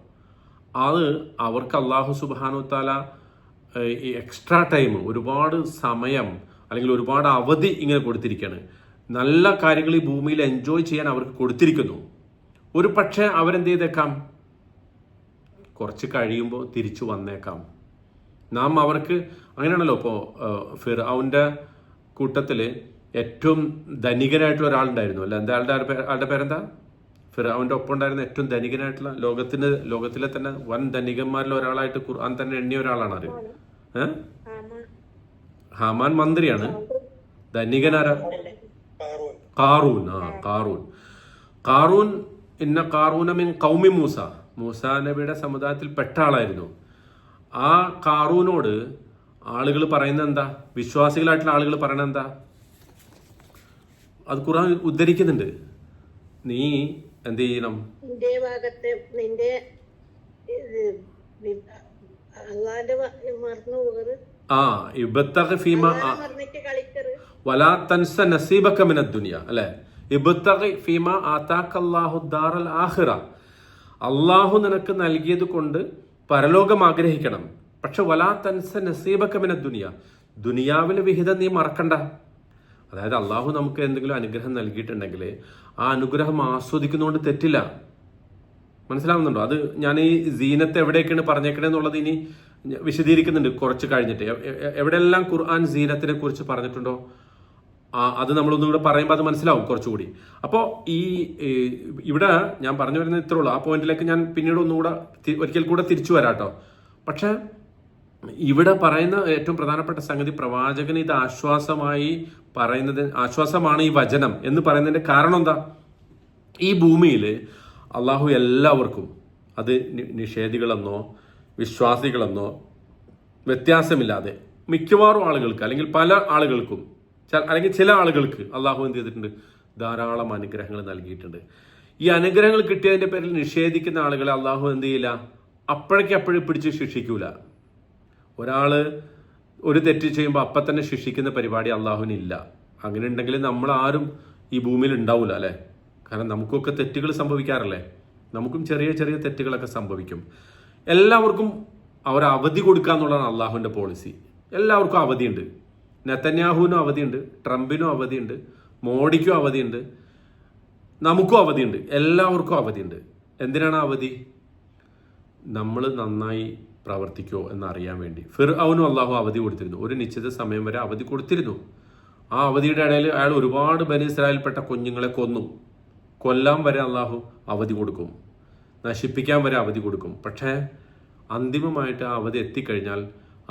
അത് അവർക്ക് അല്ലാഹു സുബ്ഹാനഹു തആല എക്സ്ട്രാ ടൈം, ഒരുപാട് സമയം അല്ലെങ്കിൽ ഒരുപാട് അവധി ഇങ്ങനെ കൊടുത്തിരിക്കുകയാണ്. നല്ല കാര്യങ്ങൾ ഈ ഭൂമിയിൽ എൻജോയ് ചെയ്യാൻ അവർക്ക് കൊടുത്തിരിക്കുന്നു. ഒരു പക്ഷേ അവരെന്ത് ചെയ്തേക്കാം, കുറച്ച് കഴിയുമ്പോൾ തിരിച്ചു വന്നേക്കാം. നാം അവർക്ക് അങ്ങനെയാണല്ലോ. ഇപ്പോൾ ഫിർഔന്റെ കൂട്ടത്തിൽ ഏറ്റവും ധനികനായിട്ടുള്ള ഒരാളുണ്ടായിരുന്നു അല്ല, എന്താ ആളുടെ പേരെന്താ? ഫിർഔന്റെ ഒപ്പം ഉണ്ടായിരുന്ന ഏറ്റവും ധനികനായിട്ടുള്ള ലോകത്തിലെ തന്നെ വൻ ധനികന്മാരിൽ ഒരാളായിട്ട് ഖുർആൻ തന്നെ എണ്ണിയ ഒരാളാണ് ആര്? ഹാമാൻ മന്ത്രിയാണ്. ധനികനാരാ? ഖാറൂൻ. ഇന്ന ഖാറൂന മിൻ ഖൗമി മൂസ നബിയുടെ സമുദായത്തിൽ പെട്ട ആളായിരുന്നു. ആ ഖാറൂനോട് ആളുകൾ പറയുന്നത് എന്താ? വിശ്വാസികളായിട്ടുള്ള ആളുകൾ പറയണത് എന്താ? അത് ഖുർആൻ ഉദ്ധരിക്കുന്നുണ്ട്. നീ എന്ത് ചെയ്യണം? വലാ തൻസ നസീബക മിനദ് ദുനിയ, അല്ലേ? ഇബ്തഗി ഫീമാ ആതാകല്ലാഹു ദാറൽ ആഖിറ. അല്ലാഹു നിനക്ക് നൽകിയത് കൊണ്ട് പരലോകം ആഗ്രഹിക്കണം. പക്ഷെ വലാ തൻസ നസീബക മിനദ് ദുനിയ, ദുനിയാവിലെ വിഹിതം നീ മറക്കണ്ട. അതായത് അള്ളാഹു നമുക്ക് എന്തെങ്കിലും അനുഗ്രഹം നൽകിയിട്ടുണ്ടെങ്കിൽ ആ അനുഗ്രഹം ആസ്വദിക്കുന്നതുകൊണ്ട് തെറ്റില്ല. മനസ്സിലാവുന്നുണ്ടോ? അത് ഞാൻ ഈ സീനത്ത് എവിടെയൊക്കെയാണ് പറഞ്ഞേക്കണേന്നുള്ളത് ഇനി വിശദീകരിക്കുന്നുണ്ട് കുറച്ച് കഴിഞ്ഞിട്ട്. എവിടെയെല്ലാം ഖുർആൻ സീനത്തിനെ കുറിച്ച് പറഞ്ഞിട്ടുണ്ടോ അത് നമ്മളൊന്നും കൂടെ പറയുമ്പോൾ അത് മനസ്സിലാവും കുറച്ചുകൂടി. അപ്പോൾ ഇവിടെ ഞാൻ പറഞ്ഞു വരുന്നത് ഇത്രേ ഉള്ളൂ. ആ പോയിന്റിലേക്ക് ഞാൻ പിന്നീട് ഒരിക്കൽ കൂടെ തിരിച്ചു വരാട്ടോ. പക്ഷെ ഇവിടെ പറയുന്ന ഏറ്റവും പ്രധാനപ്പെട്ട സംഗതി, പ്രവാചകന് ഇത് ആശ്വാസമാണ് ഈ വചനം എന്ന് പറയുന്നതിന്റെ കാരണം എന്താ? ഈ ഭൂമിയിൽ അള്ളാഹു എല്ലാവർക്കും, അത് നിഷേധികളെന്നോ വിശ്വാസികളെന്നോ വ്യത്യാസമില്ലാതെ മിക്കവാറും ആളുകൾക്ക്, അല്ലെങ്കിൽ പല ആളുകൾക്കും, അല്ലെങ്കിൽ ചില ആളുകൾക്ക് അള്ളാഹു എന്ത് ചെയ്തിട്ടുണ്ട്? ധാരാളം അനുഗ്രഹങ്ങൾ നൽകിയിട്ടുണ്ട്. ഈ അനുഗ്രഹങ്ങൾ കിട്ടിയതിന്റെ പേരിൽ നിഷേധിക്കുന്ന ആളുകളെ അള്ളാഹു എന്ത് ചെയ്യില്ല? അപ്പോഴേക്കപ്പോഴും പിടിച്ച് ശിക്ഷിക്കൂല. ഒരാള് ഒരു തെറ്റ് ചെയ്യുമ്പോൾ അപ്പം തന്നെ ശിക്ഷിക്കുന്ന പരിപാടി അള്ളാഹുവിനില്ല. അങ്ങനെ ഉണ്ടെങ്കിൽ നമ്മൾ ആരും ഈ ഭൂമിയിൽ ഉണ്ടാവില്ല, അല്ലേ? കാരണം നമുക്കൊക്കെ തെറ്റുകൾ സംഭവിക്കാറില്ലേ? നമുക്കും ചെറിയ ചെറിയ തെറ്റുകളൊക്കെ സംഭവിക്കും. എല്ലാവർക്കും അവധി കൊടുക്കുക എന്നുള്ളതാണ് അള്ളാഹുവിൻ്റെ പോളിസി. എല്ലാവർക്കും അവധിയുണ്ട്. നെതന്യാഹുവിനും അവധിയുണ്ട്, ട്രംപിനും അവധിയുണ്ട്, മോഡിക്കും അവധിയുണ്ട്, നമുക്കും അവധിയുണ്ട്, എല്ലാവർക്കും അവധിയുണ്ട്. എന്തിനാണ് അവധി? നമ്മൾ നന്നായി പ്രവർത്തിക്കുമോ എന്നറിയാൻ വേണ്ടി. ഫിർഔനും അള്ളാഹു അവധി കൊടുത്തിരുന്നു. ഒരു നിശ്ചിത സമയം വരെ അവധി കൊടുത്തിരുന്നു. ആ അവധിയുടെ ഇടയിൽ അയാൾ ഒരുപാട് ബനി ഇസ്രായേൽപ്പെട്ട കുഞ്ഞുങ്ങളെ കൊല്ലാൻ വരെ അള്ളാഹു അവധി കൊടുക്കും, നശിപ്പിക്കാൻ വരെ അവധി കൊടുക്കും. പക്ഷേ അന്തിമമായിട്ട് ആ അവധി എത്തിക്കഴിഞ്ഞാൽ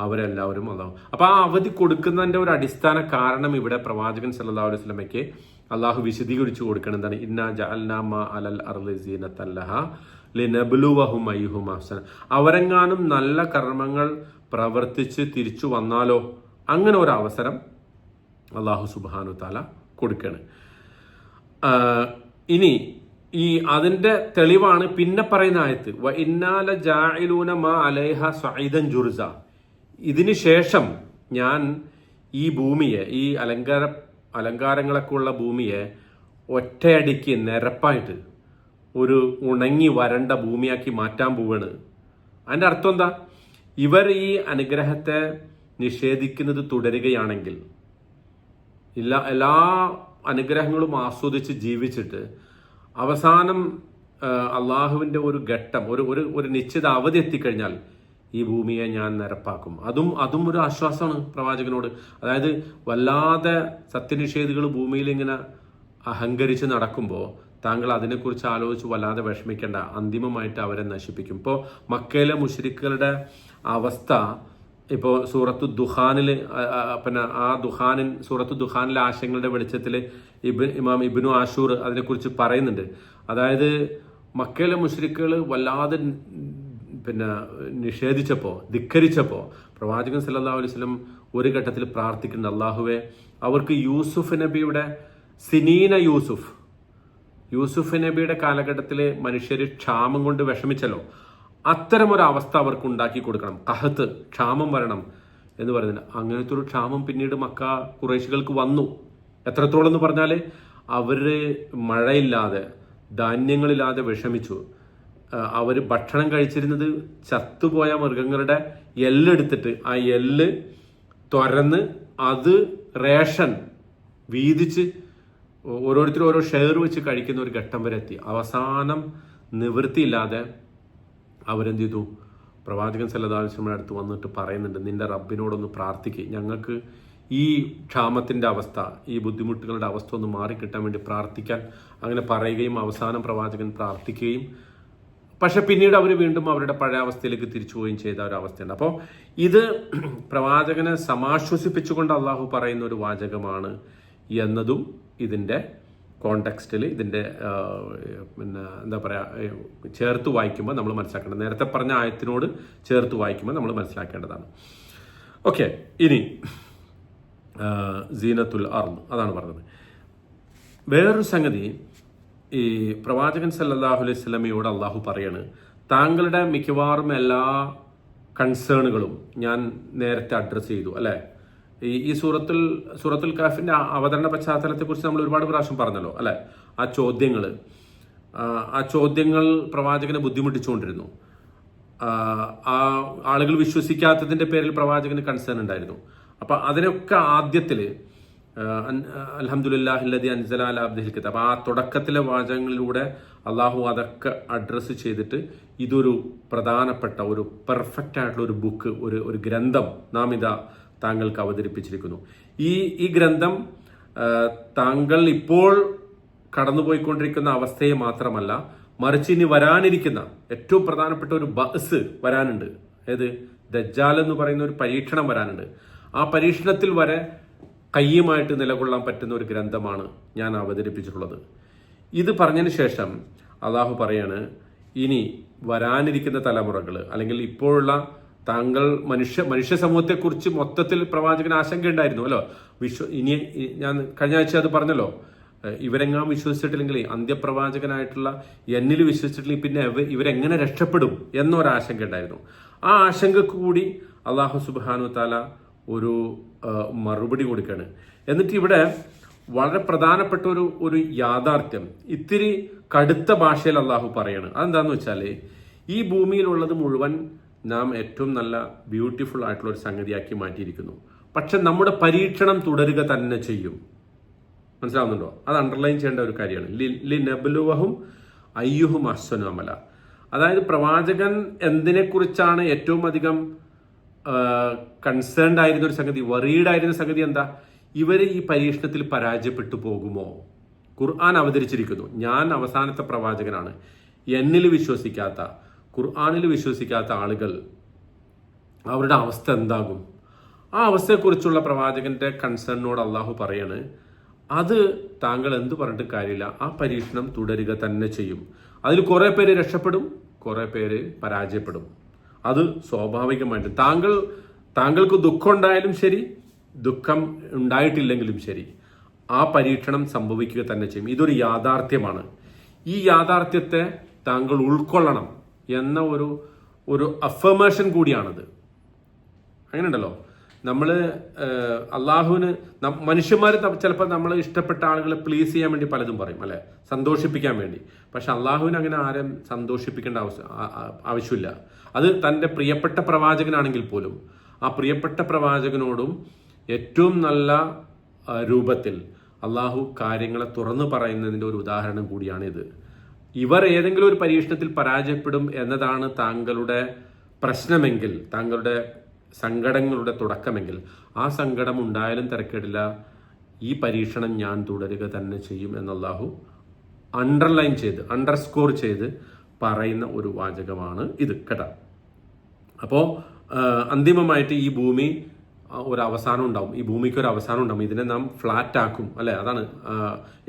അവരെല്ലാവരും അള്ളാഹു. അപ്പോൾ ആ അവധി കൊടുക്കുന്നതിൻ്റെ ഒരു അടിസ്ഥാന കാരണം ഇവിടെ പ്രവാചകൻ സല്ലല്ലാഹു അലൈഹി വസല്ലമയ്ക്ക് അള്ളാഹു വിശദീകരിച്ചു കൊടുക്കണം. എന്താണ്? ഇന്നാ ജഅൽനാ മാ അലൽ അർളി സീനത്തൻ ലഹാ ലിനബ്ലുവഹും അയ്യുഹും അഹ്സന. അവരെങ്ങാനും നല്ല കർമ്മങ്ങൾ പ്രവർത്തിച്ച് തിരിച്ചു വന്നാലോ, അങ്ങനെ ഒരു അവസരം അള്ളാഹു സുബ്ഹാനഹു തആല കൊടുക്കുകയാണ്. ഇനി അതിന്റെ തെളിവാണ് പിന്നെ പറയുന്ന ആയത്ത്, വ ഇന്നാല ജാഇലൂന മാ അലൈഹ സഈദൻ ജുർസ. ഇതിന് ശേഷം ഞാൻ ഈ ഭൂമിയെ, ഈ അലങ്കാരങ്ങളൊക്കെ ഉള്ള ഭൂമിയെ ഒറ്റയടിക്ക് നിരപ്പായിട്ട് ഒരു ഉണങ്ങി വരണ്ട ഭൂമിയാക്കി മാറ്റാൻ പോവാണ്. അതിൻ്റെ അർത്ഥം എന്താ? ഇവർ ഈ അനുഗ്രഹത്തെ നിഷേധിക്കുന്നത് തുടരുകയാണെങ്കിൽ, എല്ലാ അനുഗ്രഹങ്ങളും ആസ്വദിച്ച് ജീവിച്ചിട്ട് അവസാനം അള്ളാഹുവിൻ്റെ ഒരു ഘട്ടം, ഒരു നിശ്ചിത അവധി എത്തിക്കഴിഞ്ഞാൽ ഈ ഭൂമിയെ ഞാൻ നിരപ്പാക്കും. അതും ഒരു ആശ്വാസമാണ് പ്രവാചകനോട്. അതായത് വല്ലാതെ സത്യനിഷേധികൾ ഭൂമിയിൽ ഇങ്ങനെ അഹങ്കരിച്ച് നടക്കുമ്പോൾ താങ്കൾ അതിനെക്കുറിച്ച് ആലോചിച്ച് വല്ലാതെ വിഷമിക്കേണ്ട, അന്തിമമായിട്ട് അവരെ നശിപ്പിക്കും. ഇപ്പോൾ മക്കയിലെ മുശ്രിക്കുകളുടെ അവസ്ഥ ഇപ്പോൾ സൂറത്തു ദുഖാനിൽ, പിന്നെ സൂറത്തു ദുഖാനിലെ ആശയങ്ങളുടെ വെളിച്ചത്തിൽ ഇമാം ഇബ്നു ആഷൂർ അതിനെക്കുറിച്ച് പറയുന്നുണ്ട്. അതായത് മക്കയിലെ മുശ്രിക്കുകൾ വല്ലാതെ നിഷേധിച്ചപ്പോൾ, ധിക്കരിച്ചപ്പോൾ പ്രവാചകൻ സല്ലല്ലാഹു അലൈഹി വസല്ലം ഒരു ഘട്ടത്തിൽ പ്രാർത്ഥിക്കുന്നുണ്ട്, അള്ളാഹുവെ അവർക്ക് യൂസുഫ് നബിയുടെ യൂസുഫ് നബിയുടെ കാലഘട്ടത്തിൽ മനുഷ്യർ ക്ഷാമം കൊണ്ട് വിഷമിച്ചല്ലോ, അത്തരമൊരു അവസ്ഥ അവർക്ക് ഉണ്ടാക്കി കൊടുക്കണം, കഹത്ത്, ക്ഷാമം വരണം എന്ന് പറയുന്നത്. അങ്ങനത്തെ ഒരു ക്ഷാമം പിന്നീട് മക്ക ഖുറൈശികൾക്ക് വന്നു. എത്രത്തോളം എന്ന് പറഞ്ഞാൽ അവര് മഴയില്ലാതെ, ധാന്യങ്ങളില്ലാതെ വിഷമിച്ചു. അവർ ഭക്ഷണം കഴിച്ചിരുന്നത് ചത്തുപോയ മൃഗങ്ങളുടെ എല്ലെടുത്തിട്ട് ആ എല്ല് തുരന്ന് അത് റേഷൻ വീതിച്ച് ഓരോരുത്തരും ഓരോ ഷെയർ വെച്ച് കഴിക്കുന്ന ഒരു ഘട്ടം വരെ എത്തി. അവസാനം നിവൃത്തിയില്ലാതെ അവരെന്ത് ചെയ്തു? പ്രവാചകൻ സല്ലല്ലാഹു അലൈഹി വസല്ലമയുടെ അടുത്ത് വന്നിട്ട് പറയുന്നുണ്ട്, നിന്റെ റബ്ബിനോടൊന്ന് പ്രാർത്ഥിക്കുക, ഞങ്ങൾക്ക് ഈ ക്ഷാമത്തിൻ്റെ അവസ്ഥ, ഈ ബുദ്ധിമുട്ടുകളുടെ അവസ്ഥ ഒന്ന് മാറിക്കിട്ടാൻ വേണ്ടി പ്രാർത്ഥിക്കാൻ. അങ്ങനെ പറയുകയും അവസാനം പ്രവാചകൻ പ്രാർത്ഥിക്കുകയും, പക്ഷെ പിന്നീട് അവർ വീണ്ടും അവരുടെ പഴയ അവസ്ഥയിലേക്ക് തിരിച്ചു പോവുകയും ചെയ്ത ഒരു അവസ്ഥയുണ്ട്. അപ്പോൾ ഇത് പ്രവാചകനെ സമാശ്വസിപ്പിച്ചുകൊണ്ട് അള്ളാഹു പറയുന്ന ഒരു വാചകമാണ് എന്നതും ഇതിൻ്റെ കോണ്ടെക്സ്റ്റിൽ, ഇതിൻ്റെ എന്താ പറയുക, ചേർത്ത് വായിക്കുമ്പോൾ നമ്മൾ മനസ്സിലാക്കേണ്ടത്, നേരത്തെ പറഞ്ഞ ആയത്തിനോട് ചേർത്ത് വായിക്കുമ്പോൾ നമ്മൾ മനസ്സിലാക്കേണ്ടതാണ്. ഓക്കെ, ഇനി സീനത്തുൽ അർദ് അതാണ് പറഞ്ഞത്. വേറൊരു സംഗതി, ഈ പ്രവാചകൻ സല്ലല്ലാഹു അലൈഹി വസല്ലമയോട് അള്ളാഹു പറയാണ്, താങ്കളുടെ മിക്കവാറും എല്ലാ കൺസേണുകളും ഞാൻ നേരത്തെ അഡ്രസ്സ് ചെയ്തു അല്ലേ. ഈ സൂറത്തുൽ കാഫിന്റെ അവതരണ പശ്ചാത്തലത്തെക്കുറിച്ച് നമ്മൾ ഒരുപാട് പ്രാവശ്യം പറഞ്ഞല്ലോ അല്ലെ. ആ ചോദ്യങ്ങൾ പ്രവാചകനെ ബുദ്ധിമുട്ടിച്ചുകൊണ്ടിരുന്നു. ആ ആളുകൾ വിശ്വസിക്കാത്തതിന്റെ പേരിൽ പ്രവാചകന് കൺസേൺ ഉണ്ടായിരുന്നു. അപ്പൊ അതിനൊക്കെ ആദ്യത്തില് അൽഹംദുലില്ലാഹില്ലദി അൻസല അലാ അബ്ദിഹിൽ കിതാബ്, ആ തുടക്കത്തിലെ വാചകങ്ങളിലൂടെ അള്ളാഹു അതൊക്കെ അഡ്രസ്സ് ചെയ്തിട്ട് ഇതൊരു പ്രധാനപ്പെട്ട ഒരു പെർഫെക്റ്റ് ആയിട്ടുള്ള ഒരു ബുക്ക്, ഒരു ഗ്രന്ഥം നാം ഇതാ താങ്കൾക്ക് അവതരിപ്പിച്ചിരിക്കുന്നു. ഈ ഗ്രന്ഥം താങ്കൾ ഇപ്പോൾ കടന്നുപോയിക്കൊണ്ടിരിക്കുന്ന അവസ്ഥയെ മാത്രമല്ല, മറിച്ച് ഇനി വരാനിരിക്കുന്ന ഏറ്റവും പ്രധാനപ്പെട്ട ഒരു ബഅസ് വരാനുണ്ട്. ഏത്? ദജ്ജാൽ എന്ന് പറയുന്ന ഒരു പരീക്ഷണം വരാനുണ്ട്. ആ പരീക്ഷണത്തിൽ വരെ കയ്യുമായിട്ട് നിലകൊള്ളാൻ പറ്റുന്ന ഒരു ഗ്രന്ഥമാണ് ഞാൻ അവതരിപ്പിച്ചിട്ടുള്ളത്. ഇത് പറഞ്ഞതിന് ശേഷം അള്ളാഹു പറയാണ്, ഇനി വരാനിരിക്കുന്ന തലമുറകൾ അല്ലെങ്കിൽ ഇപ്പോഴുള്ള താങ്കൾ മനുഷ്യ സമൂഹത്തെക്കുറിച്ച് മൊത്തത്തിൽ പ്രവാചകന് ആശങ്കയുണ്ടായിരുന്നു അല്ലോ. ഇനി ഞാൻ കഴിഞ്ഞ ആഴ്ച അത് പറഞ്ഞല്ലോ, ഇവരെങ്ങാൻ വിശ്വസിച്ചിട്ടില്ലെങ്കിൽ, അന്ത്യപ്രവാചകനായിട്ടുള്ള എന്നിൽ വിശ്വസിച്ചിട്ടില്ലെങ്കിൽ പിന്നെ ഇവരെങ്ങനെ രക്ഷപ്പെടും എന്നൊരാശങ്ക ഉണ്ടായിരുന്നു. ആ ആശങ്കക്ക് കൂടി അള്ളാഹു സുബ്ഹാനഹു വതആല ഒരു മറുപടി കൊടുക്കുകയാണ്. എന്നിട്ട് ഇവിടെ വളരെ പ്രധാനപ്പെട്ട ഒരു യാഥാർത്ഥ്യം ഇത്തിരി കടുത്ത ഭാഷയിൽ അള്ളാഹു പറയാണ്. അതെന്താന്ന് വെച്ചാൽ, ഈ ഭൂമിയിലുള്ളത് മുഴുവൻ നാം ഏറ്റവും നല്ല ബ്യൂട്ടിഫുൾ ആയിട്ടുള്ള ഒരു സംഗതിയാക്കി മാറ്റിയിരിക്കുന്നു. പക്ഷെ നമ്മുടെ പരീക്ഷണം തുടരുക തന്നെ ചെയ്യും. മനസ്സിലാവുന്നുണ്ടോ? അത് അണ്ടർലൈൻ ചെയ്യേണ്ട ഒരു കാര്യമാണ്. ലിനബ്ലുവഹും അയ്യുഹും അഹ്സനു അമല. അതായത് പ്രവാചകൻ എന്തിനെക്കുറിച്ചാണ് ഏറ്റവും അധികം കൺസേൺഡ് ആയിരുന്ന ഒരു സംഗതി, വറീഡ് ആയിരുന്ന സംഗതി എന്താ? ഇവർ ഈ പരീക്ഷണത്തിൽ പരാജയപ്പെട്ടു പോകുമോ? ഖുർആൻ അവതരിച്ചിരിക്കുന്നു, ഞാൻ അവസാനത്തെ പ്രവാചകനാണ്, എന്നിൽ വിശ്വസിക്കാത്ത, ഖുർആനിൽ വിശ്വസിക്കാത്ത ആളുകൾ അവരുടെ അവസ്ഥ എന്താകും? ആ അവസ്ഥയെക്കുറിച്ചുള്ള പ്രവാചകന്റെ കൺസേണിനോട് അള്ളാഹു പറയാണ്, അത് താങ്കൾ എന്ത് പറഞ്ഞിട്ട് കാര്യമില്ല, ആ പരീക്ഷണം തുടരുക തന്നെ ചെയ്യും. അതിൽ കുറെ പേര് രക്ഷപ്പെടും, കുറെ പേര് പരാജയപ്പെടും. അത് സ്വാഭാവികമായിട്ടും താങ്കൾക്ക് ദുഃഖം ഉണ്ടായാലും ശരി, ദുഃഖം ഉണ്ടായിട്ടില്ലെങ്കിലും ശരി, ആ പരീക്ഷണം സംഭവിക്കുക തന്നെ ചെയ്യും. ഇതൊരു യാഥാർത്ഥ്യമാണ്. ഈ യാഥാർത്ഥ്യത്തെ താങ്കൾ ഉൾക്കൊള്ളണം എന്ന ഒരു അഫർമേഷൻ കൂടിയാണത്. അങ്ങനെ ഉണ്ടല്ലോ. നമ്മൾ അള്ളാഹുവിന് മനുഷ്യന്മാർ ചിലപ്പോൾ നമ്മൾ ഇഷ്ടപ്പെട്ട ആളുകളെ പ്ലീസ് ചെയ്യാൻ വേണ്ടി പലതും പറയും അല്ലെ, സന്തോഷിപ്പിക്കാൻ വേണ്ടി. പക്ഷെ അള്ളാഹുവിന് അങ്ങനെ ആരും സന്തോഷിപ്പിക്കേണ്ട ആവശ്യമില്ല. അത് തൻ്റെ പ്രിയപ്പെട്ട പ്രവാചകനാണെങ്കിൽ പോലും ആ പ്രിയപ്പെട്ട പ്രവാചകനോടും ഏറ്റവും നല്ല രൂപത്തിൽ അള്ളാഹു കാര്യങ്ങളെ തുറന്നു പറയുന്നതിൻ്റെ ഒരു ഉദാഹരണം കൂടിയാണിത്. ഇവർ ഏതെങ്കിലും ഒരു പരീക്ഷണത്തിൽ പരാജയപ്പെടും എന്നതാണ് താങ്കളുടെ പ്രശ്നമെങ്കിൽ, താങ്കളുടെ സങ്കടങ്ങളുടെ തുടക്കമെങ്കിൽ, ആ സങ്കടം ഉണ്ടായാലും തിരക്കേടില്ല, ഈ പരീക്ഷണം ഞാൻ തുടരുക തന്നെ ചെയ്യും എന്ന് അല്ലാഹു അണ്ടർലൈൻ ചെയ്ത് അണ്ടർസ്കോർ ചെയ്ത് പറയുന്ന ഒരു വാചകമാണ് ഇത് കേട്ടോ. അപ്പോൾ അന്തിമമായിട്ട് ഈ ഭൂമി ഒരു അവസാനം ഉണ്ടാവും, ഈ ഭൂമിക്ക് ഒരു അവസാനം ഉണ്ടാവും. ഇതിനെ നാം ഫ്ലാറ്റ് ആക്കും അല്ലെ. അതാണ്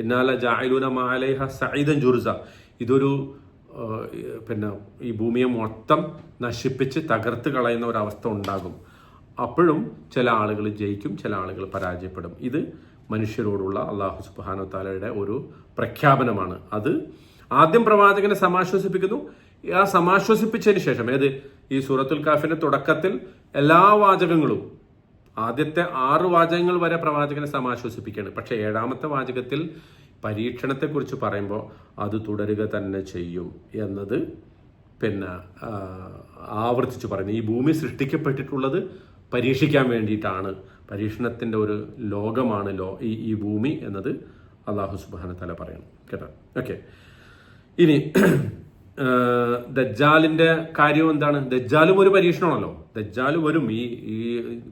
ഇന്നാല ജാഇലൂന മാലൈഹ സഈദൻ ജുർസ. ഇതൊരു പിന്നെ ഈ ഭൂമിയെ മൊത്തം നശിപ്പിച്ച് തകർത്ത് കളയുന്ന ഒരവസ്ഥ ഉണ്ടാകും. അപ്പോഴും ചില ആളുകൾ ജയിക്കും, ചില ആളുകൾ പരാജയപ്പെടും. ഇത് മനുഷ്യരോടുള്ള അല്ലാഹു സുബ്ഹാനഹു തആലയുടെ ഒരു പ്രഖ്യാപനമാണ്. അത് ആദ്യം പ്രവാചകനെ സമാശ്വസിപ്പിക്കുന്നു. ആ സമാശ്വസിപ്പിച്ചതിന് ശേഷം ഈ സൂറത്തുൽ കാഫിന്റെ തുടക്കത്തിൽ എല്ലാ വാചകങ്ങളും ആദ്യത്തെ 6 വാചകങ്ങൾ വരെ പ്രവാചകനെ സമാശ്വസിപ്പിക്കുകയാണ്. പക്ഷെ 7ാമത്തെ വാചകത്തിൽ പരീക്ഷണത്തെക്കുറിച്ച് പറയുമ്പോൾ അത് തുടരുക തന്നെ ചെയ്യും എന്നത് പിന്നെ ആവർത്തിച്ച് പറയുന്നു. ഈ ഭൂമി സൃഷ്ടിക്കപ്പെട്ടിട്ടുള്ളത് പരീക്ഷിക്കാൻ വേണ്ടിയിട്ടാണ്, പരീക്ഷണത്തിൻ്റെ ഒരു ലോകമാണ് ഈ ഭൂമി എന്നത് അല്ലാഹു സുബ്ഹാനഹു തആല പറയണം കേട്ടോ. ഓക്കെ, ഇനി ദജ്ജാലിന്റെ കാര്യം എന്താണ്? ദജ്ജാലും ഒരു പരീക്ഷണമാണല്ലോ. ദജ്ജാൽ വരും, ഈ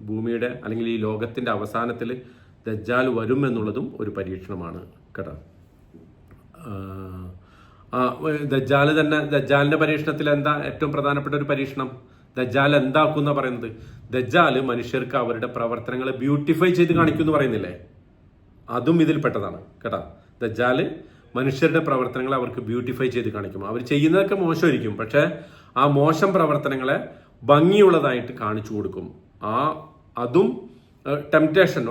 ഭൂമിയുടെ അല്ലെങ്കിൽ ഈ ലോകത്തിന്റെ അവസാനത്തിൽ ദജ്ജാൽ വരും എന്നുള്ളതും ഒരു പരീക്ഷണമാണ് കേട്ടോ. ദജ്ജാലിന്റെ പരീക്ഷണത്തിൽ എന്താ ഏറ്റവും പ്രധാനപ്പെട്ട ഒരു പരീക്ഷണം? ദജ്ജാൽ എന്താക്കും എന്നാ പറയുന്നത്? ദജ്ജാൽ മനുഷ്യർക്ക് അവരുടെ പ്രവർത്തനങ്ങളെ ബ്യൂട്ടിഫൈ ചെയ്ത് കാണിക്കും എന്ന് പറയുന്നില്ലേ, അതും ഇതിൽപ്പെട്ടതാണ് കേട്ടോ. ദജ്ജാല് മനുഷ്യരുടെ പ്രവർത്തനങ്ങളെ അവർക്ക് ബ്യൂട്ടിഫൈ ചെയ്ത് കാണിക്കും. അവർ ചെയ്യുന്നതൊക്കെ മോശമായിരിക്കും, പക്ഷെ ആ മോശം പ്രവർത്തനങ്ങളെ ഭംഗിയുള്ളതായിട്ട് കാണിച്ചു കൊടുക്കും. അതും ടെംപ്റ്റേഷൻ,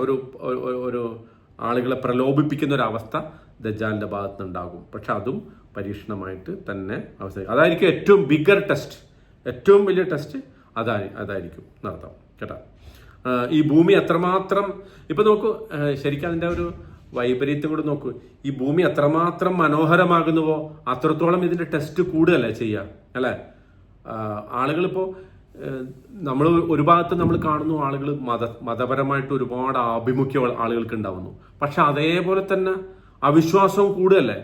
ഒരു ആളുകളെ പ്രലോഭിപ്പിക്കുന്ന ഒരു അവസ്ഥ ദജ്ജാലിന്റെ ഭാഗത്ത് നിന്നുണ്ടാകും. പക്ഷെ അതും പരീക്ഷണമായിട്ട് തന്നെ അവസാനിക്കും. അതായിരിക്കും ഏറ്റവും ബിഗർ ടെസ്റ്റ്, ഏറ്റവും വലിയ ടെസ്റ്റ് അതായിരിക്കും നടത്താം കേട്ടോ. ഈ ഭൂമി എത്രമാത്രം ഇപ്പൊ നോക്കൂ, ശരിക്കും അതിന്റെ ഒരു വൈപരീത്യം കൂടെ നോക്കൂ. ഈ ഭൂമി എത്രമാത്രം മനോഹരമാകുന്നുവോ അത്രത്തോളം ഇതിന്റെ ടെസ്റ്റ് കൂടുകയല്ലേ ചെയ്യുക അല്ലെ. ആളുകളിപ്പോ നമ്മൾ ഒരു ഭാഗത്ത് നമ്മൾ കാണുന്നു, ആളുകൾ മതപരമായിട്ട് ഒരുപാട് ആഭിമുഖ്യം ആളുകൾക്ക് ഉണ്ടാവുന്നു. പക്ഷെ അതേപോലെ തന്നെ അവിശ്വാസവും കൂടുകയല്ലേ.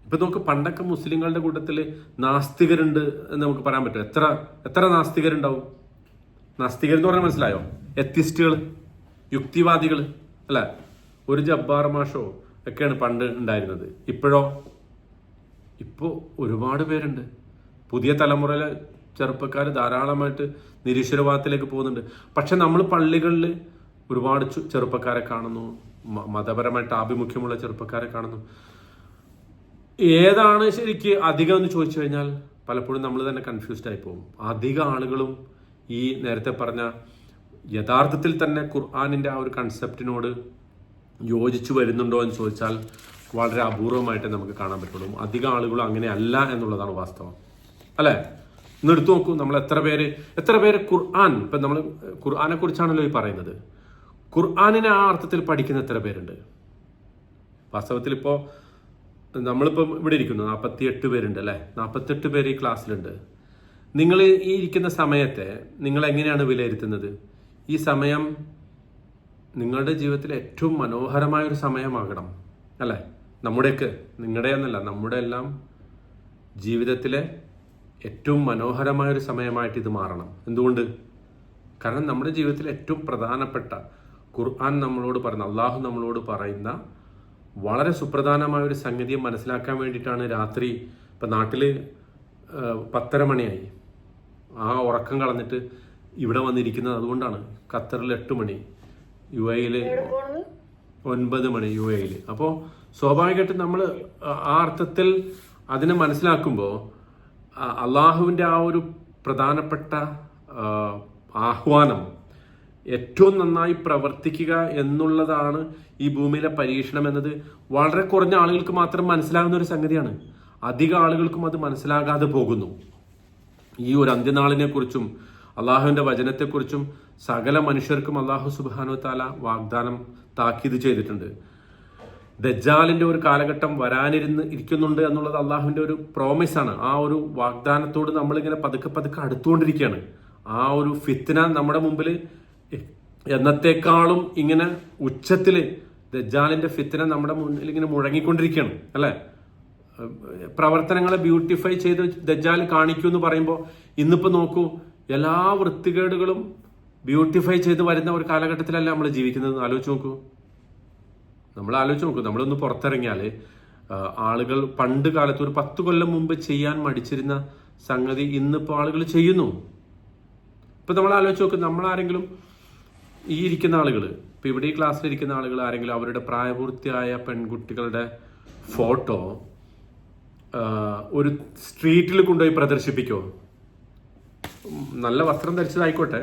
ഇപ്പൊ നമുക്ക് പണ്ടൊക്കെ മുസ്ലിങ്ങളുടെ കൂട്ടത്തിൽ നാസ്തികരുണ്ട് എന്ന് നമുക്ക് പറയാൻ പറ്റും. എത്ര നാസ്തികരുണ്ടാവും? നാസ്തികർ എന്ന് പറഞ്ഞാൽ മനസ്സിലായോ? എത്തിസ്റ്റുകൾ, യുക്തിവാദികൾ അല്ലെ. ഒരു ജബ്ബാർ മാഷോ ഒക്കെയാണ് പണ്ട് ഉണ്ടായിരുന്നത്. ഇപ്പോൾ ഒരുപാട് പേരുണ്ട്. പുതിയ തലമുറയിലെ ചെറുപ്പക്കാർ ധാരാളമായിട്ട് നിരീശ്വരവാദത്തിലേക്ക് പോകുന്നുണ്ട്. പക്ഷെ നമ്മൾ പള്ളികളിൽ ഒരുപാട് ചെറുപ്പക്കാരെ കാണുന്നു, മതപരമായിട്ട് ആഭിമുഖ്യമുള്ള ചെറുപ്പക്കാരെ കാണുന്നു. ഏതാണ് ശരിക്ക് അധികം എന്ന് ചോദിച്ചു കഴിഞ്ഞാൽ പലപ്പോഴും നമ്മൾ തന്നെ കൺഫ്യൂസ്ഡ് ആയി പോകും. അധിക ആളുകളും ഈ നേരത്തെ പറഞ്ഞ യഥാർത്ഥത്തിൽ തന്നെ ഖുർആനിന്റെ ആ ഒരു കൺസെപ്റ്റിനോട് യോജിച്ചു വരുന്നുണ്ടോ എന്ന് ചോദിച്ചാൽ വളരെ അപൂർവമായിട്ട് നമുക്ക് കാണാൻ പറ്റുള്ളൂ. അധികം ആളുകളും അങ്ങനെ അല്ല എന്നുള്ളതാണ് വാസ്തവം അല്ലെ. ഇന്ന് എടുത്തു നോക്കൂ, നമ്മൾ എത്ര പേര് ഖുർആൻ, ഇപ്പം നമ്മൾ ഖുർആനെ കുറിച്ചാണല്ലോ ഈ പറയുന്നത്, ഖുർആനിനെ ആ അർത്ഥത്തിൽ പഠിക്കുന്ന എത്ര പേരുണ്ട്? വാസ്തവത്തിൽ ഇപ്പോൾ നമ്മളിപ്പം ഇവിടെ ഇരിക്കുന്നു 48 പേരുണ്ട് അല്ലേ. 48 പേര് ഈ ക്ലാസ്സിലുണ്ട്. നിങ്ങൾ ഈ ഇരിക്കുന്ന സമയത്തെ നിങ്ങൾ എങ്ങനെയാണ് വിലയിരുത്തുന്നത്? ഈ സമയം നിങ്ങളുടെ ജീവിതത്തിലെ ഏറ്റവും മനോഹരമായൊരു സമയമാകണം അല്ലേ. നമ്മുടെയൊക്കെ, നിങ്ങളുടെ എന്നല്ല, നമ്മുടെ എല്ലാം ജീവിതത്തിലെ ഏറ്റവും മനോഹരമായൊരു സമയമായിട്ട് ഇത് മാറണം. എന്തുകൊണ്ട്? കാരണം നമ്മുടെ ജീവിതത്തിലെ ഏറ്റവും പ്രധാനപ്പെട്ട ഖുർആൻ നമ്മളോട് പറയുന്ന, അള്ളാഹു നമ്മളോട് പറയുന്ന വളരെ സുപ്രധാനമായൊരു സംഗതിയെ മനസ്സിലാക്കാൻ വേണ്ടിയിട്ടാണ് രാത്രി, ഇപ്പം നാട്ടിൽ 10:30 മണിയായി, ആ ഉറക്കം കളഞ്ഞിട്ട് ഇവിടെ വന്നിരിക്കുന്നത് അതുകൊണ്ടാണ്. ഖത്തറിൽ 8 മണി, UAE 9 മണി UAE. അപ്പോൾ സ്വാഭാവികമായിട്ടും നമ്മൾ ആ അർത്ഥത്തിൽ അതിനെ മനസ്സിലാക്കുമ്പോൾ അള്ളാഹുവിൻ്റെ ആ ഒരു പ്രധാനപ്പെട്ട ആഹ്വാനം ഏറ്റവും നന്നായി പ്രവർത്തിക്കുക എന്നുള്ളതാണ് ഈ ഭൂമിയിലെ പരീക്ഷണം എന്നത് വളരെ കുറഞ്ഞ ആളുകൾക്ക് മാത്രം മനസ്സിലാകുന്ന ഒരു സംഗതിയാണ്. അധിക ആളുകൾക്കും അത് മനസ്സിലാകാതെ പോകുന്നു. ഈ ഒരു അന്ത്യനാളിനെ കുറിച്ചും അള്ളാഹുവിൻ്റെ വചനത്തെക്കുറിച്ചും സകല മനുഷ്യർക്കും അള്ളാഹു സുബ്ഹാനഹു തആല വാഗ്ദാനം താക്കീത് ചെയ്തിട്ടുണ്ട്. ദജ്ജാലിന്റെ ഒരു കാലഘട്ടം ഇരിക്കുന്നുണ്ട് എന്നുള്ളത് അള്ളാഹുവിന്റെ ഒരു പ്രോമിസാണ്. ആ ഒരു വാഗ്ദാനത്തോട് നമ്മളിങ്ങനെ പതുക്കെ പതുക്കെ അടുത്തുകൊണ്ടിരിക്കുകയാണ്. ആ ഒരു ഫിത്ന നമ്മുടെ മുമ്പിൽ എന്നത്തെക്കാളും ഇങ്ങനെ ഉച്ചത്തിൽ ദജ്ജാലിന്റെ ഫിത്ന നമ്മുടെ മുന്നിൽ ഇങ്ങനെ മുഴങ്ങിക്കൊണ്ടിരിക്കുകയാണ് അല്ലേ. പ്രവർത്തനങ്ങളെ ബ്യൂട്ടിഫൈ ചെയ്ത് ദജ്ജാൽ കാണിക്കൂ എന്ന് പറയുമ്പോൾ ഇന്നിപ്പോൾ നോക്കൂ, എല്ലാ വൃത്തികേടുകളും ബ്യൂട്ടിഫൈ ചെയ്ത് വരുന്ന ഒരു കാലഘട്ടത്തിലല്ല നമ്മൾ ജീവിക്കുന്നത്. ആലോചിച്ച് നോക്കൂ, നമ്മളൊന്ന് പുറത്തിറങ്ങിയാൽ ആളുകൾ പണ്ട് കാലത്ത് ഒരു 10 കൊല്ലം മുമ്പ് ചെയ്യാൻ മടിച്ചിരുന്ന സംഗതി ഇന്നിപ്പോൾ ആളുകൾ ചെയ്യുന്നു. ഇപ്പൊ നമ്മൾ ആലോചിച്ച് നോക്കും, നമ്മളാരെങ്കിലും ഈ ഇരിക്കുന്ന ആളുകൾ, ഇപ്പൊ ഇവിടെ ഈ ക്ലാസ്സിലിരിക്കുന്ന ആളുകൾ ആരെങ്കിലും അവരുടെ പ്രായപൂർത്തിയായ പെൺകുട്ടികളുടെ ഫോട്ടോ ഒരു സ്ട്രീറ്റിൽ കൊണ്ടുപോയി പ്രദർശിപ്പിക്കുമോ? നല്ല വസ്ത്രം ധരിച്ചതായിക്കോട്ടെ,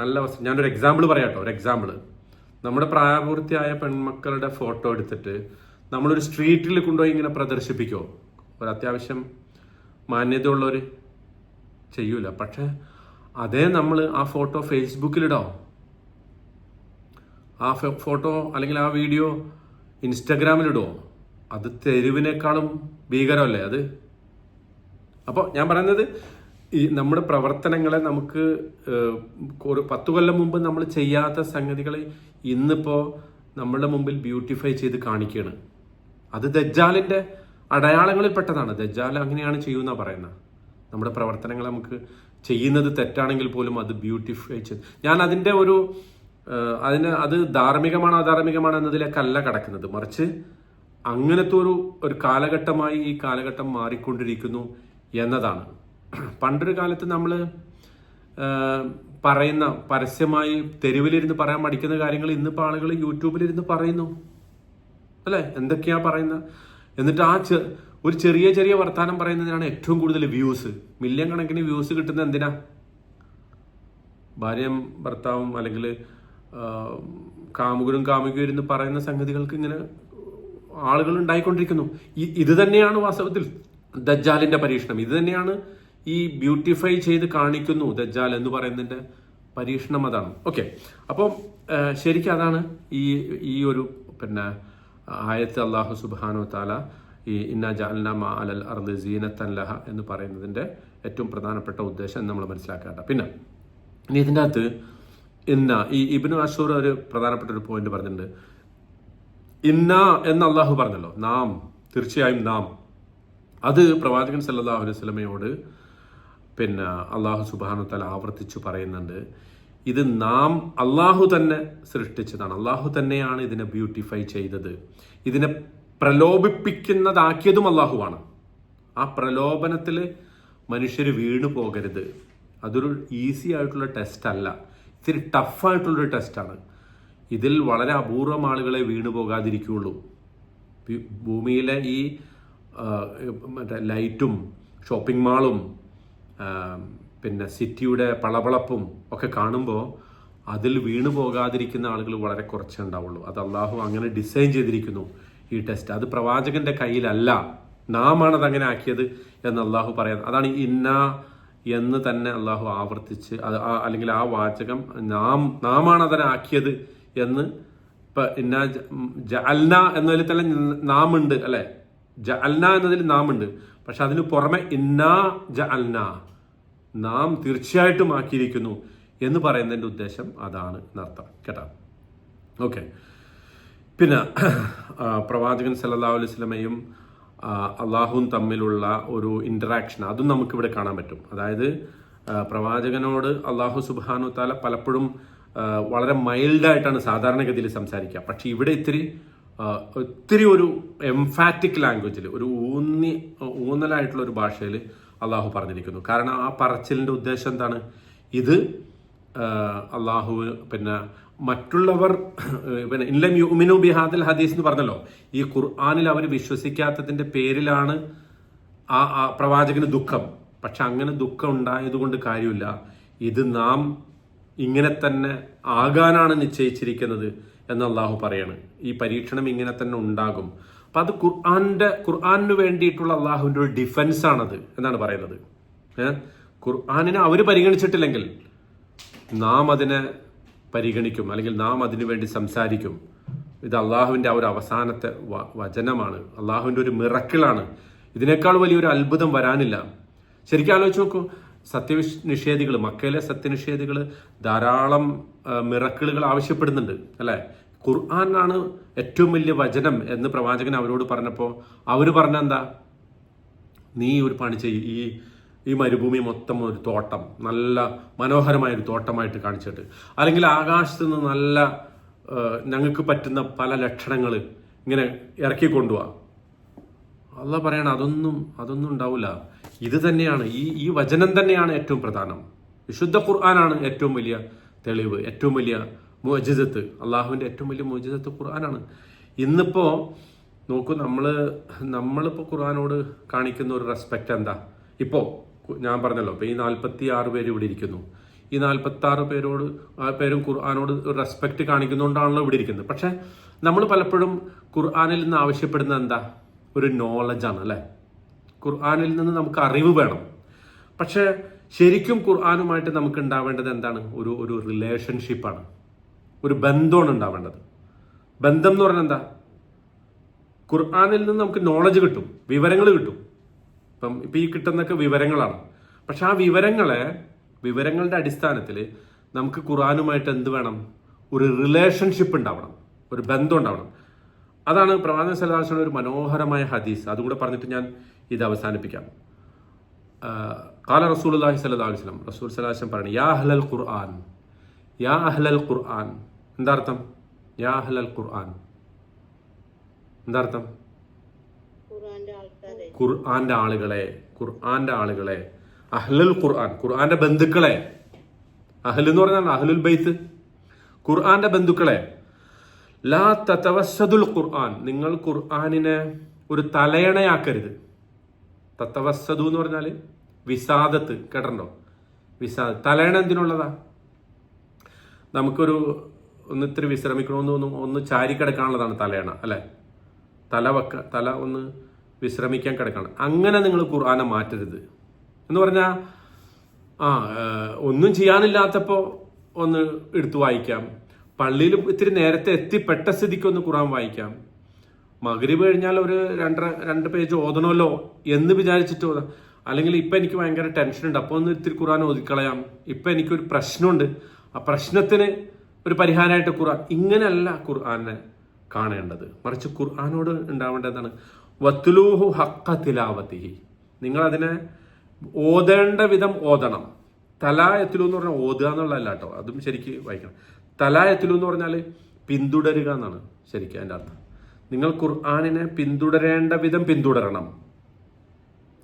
നല്ല വസ്ത്രം, ഞാനൊരു എക്സാമ്പിൾ പറയാട്ടോ, ഒരു എക്സാമ്പിൾ. നമ്മുടെ പ്രായപൂർത്തിയായ പെൺമക്കളുടെ ഫോട്ടോ എടുത്തിട്ട് നമ്മളൊരു സ്ട്രീറ്റിൽ കൊണ്ടുപോയി ഇങ്ങനെ പ്രദർശിപ്പിക്കുമോ? ഒരു അത്യാവശ്യം മാന്യതയുള്ളവർ ചെയ്യൂല. പക്ഷെ അതേ നമ്മൾ ആ ഫോട്ടോ ഫേസ്ബുക്കിലിടോ, ആ ഫോട്ടോ അല്ലെങ്കിൽ ആ വീഡിയോ ഇൻസ്റ്റഗ്രാമിലിടുമോ? അത് തെരുവിനേക്കാളും ഭീകരമല്ലേ അത്? അപ്പോൾ ഞാൻ പറയുന്നത്, ഈ നമ്മുടെ പ്രവർത്തനങ്ങളെ നമുക്ക് ഒരു 10 കൊല്ലം മുമ്പ് നമ്മൾ ചെയ്യാത്ത സംഗതികൾ ഇന്നിപ്പോൾ നമ്മളുടെ മുമ്പിൽ ബ്യൂട്ടിഫൈ ചെയ്ത് കാണിക്കുകയാണ്. അത് ദജ്ജാലിന്റെ അടയാളങ്ങളിൽ പെട്ടതാണ്. ദജ്ജാൽ അങ്ങനെയാണ് ചെയ്യുന്നതാണ് പറയുന്നത്. നമ്മുടെ പ്രവർത്തനങ്ങൾ നമുക്ക് ചെയ്യുന്നത് തെറ്റാണെങ്കിൽ പോലും അത് ബ്യൂട്ടിഫൈ ചെയ്ത്, ഞാൻ അതിൻ്റെ അത് ധാർമ്മികമാണോ അധാർമികമാണോ എന്നതിലേക്കല്ല കടക്കുന്നത്, മറിച്ച് അങ്ങനത്തെ ഒരു കാലഘട്ടമായി ഈ കാലഘട്ടം മാറിക്കൊണ്ടിരിക്കുന്നു എന്നതാണ്. പണ്ടൊരു കാലത്ത് നമ്മൾ പറയുന്ന, പരസ്യമായി തെരുവിലിരുന്ന് പറയാൻ മടിക്കുന്ന കാര്യങ്ങൾ ഇന്നിപ്പോൾ ആളുകൾ യൂട്യൂബിലിരുന്ന് പറയുന്നു അല്ലേ. എന്തൊക്കെയാ പറയുന്നത്? എന്നിട്ട് ഒരു ചെറിയ ചെറിയ വർത്താനം പറയുന്നതിനാണ് ഏറ്റവും കൂടുതൽ വ്യൂസ്, മില്യൺ കണക്കിന് വ്യൂസ് കിട്ടുന്നത് എന്തിനാ? ഭാര്യയും ഭർത്താവും അല്ലെങ്കിൽ കാമുകരും കാമുകയും ഇരുന്ന് പറയുന്ന സംഗതികൾക്ക് ഇങ്ങനെ ആളുകൾ ഉണ്ടായിക്കൊണ്ടിരിക്കുന്നു. ഇത് തന്നെയാണ് വാസ്തവത്തിൽ ദജ്ജാലിന്റെ പരീക്ഷണം. ഇത് തന്നെയാണ് ഈ ബ്യൂട്ടിഫൈ ചെയ്ത് കാണിക്കുന്നു ദജ്ജാൽ എന്ന് പറയുന്നതിന്റെ പരീക്ഷണം. അതാണ്. ഓക്കെ, അപ്പം ശരിക്കും അതാണ് ഈ ഒരു ആയത്ത് അല്ലാഹു സുബ്ഹാനഹു തആല ഈ ഇന്നാ ജഅൽനാ മാ അലൽ അർദി സീനത്തൻ ലഹ എന്ന് പറയുന്നതിന്റെ ഏറ്റവും പ്രധാനപ്പെട്ട ഉദ്ദേശം നമ്മൾ മനസ്സിലാക്കേണ്ട. പിന്നെ ഇനി ഇതിൻ്റെ അകത്ത് ഈ ഇബ്നു അശൂർ ഒരു പ്രധാനപ്പെട്ട ഒരു പോയിന്റ് പറഞ്ഞിട്ടുണ്ട്. ഇന്ന എന്ന് അള്ളാഹു പറഞ്ഞല്ലോ, നാം, തീർച്ചയായും നാം. അത് പ്രവാചകൻ സല്ലല്ലാഹു അലൈഹി വസല്ലമയോട് അള്ളാഹു സുബ്ഹാനഹു തആല ആവർത്തിച്ചു പറയുന്നുണ്ട്. ഇത് നാം, അള്ളാഹു തന്നെ സൃഷ്ടിച്ചതാണ്. അള്ളാഹു തന്നെയാണ് ഇതിനെ ബ്യൂട്ടിഫൈ ചെയ്തത്. ഇതിനെ പ്രലോഭിപ്പിക്കുന്നതാക്കിയതും അള്ളാഹുവാണ്. ആ പ്രലോഭനത്തിൽ മനുഷ്യർ വീണു പോകരുത്. അതൊരു ഈസി ആയിട്ടുള്ള ടെസ്റ്റ് അല്ല, ഇത്തിരി ടഫായിട്ടുള്ളൊരു ടെസ്റ്റാണ്. ഇതിൽ വളരെ അപൂർവം ആളുകളെ വീണു പോകാതിരിക്കുകയുള്ളൂ. ഭൂമിയിലെ ഈ ലൈറ്റും ഷോപ്പിംഗ് മാളും സിറ്റിയുടെ പളപളപ്പും ഒക്കെ കാണുമ്പോൾ അതിൽ വീണു പോകാതിരിക്കുന്ന ആളുകൾ വളരെ കുറച്ചേ ഉണ്ടാവുള്ളൂ. അത് അള്ളാഹു അങ്ങനെ ഡിസൈൻ ചെയ്തിരിക്കുന്നു ഈ ടെസ്റ്റ്. അത് പ്രവാചകന്റെ കയ്യിലല്ല, നാമാണത് അങ്ങനെ ആക്കിയത് എന്ന് അള്ളാഹു പറയാം. അതാണ് ഇന്ന എന്ന് തന്നെ അള്ളാഹു ആവർത്തിച്ച്, അല്ലെങ്കിൽ ആ വാചകം നാമാണ് അതിനെ ആക്കിയത് എന്ന്. ഇപ്പൊ ഇന്ന ജഅൽന എന്നതിൽ തന്നെ നാം ഉണ്ട് അല്ലെ, ജഅൽന എന്നതിൽ നാം ഉണ്ട്. പക്ഷെ അതിന് പുറമെ ഇന്നാ ജഅൽന, നാം തീർച്ചയായിട്ടും ആക്കിയിരിക്കുന്നു എന്ന് പറയുന്നതിന്റെ ഉദ്ദേശം അതാണ് എന്നർത്ഥം കേട്ടോ. ഓക്കെ, പിന്നെ പ്രവാചകൻ സല്ലല്ലാഹു അലൈഹി വസല്ലമയും അള്ളാഹുവും തമ്മിലുള്ള ഒരു ഇന്ററാക്ഷൻ, അതും നമുക്കിവിടെ കാണാൻ പറ്റും. അതായത് പ്രവാചകനോട് അള്ളാഹു സുബ്ഹാനഹു തആല പലപ്പോഴും വളരെ മൈൽഡായിട്ടാണ് സാധാരണഗതിയിൽ സംസാരിക്കുക. പക്ഷെ ഇവിടെ ഒത്തിരി ഒരു എംഫാറ്റിക് ലാംഗ്വേജിൽ, ഒരു ഊന്നലായിട്ടുള്ള ഒരു ഭാഷയിൽ അള്ളാഹു പറഞ്ഞിരിക്കുന്നു. കാരണം ആ പറച്ചിലിന്റെ ഉദ്ദേശം എന്താണ്? ഇത് അള്ളാഹു മറ്റുള്ളവർ ഇല്ലം യുഅ്മിനു ബിഹാദിൽ ഹദീസ് എന്ന് പറഞ്ഞല്ലോ, ഈ ഖുർആനിൽ അവർ വിശ്വസിക്കാത്തതിന്റെ പേരിലാണ് ആ പ്രവാചകന് ദുഃഖം. പക്ഷെ അങ്ങനെ ദുഃഖം ഉണ്ടായതുകൊണ്ട് കാര്യമില്ല. ഇത് നാം ഇങ്ങനെ തന്നെ ആകാനാണ് നിശ്ചയിച്ചിരിക്കുന്നത് എന്ന് അള്ളാഹു പറയാണ്. ഈ പരീക്ഷണം ഇങ്ങനെ തന്നെ ഉണ്ടാകും. അപ്പൊ അത് ഖുർആന് വേണ്ടിയിട്ടുള്ള അള്ളാഹുവിന്റെ ഒരു ഡിഫൻസ് ആണത് എന്നാണ് പറയുന്നത്. ഖുർആനിനെ അവർ പരിഗണിച്ചിട്ടില്ലെങ്കിൽ നാം അതിനെ പരിഗണിക്കും, അല്ലെങ്കിൽ നാം അതിനു വേണ്ടി സംസാരിക്കും. ഇത് അള്ളാഹുവിൻ്റെ ആ ഒരു അവസാനത്തെ വചനമാണ്, അള്ളാഹുവിൻ്റെ ഒരു മിറക്കിളാണ്. ഇതിനേക്കാൾ വലിയൊരു അത്ഭുതം വരാനില്ല. ശരിക്കും ആലോചിച്ച് നോക്കൂ, സത്യനിഷേധികൾ, മക്കയിലെ സത്യനിഷേധികൾ ധാരാളം മിറക്കിളുകൾ ആവശ്യപ്പെടുന്നുണ്ട് അല്ലേ. ഖുർആനാണ് ഏറ്റവും വലിയ വചനം എന്ന് പ്രവാചകൻ അവരോട് പറഞ്ഞപ്പോൾ അവർ പറഞ്ഞ എന്താ, നീ ഒരു പണി ചെയ്യ്, ഈ മരുഭൂമി മൊത്തം ഒരു തോട്ടം, നല്ല മനോഹരമായൊരു തോട്ടമായിട്ട് കാണിച്ചിട്ട്, അല്ലെങ്കിൽ ആകാശത്ത് നിന്ന് നല്ല ഞങ്ങൾക്ക് പറ്റുന്ന പല ലക്ഷണങ്ങൾ ഇങ്ങനെ ഇറക്കി കൊണ്ടുപോവാ. അള്ളാഹ് പറയണം അതൊന്നും ഉണ്ടാവില്ല. ഇത് തന്നെയാണ്, ഈ വചനം തന്നെയാണ് ഏറ്റവും പ്രധാനം. വിശുദ്ധ ഖുർആനാണ് ഏറ്റവും വലിയ തെളിവ്, ഏറ്റവും വലിയ മുഅ്ജിസത്ത്. അള്ളാഹുവിൻ്റെ ഏറ്റവും വലിയ മുഅ്ജിസത്ത് ഖുർആനാണ്. ഇന്നിപ്പോൾ നോക്കൂ, നമ്മളിപ്പോൾ ഖുർആനോട് കാണിക്കുന്ന ഒരു റെസ്പെക്റ്റ് എന്താ? ഇപ്പോൾ ഞാൻ പറഞ്ഞല്ലോ, ഇപ്പോൾ ഈ 46 പേര് ഇവിടെ ഇരിക്കുന്നു. ഈ 46 പേരും ഖുർആനോട് ഒരു റെസ്പെക്റ്റ് കാണിക്കുന്നതുകൊണ്ടാണല്ലോ ഇവിടെ ഇരിക്കുന്നത്. പക്ഷെ നമ്മൾ പലപ്പോഴും ഖുർആനിൽ നിന്ന് ആവശ്യപ്പെടുന്നത് എന്താ? ഒരു നോളജാണ് അല്ലേ. ഖുർആനിൽ നിന്ന് നമുക്ക് അറിവ് വേണം. പക്ഷെ ശരിക്കും ഖുർആനുമായിട്ട് നമുക്ക് ഉണ്ടാവേണ്ടത് എന്താണ്? ഒരു റിലേഷൻഷിപ്പാണ്, ഒരു ബന്ധമാണ് ഉണ്ടാവേണ്ടത്. ബന്ധം എന്ന് പറഞ്ഞാൽ എന്താ? ഖുർആനിൽ നിന്ന് നമുക്ക് നോളജ് കിട്ടും, വിവരങ്ങൾ കിട്ടും. ഇപ്പം ഈ കിട്ടുന്നൊക്കെ വിവരങ്ങളാണ്. പക്ഷെ ആ വിവരങ്ങളുടെ അടിസ്ഥാനത്തിൽ നമുക്ക് ഖുർആനുമായിട്ട് എന്ത് വേണം? ഒരു റിലേഷൻഷിപ്പ് ഉണ്ടാവണം, ഒരു ബന്ധം ഉണ്ടാവണം. അതാണ് പ്രവാചകൻ സല്ലല്ലാഹു അലൈഹി വസല്ലം ഒരു മനോഹരമായ ഹദീസ്. അതുകൂടെ പറഞ്ഞിട്ട് ഞാൻ ഇത് അവസാനിപ്പിക്കാം. ഖാല റസൂലുള്ളാഹി സ്വല്ലല്ലാഹു അലൈഹി വസല്ലം, റസൂൽ സല്ലല്ലാഹു അലൈഹി വസല്ലം പറഞ്ഞു, യാ അഹ്ലൽ ഖുർആൻ, യാ അഹ്ലൽ ഖുർആൻ. എന്താ അർത്ഥം? യാ അഹ്ലൽ ഖുർആൻ എന്താ അർത്ഥം? ഖുർആന്റെ ആളുകളെ. അഹ്ലുൽ ഖുർആൻ, ഖുർആന്റെ ബന്ധുക്കളെ. അഹ്ൽ എന്ന് പറഞ്ഞാൽ അഹ്ലുൽ ബൈത്ത്, ഖുർആന്റെ ബന്ധുക്കളെ. ലാ തതവസ്സദുൽ ഖുർആൻ, നിങ്ങൾ ഖുർആനിനെ ഒരു തലയണയാക്കരുത്. തതവസ്സദു എന്ന് പറഞ്ഞാൽ വിസാദത്ത്, കേട്ടോ? വിസാദ്, തലയണ എന്തിനുള്ളതാ? നമുക്കൊരു ഇത്തിരി വിശ്രമിക്കണമെന്ന് ഒന്ന് ചാരിക്കിടക്കാനുള്ളതാണ് തലയണ അല്ലേ. തല ഒന്ന് വിശ്രമിക്കാൻ കിടക്കാണ്. അങ്ങനെ നിങ്ങൾ ഖുർആനെ മാറ്റരുത് എന്ന് പറഞ്ഞാൽ, ഒന്നും ചെയ്യാനില്ലാത്തപ്പോൾ ഒന്ന് എടുത്തു വായിക്കാം. പള്ളിയിൽ ഇത്തിരി നേരത്തെ എത്തിപ്പെട്ട സ്ഥിതിക്ക് ഒന്ന് ഖുർആൻ വായിക്കാം. മഗ്രിബ് കഴിഞ്ഞാൽ ഒരു 2 പേജ് ഓതണമല്ലോ എന്ന് വിചാരിച്ചിട്ട് ഓതാം. അല്ലെങ്കിൽ ഇപ്പം എനിക്ക് ഭയങ്കര ടെൻഷനുണ്ട്, അപ്പോൾ ഒന്ന് ഇത്തിരി ഖുർആൻ ഓതിക്കളയാം. ഇപ്പം എനിക്കൊരു പ്രശ്നമുണ്ട്, ആ പ്രശ്നത്തിന് ഒരു പരിഹാരമായിട്ട് ഖുർആൻ. ഇങ്ങനെയല്ല ഖുർആനെ കാണേണ്ടത്. മറിച്ച് ഖുർആനോട് ഉണ്ടാവേണ്ടതാണ് വത്ലൂഹു ഹഖ്ഖ തിലാവതിഹി. നിങ്ങളതിനെ ഓതേണ്ട വിധം ഓതണം. തലായത്തിലു എന്ന് പറഞ്ഞാൽ ഓതുക എന്നുള്ളതല്ല കേട്ടോ, അതും ശരിക്ക് വായിക്കണം. തലായത്തിലു എന്ന് പറഞ്ഞാൽ പിന്തുടരുക എന്നാണ് ശരിക്കും അതിൻ്റെ അർത്ഥം. നിങ്ങൾ ഖുർആനിനെ പിന്തുടരേണ്ട വിധം പിന്തുടരണം.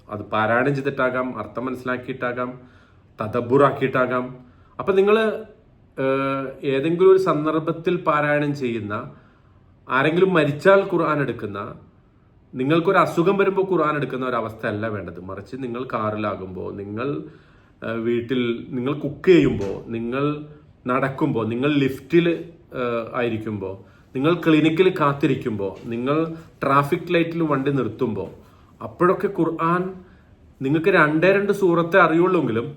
അത് പാരായണം ചെയ്തിട്ടാകാം, അർത്ഥം മനസ്സിലാക്കിയിട്ടാകാം, തദബ്ബുറാക്കിയിട്ടാകാം. അപ്പം നിങ്ങൾ ഏതെങ്കിലും ഒരു സന്ദർഭത്തിൽ പാരായണം ചെയ്യുന്ന, ആരെങ്കിലും മരിച്ചാൽ ഖുർആൻ എടുക്കുന്ന, നിങ്ങൾക്കൊരു അസുഖം വരുമ്പോൾ ഖുർആൻ എടുക്കുന്ന ഒരവസ്ഥ അല്ല വേണ്ടത്. മറിച്ച് നിങ്ങൾ കാറിലാകുമ്പോൾ, നിങ്ങൾ വീട്ടിൽ, നിങ്ങൾ കുക്ക് ചെയ്യുമ്പോൾ, നിങ്ങൾ നടക്കുമ്പോൾ, നിങ്ങൾ ലിഫ്റ്റിൽ ആയിരിക്കുമ്പോൾ, നിങ്ങൾ ക്ലിനിക്കിൽ കാത്തിരിക്കുമ്പോൾ, നിങ്ങൾ ട്രാഫിക് ലൈറ്റിൽ വണ്ടി നിർത്തുമ്പോൾ, അപ്പോഴൊക്കെ ഖുർആൻ നിങ്ങൾക്ക് 2 സൂറത്തെ അറിയുള്ളൂവെങ്കിലും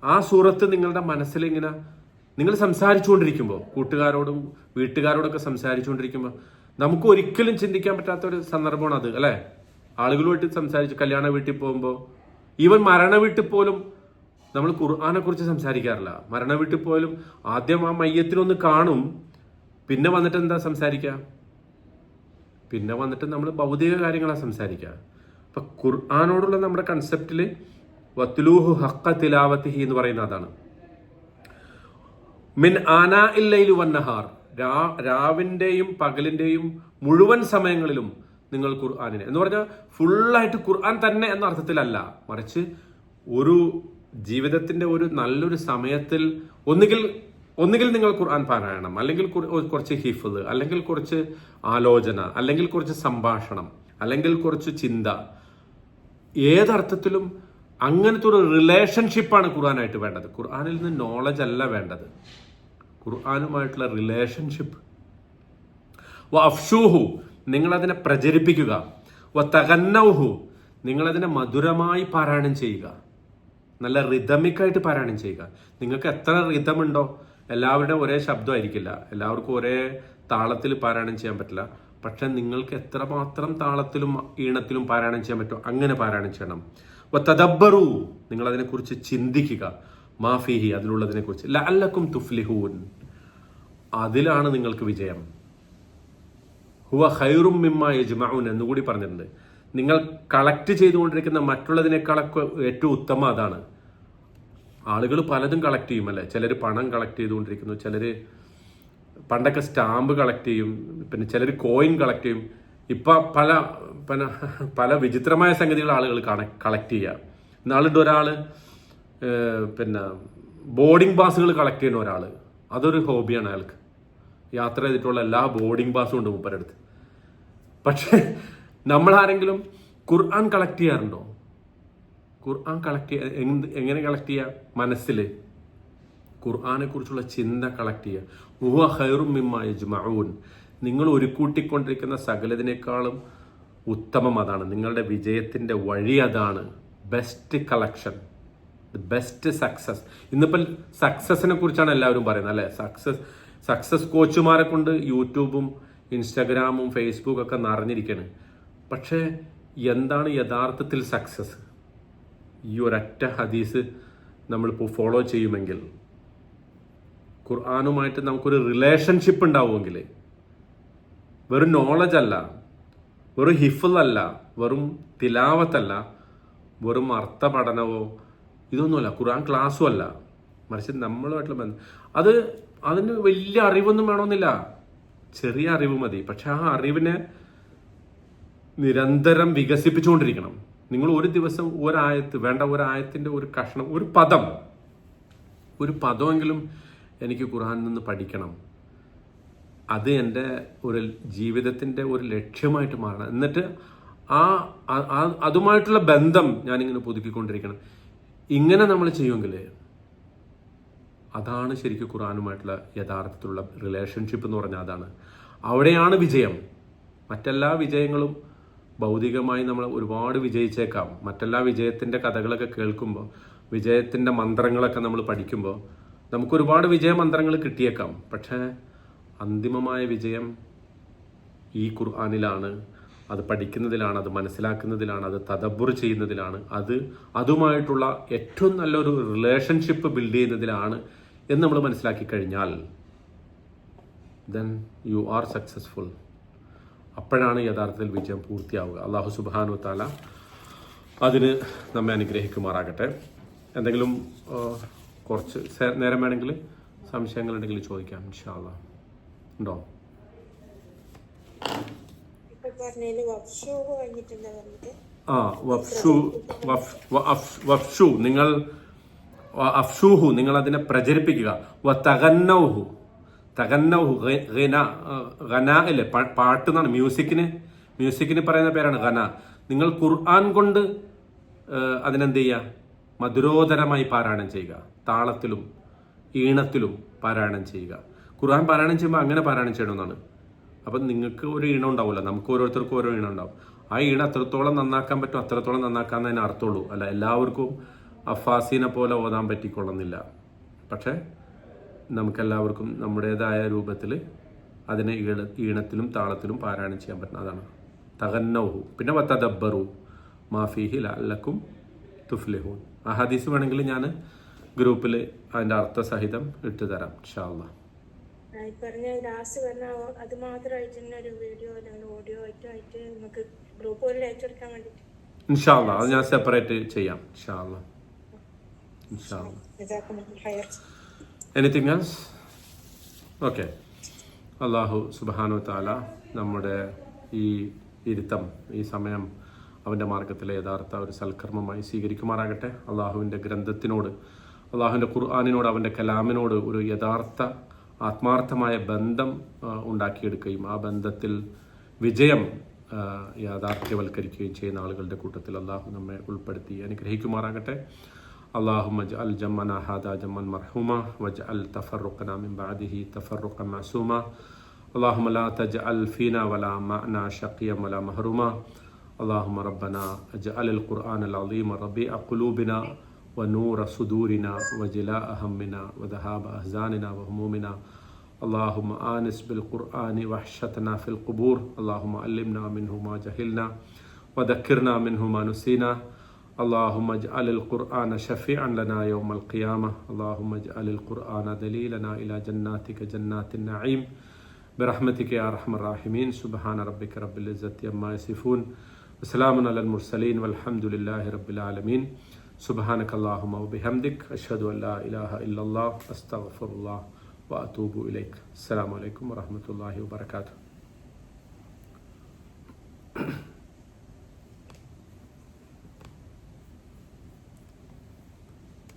ആ സൂറത്ത് നിങ്ങളുടെ മനസ്സിലിങ്ങനെ നിങ്ങൾ സംസാരിച്ചുകൊണ്ടിരിക്കുമ്പോൾ, കൂട്ടുകാരോടും വീട്ടുകാരോടൊക്കെ സംസാരിച്ചുകൊണ്ടിരിക്കുമ്പോൾ നമുക്ക് ഒരിക്കലും ചിന്തിക്കാൻ പറ്റാത്ത ഒരു സന്ദർഭമാണ് അത് അല്ലേ. ആളുകളുമായിട്ട് സംസാരിച്ച് കല്യാണ വീട്ടിൽ പോകുമ്പോൾ, ഈവൻ മരണ വീട്ടിൽ പോലും നമ്മൾ ഖുർആനെ കുറിച്ച് സംസാരിക്കാറില്ല. മരണ വീട്ടിൽ പോലും ആദ്യം ആ മയ്യത്തിനൊന്ന് കാണും, പിന്നെ വന്നിട്ട് എന്താ സംസാരിക്കുക? പിന്നെ വന്നിട്ട് നമ്മൾ ഭൗതിക കാര്യങ്ങളാണ് സംസാരിക്കുക. അപ്പൊ ഖുർആനോടുള്ള നമ്മുടെ കൺസെപ്റ്റിൽ വത്ലൂഹു ഹഖ്ഖ തിലാവതിഹി എന്ന് പറയുന്ന അതാണ്. മിൻ ആനാഇൽ ലൈലി വന്നഹാർ, രാവിന്റെയും പകലിന്റെയും മുഴുവൻ സമയങ്ങളിലും നിങ്ങൾ ഖുർആനിനെ എന്ന് പറഞ്ഞാൽ ഫുള്ളായിട്ട് ഖുർആൻ തന്നെ എന്ന അർത്ഥത്തിലല്ല, മറിച്ച് ഒരു ജീവിതത്തിന്റെ ഒരു നല്ലൊരു സമയത്തിൽ ഒന്നുകിൽ നിങ്ങൾ ഖുർആൻ പാരായണം, അല്ലെങ്കിൽ കുറച്ച് ഹിഫ്ദ്, അല്ലെങ്കിൽ കുറച്ച് ആലോചന, അല്ലെങ്കിൽ കുറച്ച് സംഭാഷണം, അല്ലെങ്കിൽ കുറച്ച് ചിന്ത. ഏതർത്ഥത്തിലും അങ്ങനത്തെ ഒരു റിലേഷൻഷിപ്പാണ് ഖുർആനായിട്ട് വേണ്ടത്. ഖുർആനിൽ നിന്ന് നോളജ് അല്ല വേണ്ടത്, ഖുർആനുമായിട്ടുള്ള റിലേഷൻഷിപ്പ്. വ അഫ്ഷൂഹു, നിങ്ങളതിനെ പ്രചരിപ്പിക്കുക. വ തഗന്നൗഹു, നിങ്ങളതിനെ മധുരമായി പാരായണം ചെയ്യുക. നല്ല റിതമിക്കായിട്ട് പാരായണം ചെയ്യുക. നിങ്ങൾക്ക് എത്ര റിതമുണ്ടോ, എല്ലാവരുടെയും ഒരേ ശബ്ദമായിരിക്കില്ല, എല്ലാവർക്കും ഒരേ താളത്തിൽ പാരായണം ചെയ്യാൻ പറ്റില്ല. പക്ഷെ നിങ്ങൾക്ക് എത്രമാത്രം താളത്തിലും ഈണത്തിലും പാരായണം ചെയ്യാൻ പറ്റുമോ അങ്ങനെ പാരായണം ചെയ്യണം. തദബ്ബറു, നിങ്ങൾ അതിനെക്കുറിച്ച് ചിന്തിക്കുക. മാഫിഹി, അതിലുള്ളതിനെക്കുറിച്ച്. ലഅല്ലക്കും തുഫ്ലിഹൂൻ, അതിലാണ് നിങ്ങൾക്ക് വിജയം. ഹുവ ഖൈറും മിമ്മാ യജ്മഊൻ എന്നുകൂടി പറഞ്ഞിട്ടുണ്ട്. നിങ്ങൾ കളക്ട് ചെയ്തുകൊണ്ടിരിക്കുന്ന മറ്റുള്ളതിനേക്കാളൊക്കെ ഏറ്റവും ഉത്തമം അതാണ്. ആളുകൾ പലതും കളക്ട് ചെയ്യും അല്ലേ. ചിലർ പണം കളക്ട് ചെയ്തുകൊണ്ടിരിക്കുന്നു, ചിലർ പണ്ടൊക്കെ സ്റ്റാമ്പ് കളക്ട് ചെയ്യും, പിന്നെ ചിലർ കോയിൻ കളക്ട് ചെയ്യും. ഇപ്പം പല വിചിത്രമായ സംഗതികൾ ആളുകൾ കളക്ട് ചെയ്യുക. ഇന്നാളുണ്ട് ഒരാൾ പിന്നെ ബോർഡിംഗ് പാസുകൾ കളക്ട് ചെയ്യുന്ന ഒരാൾ, അതൊരു ഹോബിയാണ് അയാൾക്ക്. യാത്ര ചെയ്തിട്ടുള്ള എല്ലാ ബോർഡിംഗ് പാസും ഉണ്ട് മൂപ്പരടുത്ത്. പക്ഷെ നമ്മളാരെങ്കിലും ഖുർആൻ കളക്ട് ചെയ്യാറുണ്ടോ? ഖുർആൻ കളക്ട് എങ്ങനെ കളക്ട് ചെയ്യുക? മനസ്സിൽ ഖുർആനെ കുറിച്ചുള്ള ചിന്ത കളക്ട് ചെയ്യുക. ഹുവ ഖൈറും മിമ്മാ യജ്മഊൻ, നിങ്ങൾ ഒരുക്കൂട്ടിക്കൊണ്ടിരിക്കുന്ന സകലതിനേക്കാളും ഉത്തമം അതാണ്. നിങ്ങളുടെ വിജയത്തിൻ്റെ വഴി അതാണ്. Best collection, best success. ഇന്നിപ്പോൾ സക്സസിനെ കുറിച്ചാണ് എല്ലാവരും പറയുന്നത് അല്ലേ. സക്സസ് കോച്ചുമാരെ കൊണ്ട് യൂട്യൂബും ഇൻസ്റ്റാഗ്രാമും ഫേസ്ബുക്കും ഒക്കെ നിറഞ്ഞിരിക്കുകയാണ്. പക്ഷേ എന്താണ് യഥാർത്ഥത്തിൽ സക്സസ്? ഈ ഒരൊറ്റ ഹദീസ് നമ്മളിപ്പോൾ ഫോളോ ചെയ്യുമെങ്കിൽ, ഖുർആനുമായിട്ട് നമുക്കൊരു റിലേഷൻഷിപ്പ് ഉണ്ടാവുമെങ്കിൽ, വെറും നോളജ് അല്ല, വെറും ഹിഫ്ള് അല്ല, വെറും തിലാവത്തല്ല, വെറും അർത്ഥ പഠനവോ ഇതൊന്നുമല്ല, ഖുർആൻ ക്ലാസ്സും അല്ല, മറിച്ച് നമ്മളുമായിട്ടുള്ള ബന്ധം. അതിന് വലിയ അറിവൊന്നും വേണമെന്നില്ല, ചെറിയ അറിവ് മതി. പക്ഷെ ആ അറിവിനെ നിരന്തരം വികസിപ്പിച്ചുകൊണ്ടിരിക്കണം. നിങ്ങൾ ഒരു ദിവസം ഒരായത്തിൻ്റെ ഒരു കഷ്ണം, ഒരു പദമെങ്കിലും എനിക്ക് ഖുർആനിൽ നിന്ന് പഠിക്കണം. അത് എൻ്റെ ഒരു ജീവിതത്തിൻ്റെ ഒരു ലക്ഷ്യമായിട്ട് മാറണം. എന്നിട്ട് അതുമായിട്ടുള്ള ബന്ധം ഞാനിങ്ങനെ പുതുക്കിക്കൊണ്ടിരിക്കണം. ഇങ്ങനെ നമ്മൾ ചെയ്യുമെങ്കിൽ അതാണ് ശരിക്കും ഖുർആനുമായിട്ടുള്ള യഥാർത്ഥത്തിലുള്ള റിലേഷൻഷിപ്പ് എന്ന് പറഞ്ഞാൽ അതാണ്. അവിടെയാണ് വിജയം. മറ്റെല്ലാ വിജയങ്ങളും ഭൗതികമായി നമ്മൾ ഒരുപാട് വിജയിച്ചേക്കാം. മറ്റെല്ലാ വിജയത്തിൻ്റെ കഥകളൊക്കെ കേൾക്കുമ്പോൾ, വിജയത്തിൻ്റെ മന്ത്രങ്ങളൊക്കെ നമ്മൾ പഠിക്കുമ്പോൾ നമുക്കൊരുപാട് വിജയമന്ത്രങ്ങൾ കിട്ടിയേക്കാം. പക്ഷേ അന്തിമമായ വിജയം ഈ ഖുർആനിലാണ്. അത് പഠിക്കുന്നതിലാണ്, അത് മനസ്സിലാക്കുന്നതിലാണ്, അത് തദബ്ബുർ ചെയ്യുന്നതിലാണ്, അതുമായിട്ടുള്ള ഏറ്റവും നല്ലൊരു റിലേഷൻഷിപ്പ് ബിൽഡ് ചെയ്യുന്നതിലാണ് എന്ന് നമ്മൾ മനസ്സിലാക്കി കഴിഞ്ഞാൽ ദെൻ യു ആർ സക്സസ്ഫുൾ. അപ്പോഴാണ് യഥാർത്ഥത്തിൽ വിജയം പൂർത്തിയാവുക. അല്ലാഹു സുബ്ഹാനഹു വ തആല അതിന് നമ്മെ അനുഗ്രഹിക്കുമാറാകട്ടെ. എന്തെങ്കിലും കുറച്ച് നേരം വേണമെങ്കിൽ സംശയങ്ങളുണ്ടെങ്കിൽ ചോദിക്കാം ഇൻഷാ അല്ലാഹ്. ഉണ്ടോ? വഫ്ഷു, നിങ്ങൾ അഫ്ഷൂഹു, നിങ്ങൾ അതിനെ പ്രചരിപ്പിക്കുക. തഗന്നൗഹു, ഗന അല്ലേ, പാട്ട് എന്നാണ്. മ്യൂസിക്കിന് പറയുന്ന പേരാണ് ഗന. നിങ്ങൾ ഖുർആൻ കൊണ്ട് അതിനെന്ത് ചെയ്യുക? മധുരോധരമായി പാരായണം ചെയ്യുക. താളത്തിലും ഈണത്തിലും പാരായണം ചെയ്യുക. ഖുർആൻ പാരായണം ചെയ്യുമ്പോൾ അങ്ങനെ പാരായണം ചെയ്യണമെന്നാണ്. അപ്പം നിങ്ങൾക്ക് ഒരു ഈണം ഉണ്ടാവില്ല, നമുക്ക് ഓരോരുത്തർക്കും ഓരോ ഈണം ഉണ്ടാവും. ആ ഈണം എത്രത്തോളം നന്നാക്കാൻ പറ്റും അത്രത്തോളം നന്നാക്കാന്നതിന് അർത്ഥമുള്ളൂ. അല്ല എല്ലാവർക്കും അഫാസിനെ പോലെ ഓതാൻ പറ്റിക്കൊള്ളുന്നില്ല. പക്ഷേ നമുക്കെല്ലാവർക്കും നമ്മുടേതായ രൂപത്തിൽ അതിനെ ഈണത്തിലും താളത്തിലും പാരായണം ചെയ്യാൻ പറ്റുന്ന അതാണ് തഗന്നൗഹു. പിന്നെ വതദബ്ബറു മാഫീഹി ലഅല്ലക്കും തുഫ്ലിഹൂൻ. ആ ഹദീസ് വേണമെങ്കിൽ ഞാൻ ഗ്രൂപ്പിൽ അതിൻ്റെ അർത്ഥസഹിതം ഇട്ടു തരാം ഇൻഷാ അല്ലാഹ്. ഇൻഷാ അല്ലാഹ് അത് ഞാൻ സെപ്പറേറ്റ് ചെയ്യാം ഇൻഷാ അല്ലാഹ്. Anything else? ഓക്കെ. അല്ലാഹു സുബ്ഹാനഹു വ തആല നമ്മുടെ ഈ ഇരുത്തം, ഈ സമയം അവൻ്റെ മാർഗത്തിലെ യഥാർത്ഥ ഒരു സൽക്കർമ്മമായി സ്വീകരിക്കുമാറാകട്ടെ. അള്ളാഹുവിൻ്റെ ഗ്രന്ഥത്തിനോട്, അള്ളാഹുവിൻ്റെ ഖുർആനിനോട്, അവൻ്റെ കലാമിനോട് ഒരു യഥാർത്ഥ ആത്മാർത്ഥമായ ബന്ധം ഉണ്ടാക്കിയെടുക്കുകയും ആ ബന്ധത്തിൽ വിജയം യാഥാർത്ഥ്യവൽക്കരിക്കുകയും ചെയ്യുന്ന ആളുകളുടെ കൂട്ടത്തിൽ അള്ളാഹു നമ്മെ ഉൾപ്പെടുത്തി അനുഗ്രഹിക്കുമാറാകട്ടെ. اللهم اجعل جمعنا هذا جمعا مرحوما واجعل تفرقنا من بعده تفرقا معصوما. اللهم لا تجعل فينا ولا معنا شقيا ولا محروما. اللهم ربنا اجعل القرآن العظيم ربيع قلوبنا ونور صدورنا وجلاء همنا وذهاب أحزاننا وهمومنا. اللهم آنس بالقرآن وحشتنا في القبور. اللهم علمنا منه ما جهلنا وذكرنا منه ما نسينا. اللهم اجعل القرآن شفيعا لنا يوم القيامة. اللهم اجعل القرآن دليلنا إلى جناتك جنات النعيم برحمتك يا أرحم الراحمين. سبحان ربك رب العزة عما يصفون وسلام على المرسلين والحمد لله رب العالمين. سبحانك اللهم وبحمدك أشهد أن لا إله إلا الله أستغفر الله وأتوب إليك. السلام عليكم ورحمة الله وبركاته.